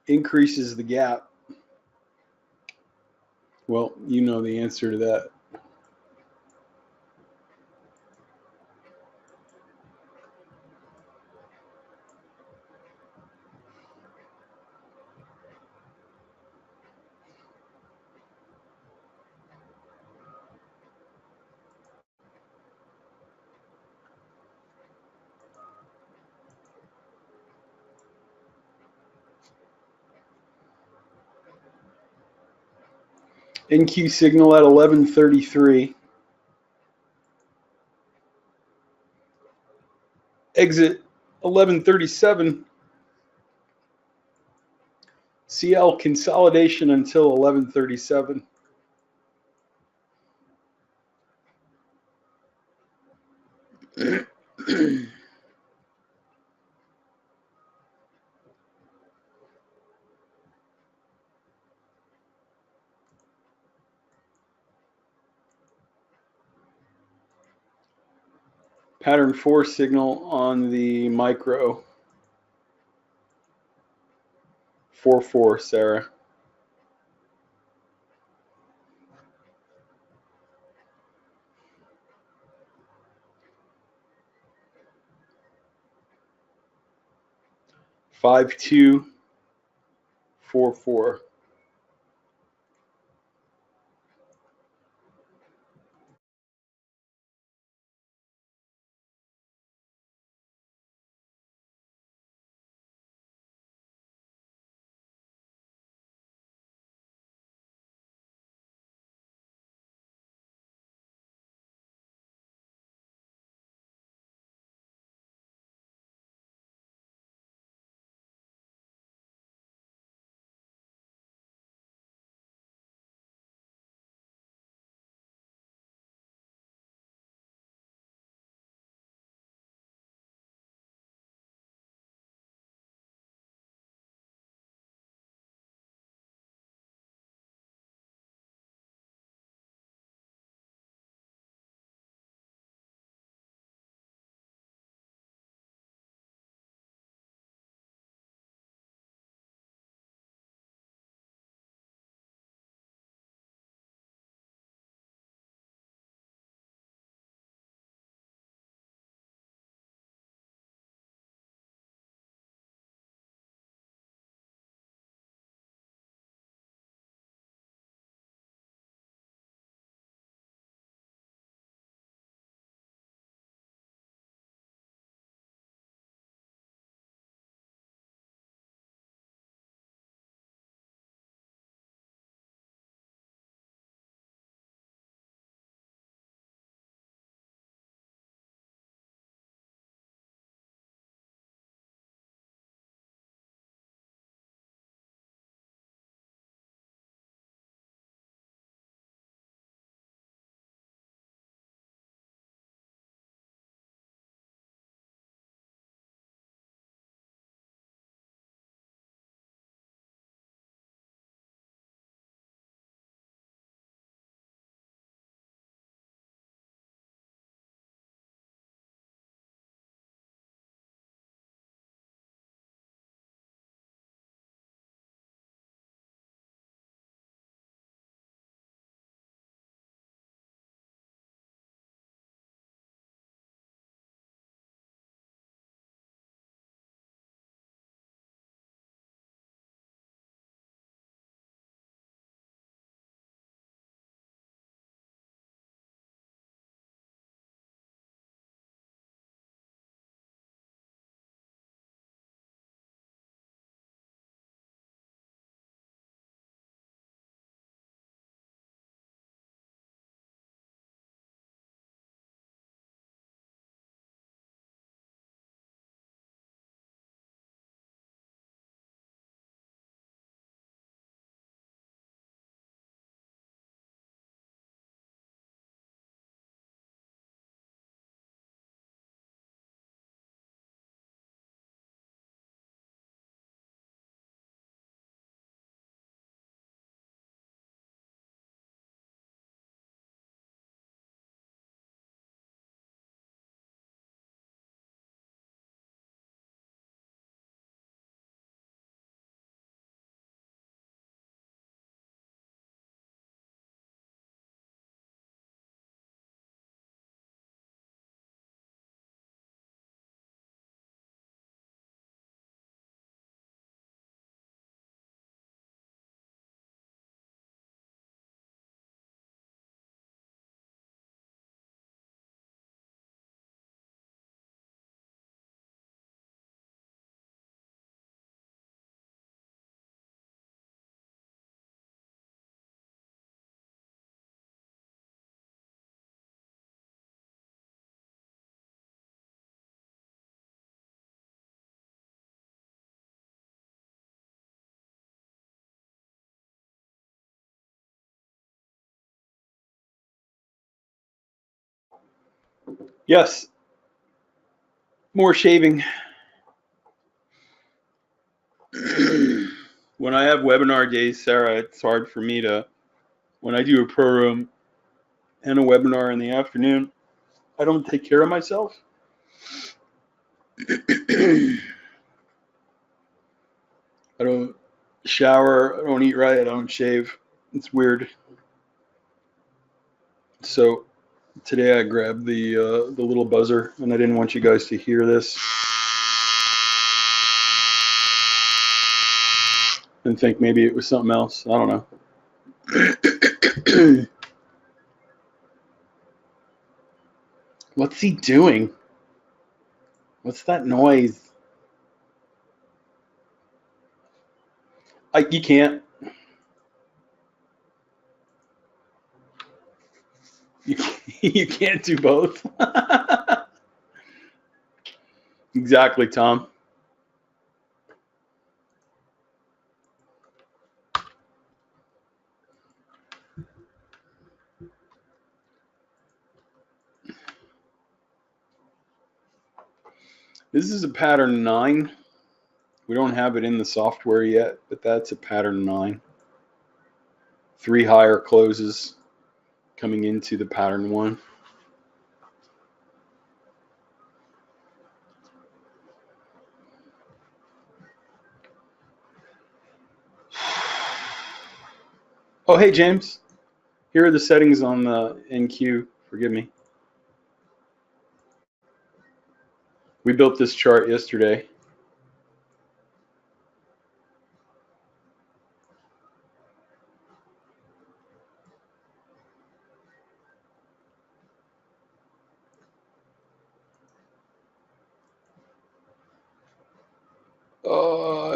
increases the gap, well, you know the answer to that. NQ signal at 1133. Exit 1137. CL consolidation until 1137. Pattern 4 signal on the micro. 4-4, Sarah. Five two 4-4. Yes, more shaving. When I have webinar days, Sarah, it's hard for me to, when I do a pro room and a webinar in the afternoon, I don't take care of myself. I don't shower, I don't eat right, I don't shave. It's weird. So today I grabbed the little buzzer, and I didn't want you guys to hear this and think maybe it was something else. I don't know. What's he doing? What's that noise? You can't. You can't do both. Exactly, Tom. This is a pattern 9. We don't have it in the software yet, but that's a pattern 9. 3 higher closes coming into the pattern 1. Oh, hey, James. Here are the settings on the NQ. Forgive me. We built this chart yesterday.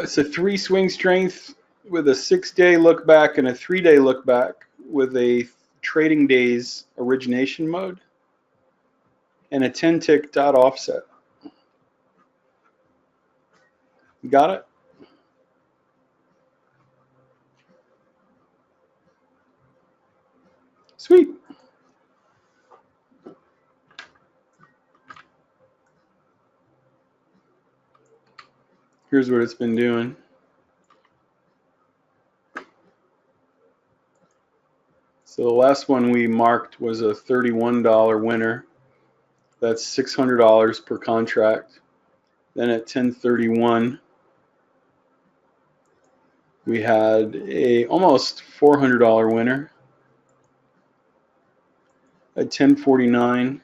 It's a 3 swing strength with a 6-day look back and a 3-day look back with a trading days origination mode and a 10-tick dot offset. Got it? Sweet. Here's what it's been doing. So the last one we marked was a $31 winner. That's $600 per contract. Then at 1031, we had a almost $400 winner. At 1049,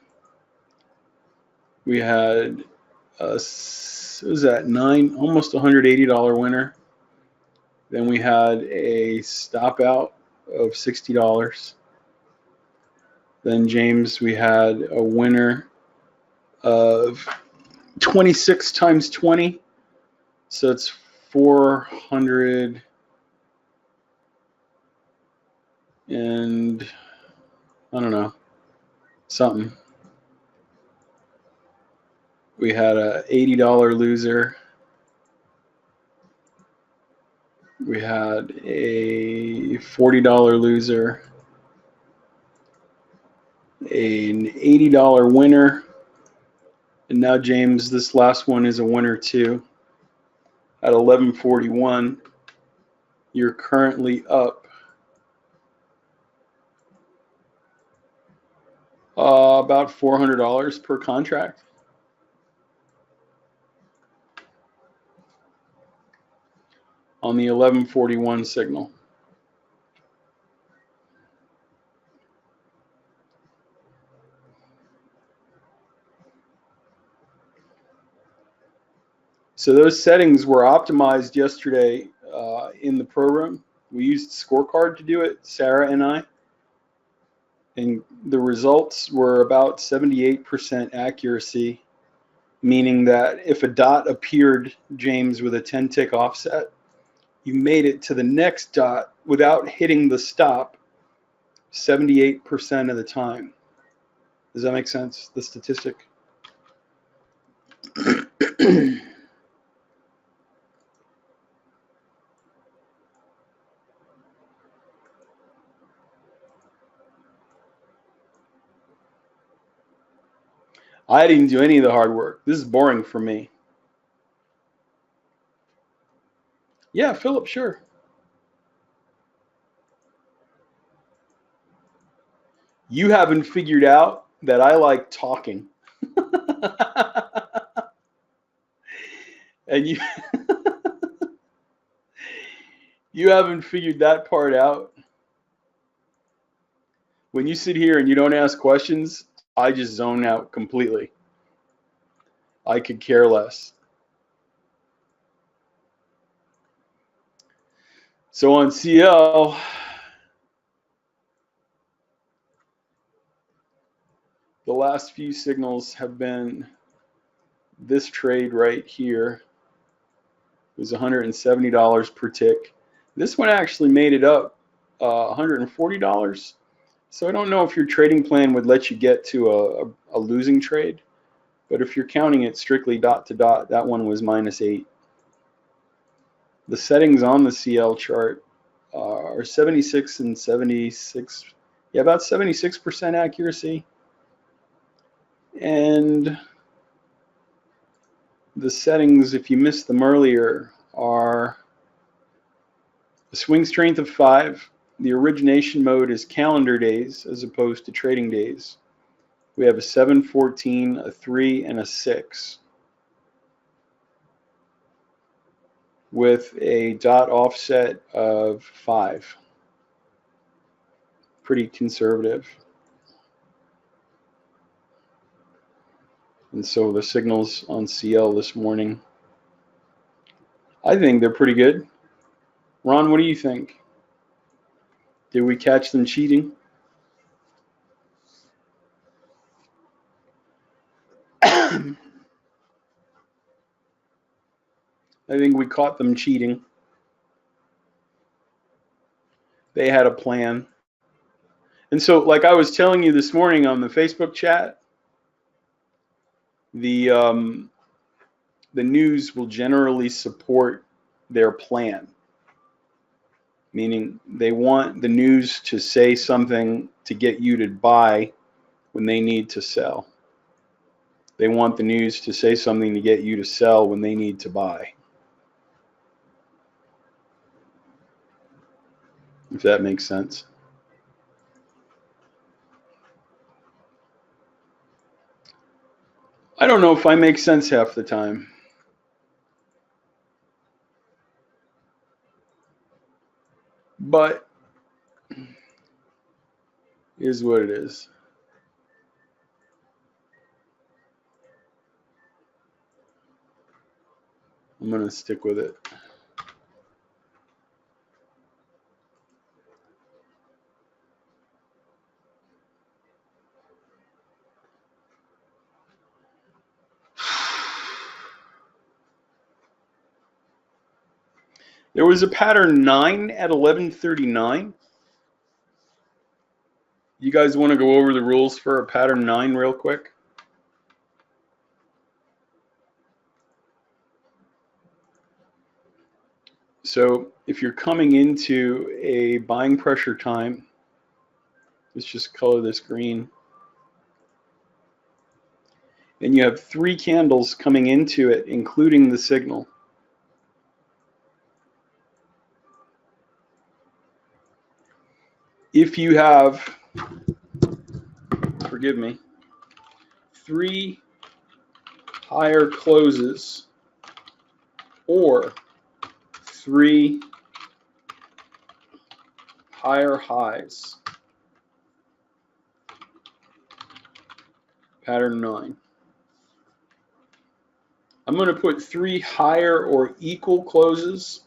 we had was that almost $180 winner. Then we had a stop out of $60. Then James, we had a winner of 26 times 20, so it's 400 and I don't know, something. We had a $80 loser. We had a $40 loser, an $80 winner, and now James, this last one is a winner too. At 1141, you're currently up about $400 per contract. On the 1141 signal. So those settings were optimized yesterday in the program. We used Scorecard to do it, Sarah and I. And the results were about 78% accuracy, meaning that if a dot appeared, James, with a 10-tick offset, you made it to the next dot without hitting the stop 78% of the time. Does that make sense, the statistic? I didn't do any of the hard work. This is boring for me. Yeah, Philip, sure. You haven't figured out that I like talking. And you haven't figured that part out. When you sit here and you don't ask questions, I just zone out completely. I could care less. So on CL, the last few signals have been this trade right here. It was $170 per tick. This one actually made it up $140. So I don't know if your trading plan would let you get to a losing trade, but if you're counting it strictly dot to dot, that one was -8. The settings on the CL chart are 76 and 76, yeah, about 76% accuracy. And the settings, if you missed them earlier, are the swing strength of 5. The origination mode is calendar days as opposed to trading days. We have a 7, 14, a 3, and a 6 with a dot offset of 5. Pretty conservative. And so the signals on CL this morning, I think they're pretty good. Ron, what do you think? Did we catch them cheating? I think we caught them cheating. They had a plan. And so, like I was telling you this morning on the Facebook chat, the news will generally support their plan. Meaning they want the news to say something to get you to buy when they need to sell. They want the news to say something to get you to sell when they need to buy. If that makes sense. I don't know if I make sense half the time. But it is what it is. I'm going to stick with it. There was a pattern 9 at 11:39. You guys want to go over the rules for a pattern 9 real quick? So if you're coming into a buying pressure time, let's just color this green. And you have 3 candles coming into it, including the signal. If you have, forgive me, 3 higher closes or 3 higher highs, pattern 9. I'm going to put 3 higher or equal closes,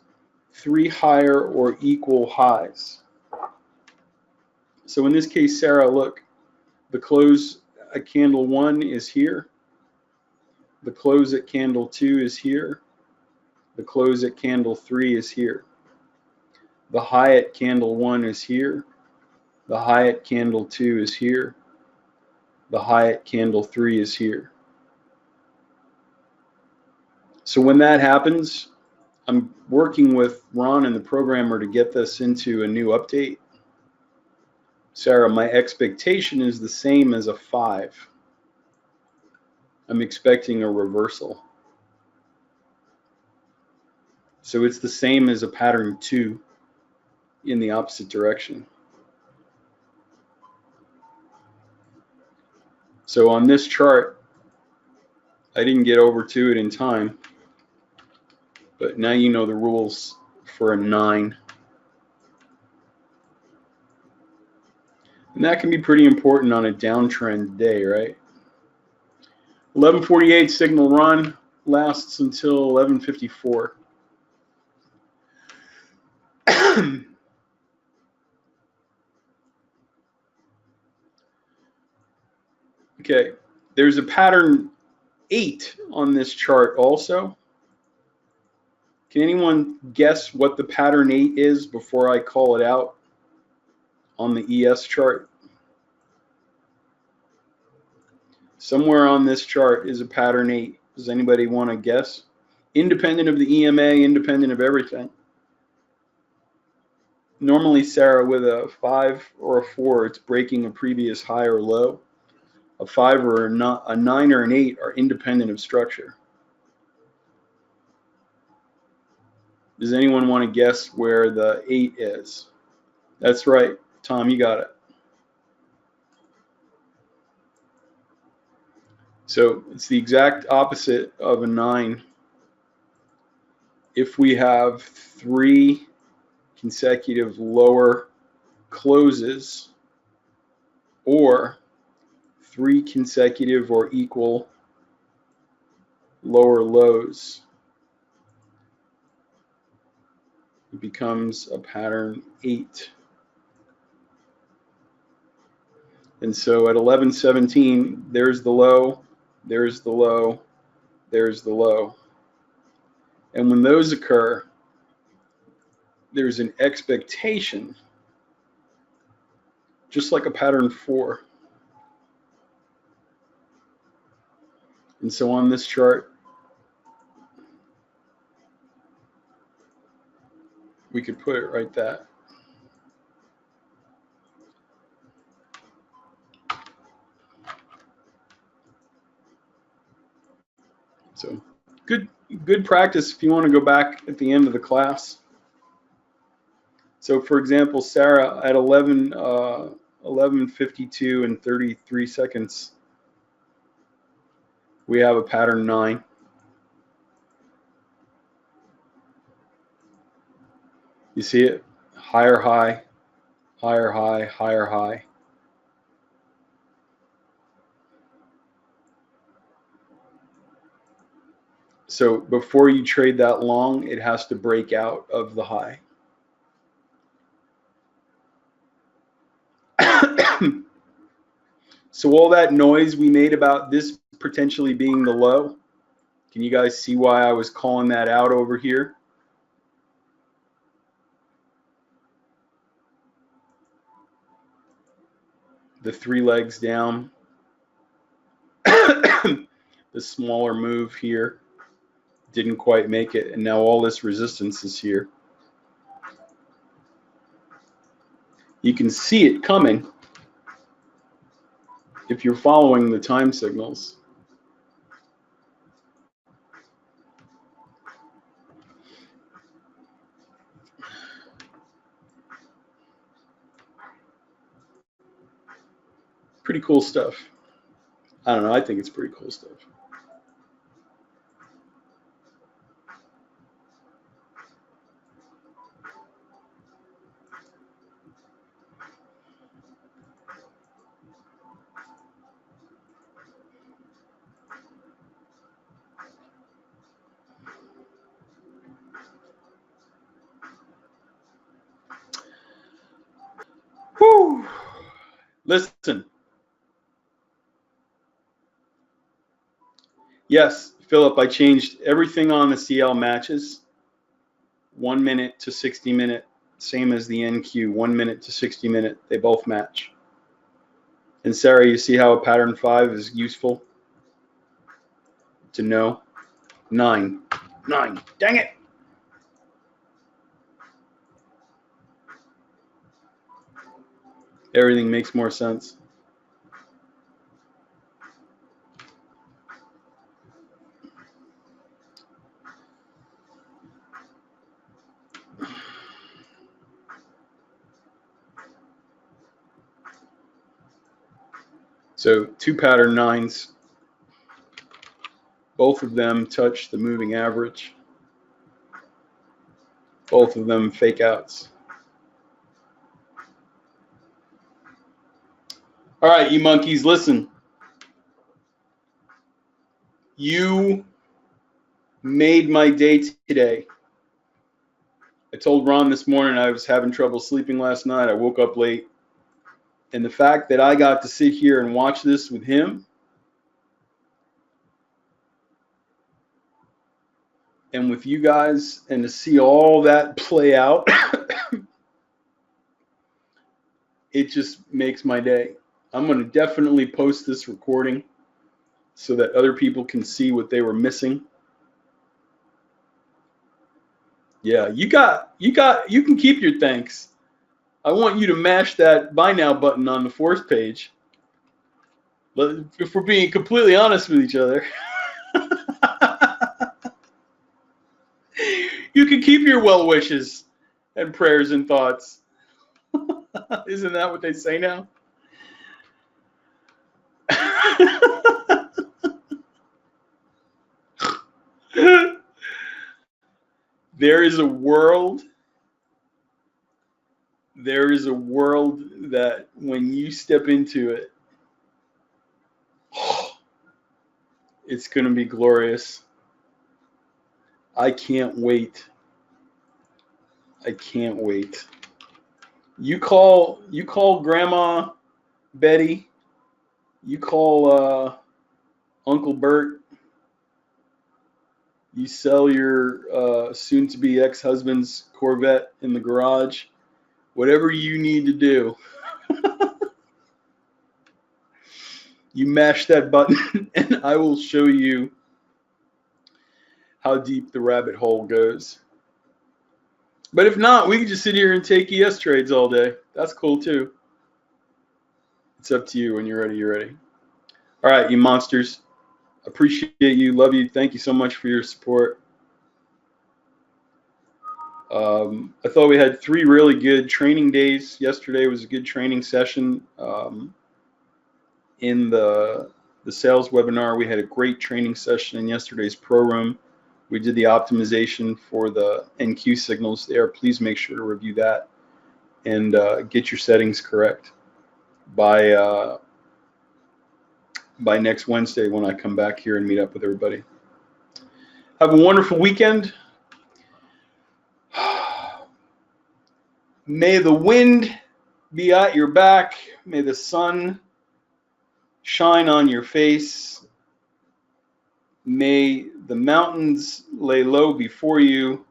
3 higher or equal highs. So in this case, Sarah, look, the close at candle 1 is here. The close at candle 2 is here. The close at candle 3 is here. The high at candle 1 is here. The high at candle 2 is here. The high at candle 3 is here. So when that happens, I'm working with Ron and the programmer to get this into a new update. Sarah, my expectation is the same as a 5. I'm expecting a reversal. So it's the same as a pattern 2 in the opposite direction. So on this chart, I didn't get over to it in time, but now you know the rules for a 9. And that can be pretty important on a downtrend day, right? 11:48 signal run lasts until 11:54. Okay, there's a pattern 8 on this chart also. Can anyone guess what the pattern 8 is before I call it out on the ES chart? Somewhere on this chart is a pattern 8. Does anybody want to guess? Independent of the EMA, independent of everything. Normally, Sarah, with a 5 or a 4, it's breaking a previous high or low. A 5 or a 9 or an 8 are independent of structure. Does anyone want to guess where the 8 is? That's right. Tom, you got it. So it's the exact opposite of a 9. If we have 3 consecutive lower closes or 3 consecutive or equal lower lows, it becomes a pattern 8. And so at 11:17, there's the low, there's the low, there's the low. And when those occur, there's an expectation, just like a pattern 4. And so on this chart, we could put it right that. So good practice if you want to go back at the end of the class. So for example, Sarah, at 11:52 and 33 seconds, we have a pattern 9. You see it? Higher high, higher high, higher high. So before you trade that long, it has to break out of the high. So all that noise we made about this potentially being the low, can you guys see why I was calling that out over here? The 3 legs down, the smaller move here, didn't quite make it, and now all this resistance is here. You can see it coming if you're following the time signals. Pretty cool stuff. I don't know, I think it's pretty cool stuff. Whew. Listen. Yes, Philip, I changed everything on the CL matches. 1 minute to 60 minute, same as the NQ, 1 minute to 60 minute, they both match. And Sarah, you see how a pattern 5 is useful to know? 9, dang it. Everything makes more sense. So 2 pattern 9s. Both of them touch the moving average. Both of them fake outs. All right, you monkeys, listen. You made my day today. I told Ron this morning I was having trouble sleeping last night. I woke up late. And the fact that I got to sit here and watch this with him and with you guys and to see all that play out, it just makes my day. I'm going to definitely post this recording so that other people can see what they were missing. Yeah, you can keep your thanks. I want you to mash that buy now button on the 4th page. But if we're being completely honest with each other, you can keep your well wishes and prayers and thoughts. Isn't that what they say now? There is a world that when you step into it, it's going to be glorious. I can't wait. I can't wait. You call Grandma Betty. You call Uncle Bert. You sell your soon-to-be ex-husband's Corvette in the garage. Whatever you need to do. You mash that button and I will show you how deep the rabbit hole goes. But if not, we can just sit here and take ES trades all day. That's cool too. It's up to you. When you're ready, you're ready. All right, you monsters. Appreciate you. Love you. Thank you so much for your support. I thought we had 3 really good training days. Yesterday was a good training session. In the sales webinar, we had a great training session in yesterday's pro room. We did the optimization for the NQ signals there. Please make sure to review that and get your settings correct by next Wednesday when I come back here and meet up with everybody. Have a wonderful weekend. May the wind be at your back. May the sun shine on your face. May the mountains lay low before you.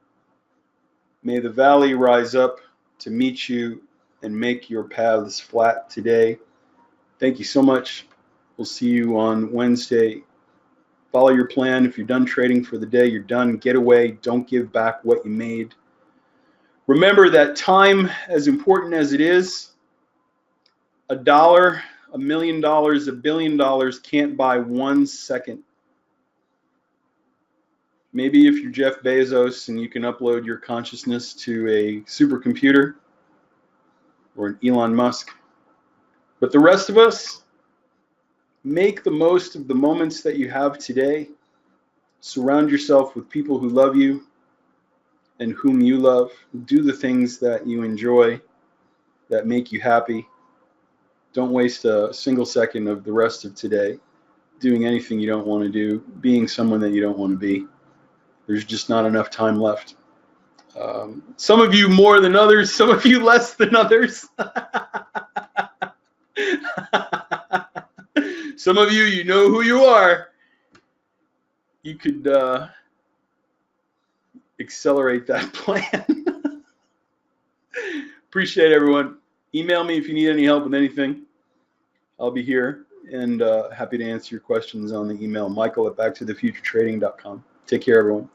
May the valley rise up to meet you and make your paths flat today. Thank you so much. We'll see you on Wednesday. Follow your plan. If you're done trading for the day, you're done. Get away. Don't give back what you made. Remember that time, as important as it is, $1, $1 million, $1 billion can't buy 1 second. Maybe if you're Jeff Bezos and you can upload your consciousness to a supercomputer or an Elon Musk. But the rest of us, make the most of the moments that you have today. Surround yourself with people who love you and whom you love. Do the things that you enjoy, that make you happy. Don't waste a single second of the rest of today doing anything you don't want to do, being someone that you don't want to be. There's just not enough time left. Some of you more than others, some of you less than others. Some of you, you know who you are. You could accelerate that plan. Appreciate everyone. Email me if you need any help with anything. I'll be here and happy to answer your questions on the email, michael@backtothefuturetrading.com. Take care, everyone.